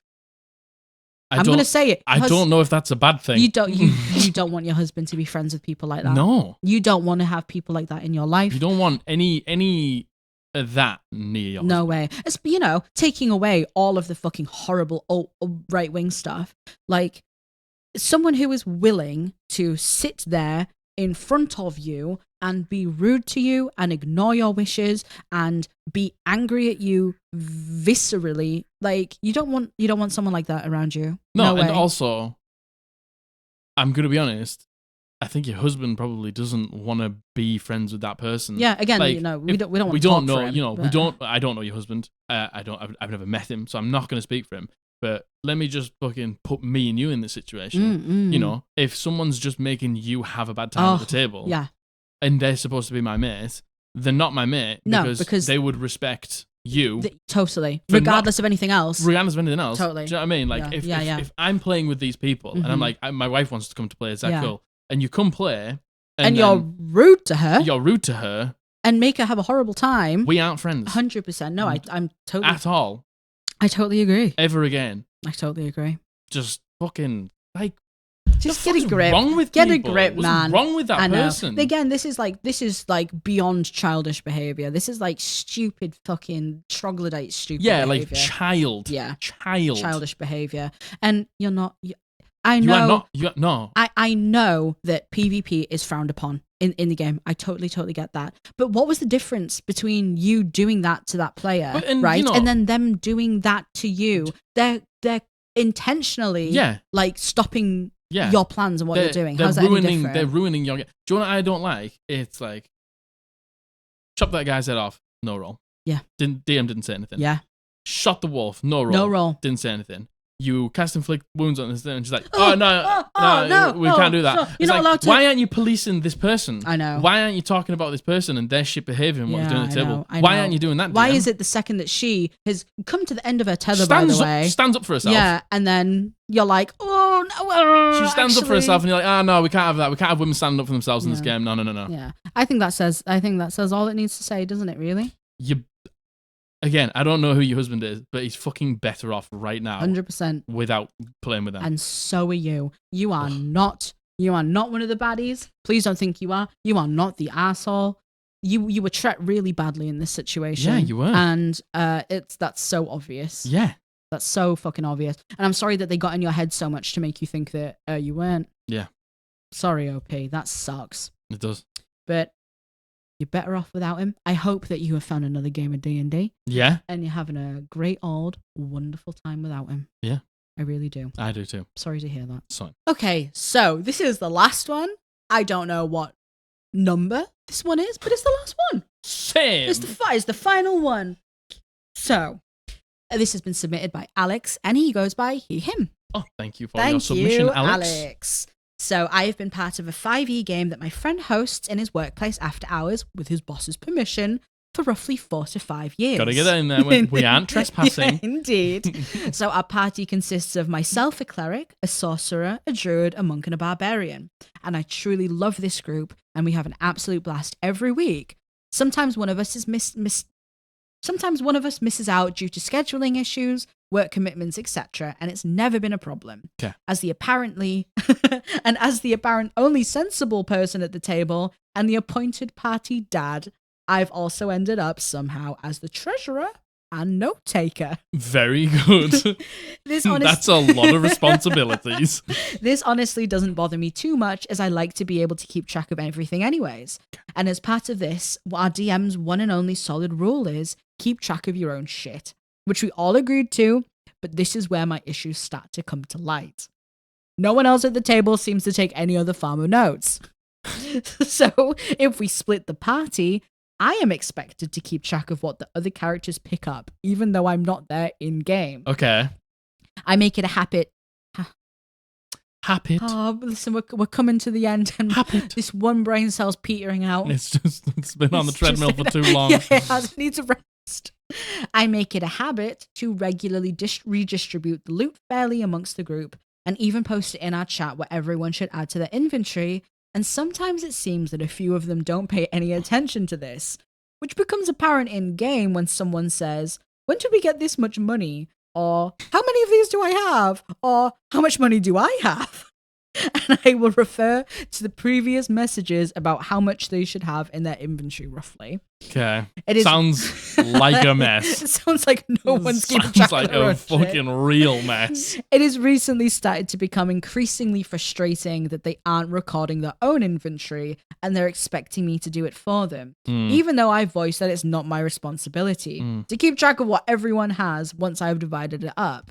I'm going to say it. I don't know if that's a bad thing. You don't want your husband to be friends with people like that. No. You don't want to have people like that in your life. You don't want any of that near your No husband. way. It's, taking away all of the fucking horrible right-wing stuff. Like, someone who is willing to sit there in front of you and be rude to you and ignore your wishes and be angry at you viscerally. Like, you don't want someone like that around you. No way. And also, I'm gonna be honest, I think your husband probably doesn't want to be friends with that person. Yeah, again, like, we don't want we to don't talk know, for him, I don't know your husband. I've never met him, so I'm not going to speak for him. But let me just fucking put me and you in this situation. You know, if someone's just making you have a bad time at the table, and they're supposed to be my mate, they're not my mate because they would respect you. Totally. Regardless of anything else. Totally. Do you know what I mean? Like, if I'm playing with these people and I'm like, my wife wants to come to play, is that cool? And you come play, and you're rude to her. And make her have a horrible time. We aren't friends. 100%. No, I'm totally... At all. I totally agree. Ever again. I totally agree. Just fucking, like... Just get a grip. Wrong with get people? a grip, man. What's wrong with that person? Again, this is like beyond childish behavior. This is like stupid fucking troglodyte stupid behavior. Like child. Yeah. Childish behavior. And you're not... I know. No. I know that PvP is frowned upon in the game. I totally get that. But what was the difference between you doing that to that player, right? And then them doing that to you? They're intentionally like stopping your plans and what you're doing. How's that any different? They're ruining your game. Do you know what I don't like? It's like, chop that guy's head off. No roll. Yeah. DM didn't say anything. Yeah. Shot the wolf. No roll. No roll. Didn't say anything. You cast inflict wounds on this thing, and she's like, no, we can't do that. So you're not allowed to. Why aren't you policing this person? I know. Why aren't you talking about this person and their shit behavior and what he's doing at the table? I Why know. aren't you doing that? Why DM? is it the second that she has come to the end of her tether, by the way, stands up for herself? Yeah, and then you're like, oh no, she stands up for herself, and you're like, no, we can't have that. We can't have women standing up for themselves in this game. No. Yeah, I think that says all it needs to say, doesn't it? Really? Again, I don't know who your husband is, but he's fucking better off right now. 100%. Without playing with them. And so are you. You are not one of the baddies. Please don't think you are. You are not the asshole. You were treated really badly in this situation. Yeah, you were. And that's so obvious. Yeah. That's so fucking obvious. And I'm sorry that they got in your head so much to make you think that you weren't. Yeah. Sorry, OP. That sucks. It does. But you're better off without him. I hope that you have found another game of D&D. Yeah. And you're having a great old wonderful time without him. Yeah. I really do. I do too. Sorry to hear that. Sorry. Okay, so this is the last one. I don't know what number this one is, but it's the last one. Same. It's the final one. So, this has been submitted by Alex, and he goes by he, him. Oh, thank you for your submission, Alex. So I have been part of a 5e game that my friend hosts in his workplace after hours with his boss's permission for roughly 4 to 5 years. Gotta get that in there when we aren't trespassing. Yeah, indeed. So our party consists of myself, a cleric, a sorcerer, a druid, a monk, and a barbarian. And I truly love this group, and we have an absolute blast every week. Sometimes one of us is Sometimes one of us misses out due to scheduling issues, work commitments, etc., and it's never been a problem. Okay. As the apparent only sensible person at the table and the appointed party dad, I've also ended up somehow as the treasurer and note taker. Very good. That's a lot of responsibilities. This honestly doesn't bother me too much, as I like to be able to keep track of everything anyways. And as part of this, our DM's one and only solid rule is keep track of your own shit, which we all agreed to, but this is where my issues start to come to light. No one else at the table seems to take any other form of notes. So if we split the party, I am expected to keep track of what the other characters pick up, even though I'm not there in-game. Okay. I make it a habit. Habit. Oh, listen, we're coming to the end, and this one brain cell's petering out. It's been on the treadmill for too long. Yeah, it has. It needs a rest. I make it a habit to regularly redistribute the loot fairly amongst the group, and even post it in our chat where everyone should add to their inventory. And sometimes it seems that a few of them don't pay any attention to this, which becomes apparent in-game when someone says, when did we get this much money? Or, how many of these do I have? Or, how much money do I have? and I will refer to the previous messages about how much they should have in their inventory, roughly. Okay. It sounds like a mess. It sounds like no one's keeping track like of their a own fucking shit. real mess. It has recently started to become increasingly frustrating that they aren't recording their own inventory and they're expecting me to do it for them, even though I voiced that it's not my responsibility to keep track of what everyone has once I've divided it up.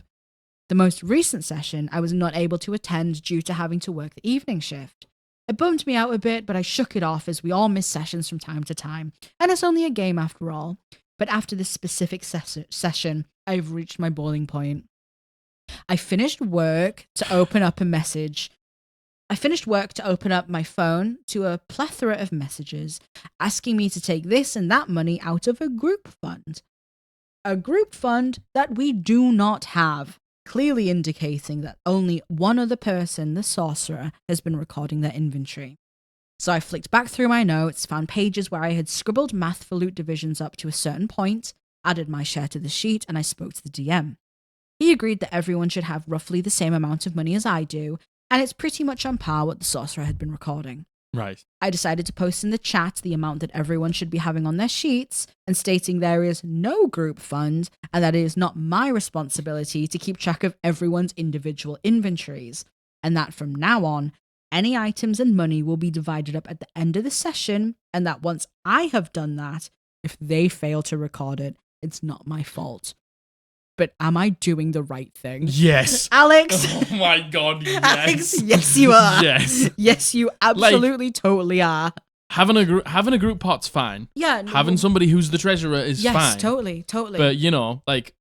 The most recent session, I was not able to attend due to having to work the evening shift. It bummed me out a bit, but I shook it off as we all miss sessions from time to time, and it's only a game after all. But after this specific session, I've reached my boiling point. I finished work to open up my phone to a plethora of messages asking me to take this and that money out of a group fund. A group fund that we do not have, clearly indicating that only one other person, the sorcerer, has been recording their inventory. So I flicked back through my notes, found pages where I had scribbled math for loot divisions up to a certain point, added my share to the sheet, and I spoke to the DM. He agreed that everyone should have roughly the same amount of money as I do, and it's pretty much on par what the sorcerer had been recording. Right. I decided to post in the chat the amount that everyone should be having on their sheets and stating there is no group fund and that it is not my responsibility to keep track of everyone's individual inventories, and that from now on, any items and money will be divided up at the end of the session, and that once I have done that, if they fail to record it, it's not my fault. But am I doing the right thing? Yes. Alex! Oh my God, yes. Alex, yes you are. Yes. Yes, you absolutely totally are. Having a group pot's fine. Yeah. No, having somebody who's the treasurer is fine. Yes, totally. But, like,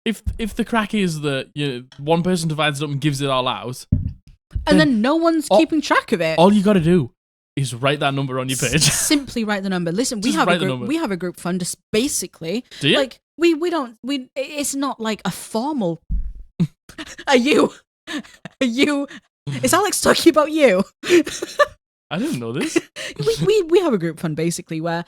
if the crack is that one person divides it up and gives it all out... And then no one's keeping track of it. All you got to do is write that number on your page. Simply write the number. Listen, we have a group fund, just basically. Do you? Like, it's not like a formal... Are you... Is Alex talking about you? I didn't know this. we have a group fund basically where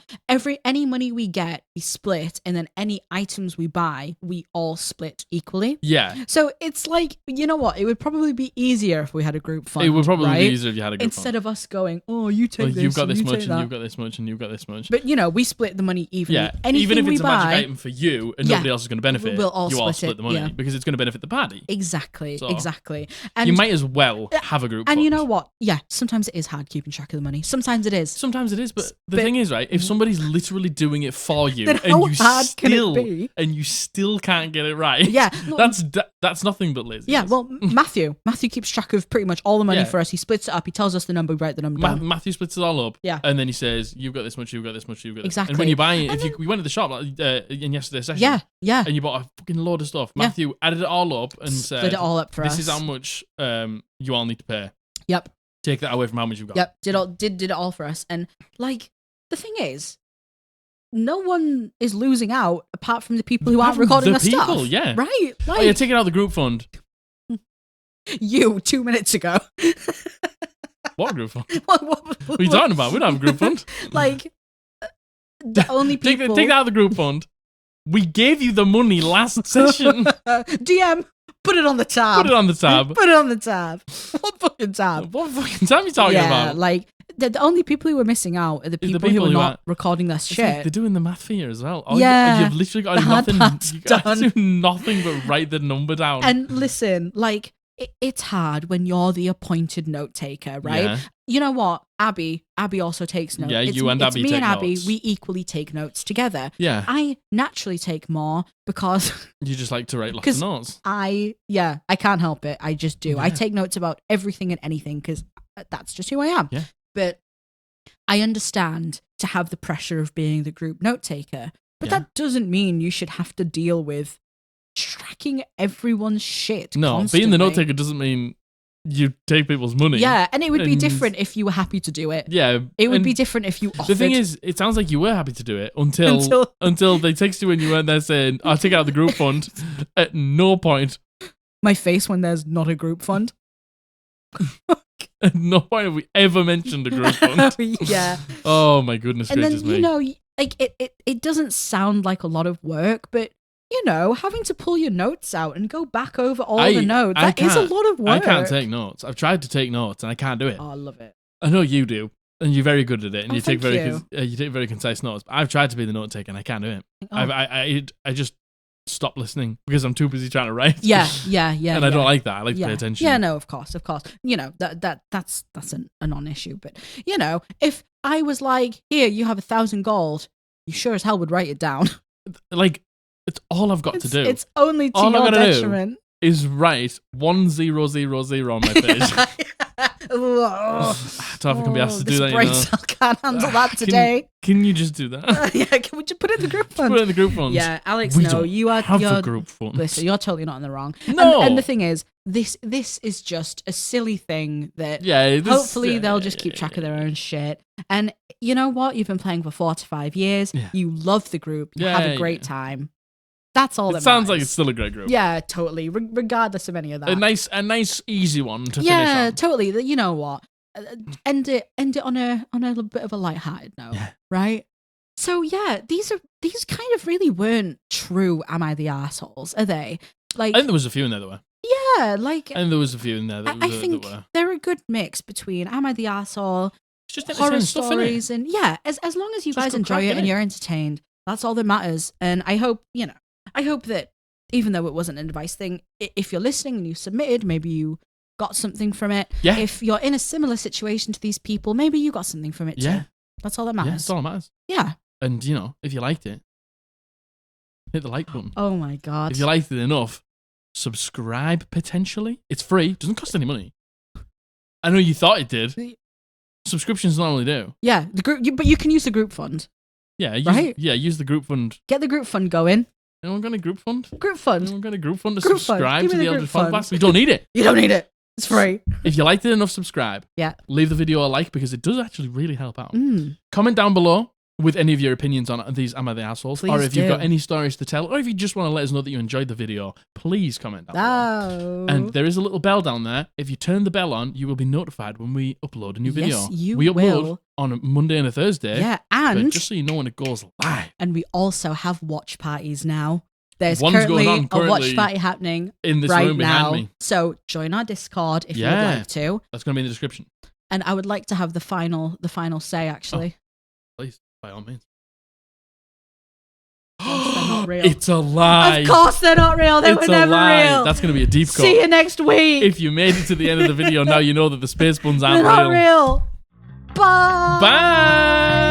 any money we get we split, and then any items we buy we all split equally. Yeah. So it's like, you know what? It would probably be easier if we had a group fund. It would probably be easier if you had a group fund. Instead of us going, oh, you take this, you've got this much, and you've got this much, and you've got this much. But we split the money evenly. Yeah. Anything even if it's we a magic buy, item for you and nobody else is going to benefit, we'll all you all split the money because it's going to benefit the party. Exactly. So, exactly. And you might as well have a group fund. And you know what? Yeah, sometimes it is hard keeping track of the money. Sometimes it is. Sometimes it is, but the thing is, right, if somebody's literally doing it for you then and you still can't get it right, yeah, that's nothing but laziness. Yeah, well, Matthew keeps track of pretty much all the money for us. He splits it up. He tells us the number. We write the number down. Matthew splits it all up. Yeah, and then he says, "You've got this much. You've got this much. You've got this." Exactly. And when you buy it, we went to the shop in yesterday's session. Yeah, and you bought a fucking load of stuff. Matthew added it all up and said, "Split it all up for us. This is how much you all need to pay." Yep. Take that away from how much you've got. Yep. Did it all for us. And like, the thing is, no one is losing out apart from the people who aren't recording the stuff. Yeah. Right. Like, oh yeah, taking out the group fund. You 2 minutes ago. What group fund? What are you talking about? We don't have a group fund. Like, the only people... Take that out of the group fund. We gave you the money last session. DM, put it on the tab. Put it on the tab. Put it on the tab. What fucking tab? What fucking tab are you talking about? Yeah, like, the only people who are missing out are the people who are not recording their shit. Like they're doing the math for you as well. You've literally got nothing. You got to do nothing but write the number down. And listen, like, it's hard when you're the appointed note taker, right? Yeah. You know what? Abby also takes notes. Yeah, you and Abby take notes. Me and Abby, we equally take notes together. Yeah. I naturally take more because... You just like to write lots of notes. I can't help it. I just do. Yeah. I take notes about everything and anything because that's just who I am. Yeah. But I understand to have the pressure of being the group note taker, but that doesn't mean you should have to deal with tracking everyone's shit. No, constantly. Being the note taker doesn't mean you take people's money. Yeah, and it would be different if you were happy to do it. Yeah, it would be different if you offered. The thing is, it sounds like you were happy to do it until they text you and you weren't there saying, "I'll take out the group fund." At no point. My face when there's not a group fund. At no point have we ever mentioned a group fund. Yeah. Oh my goodness and gracious then, me. Like it doesn't sound like a lot of work, but having to pull your notes out and go back over all the notes. That is a lot of work. I can't take notes. I've tried to take notes and I can't do it. Oh, I love it. I know you do. And you're very good at it, and you take you take very concise notes. I've tried to be the note taker, and I can't do it. Oh. I just stop listening because I'm too busy trying to write. Yeah. And I don't like that. I like to pay attention. Yeah, no, of course. That's a non-issue. But if I was like, here, you have 1,000 gold, you sure as hell would write it down. Like, it's all I've got to do. It's only to your detriment. Is write 1000 on my page. I don't know if I can be asked to do that. This brain cell can't handle that today. Can you just do that? Yeah, can we just put it in the group fund? Put it in the group fund. Yeah, Alex, you have the group fund. Listen, you're totally not in the wrong. No. And the thing is, this is just a silly thing that hopefully they'll just keep track of their own shit. And you know what? You've been playing for 4 to 5 years. Yeah. You love the group. You have a great time. That's all that sounds matters. like it's still a great group. Yeah, totally. Regardless of any of that. A nice, easy one to finish on. Yeah, totally. You know what? End it on a little bit of a lighthearted note, right? So yeah, these kind of really weren't true. Am I the assholes? Are they? Like, I think there was a few in there that were. Yeah, like. And there was a few in there that I think were. They're a good mix between Am I the Asshole, just horror stories, and as long as you guys enjoy it and you're entertained, that's all that matters. And I hope that even though it wasn't an advice thing, if you're listening and you submitted, maybe you got something from it. Yeah. If you're in a similar situation to these people, maybe you got something from it too. Yeah. That's all that matters. Yeah, that's all that matters. Yeah. And if you liked it, hit the like button. Oh my God. If you liked it enough, subscribe potentially. It's free. Doesn't cost any money. I know you thought it did. Subscriptions normally do. Yeah, the group, but you can use the group fund. Yeah, use the group fund. Get the group fund going. Anyone got a group fund? Group fund. Anyone got a group fund to group subscribe to the Eldritch Podblast? We don't need it. You don't need it. It's free. If you liked it enough, subscribe. Yeah. Leave the video a like because it does actually really help out. Comment down below with any of your opinions on these Am I the Assholes? Please or if do. you've got any stories to tell, or if you just want to let us know that you enjoyed the video, please comment down below. And there is a little bell down there. If you turn the bell on, you will be notified when we upload a new video. Yes, you we upload will. On a Monday and a Thursday. Yeah, and just so you know when it goes live. And we also have watch parties now. There's One's currently going on a watch party happening in this right room now. behind me. So join our Discord if you would like to. That's going to be in the description. And I would like to have the final say, actually. Oh, please, by all means. They're not real. It's a lie. Of course they're not real. They were never real. That's going to be a deep cut. See you next week. If you made it to the end of the video, now you know that the space buns aren't real. Bye. Bye.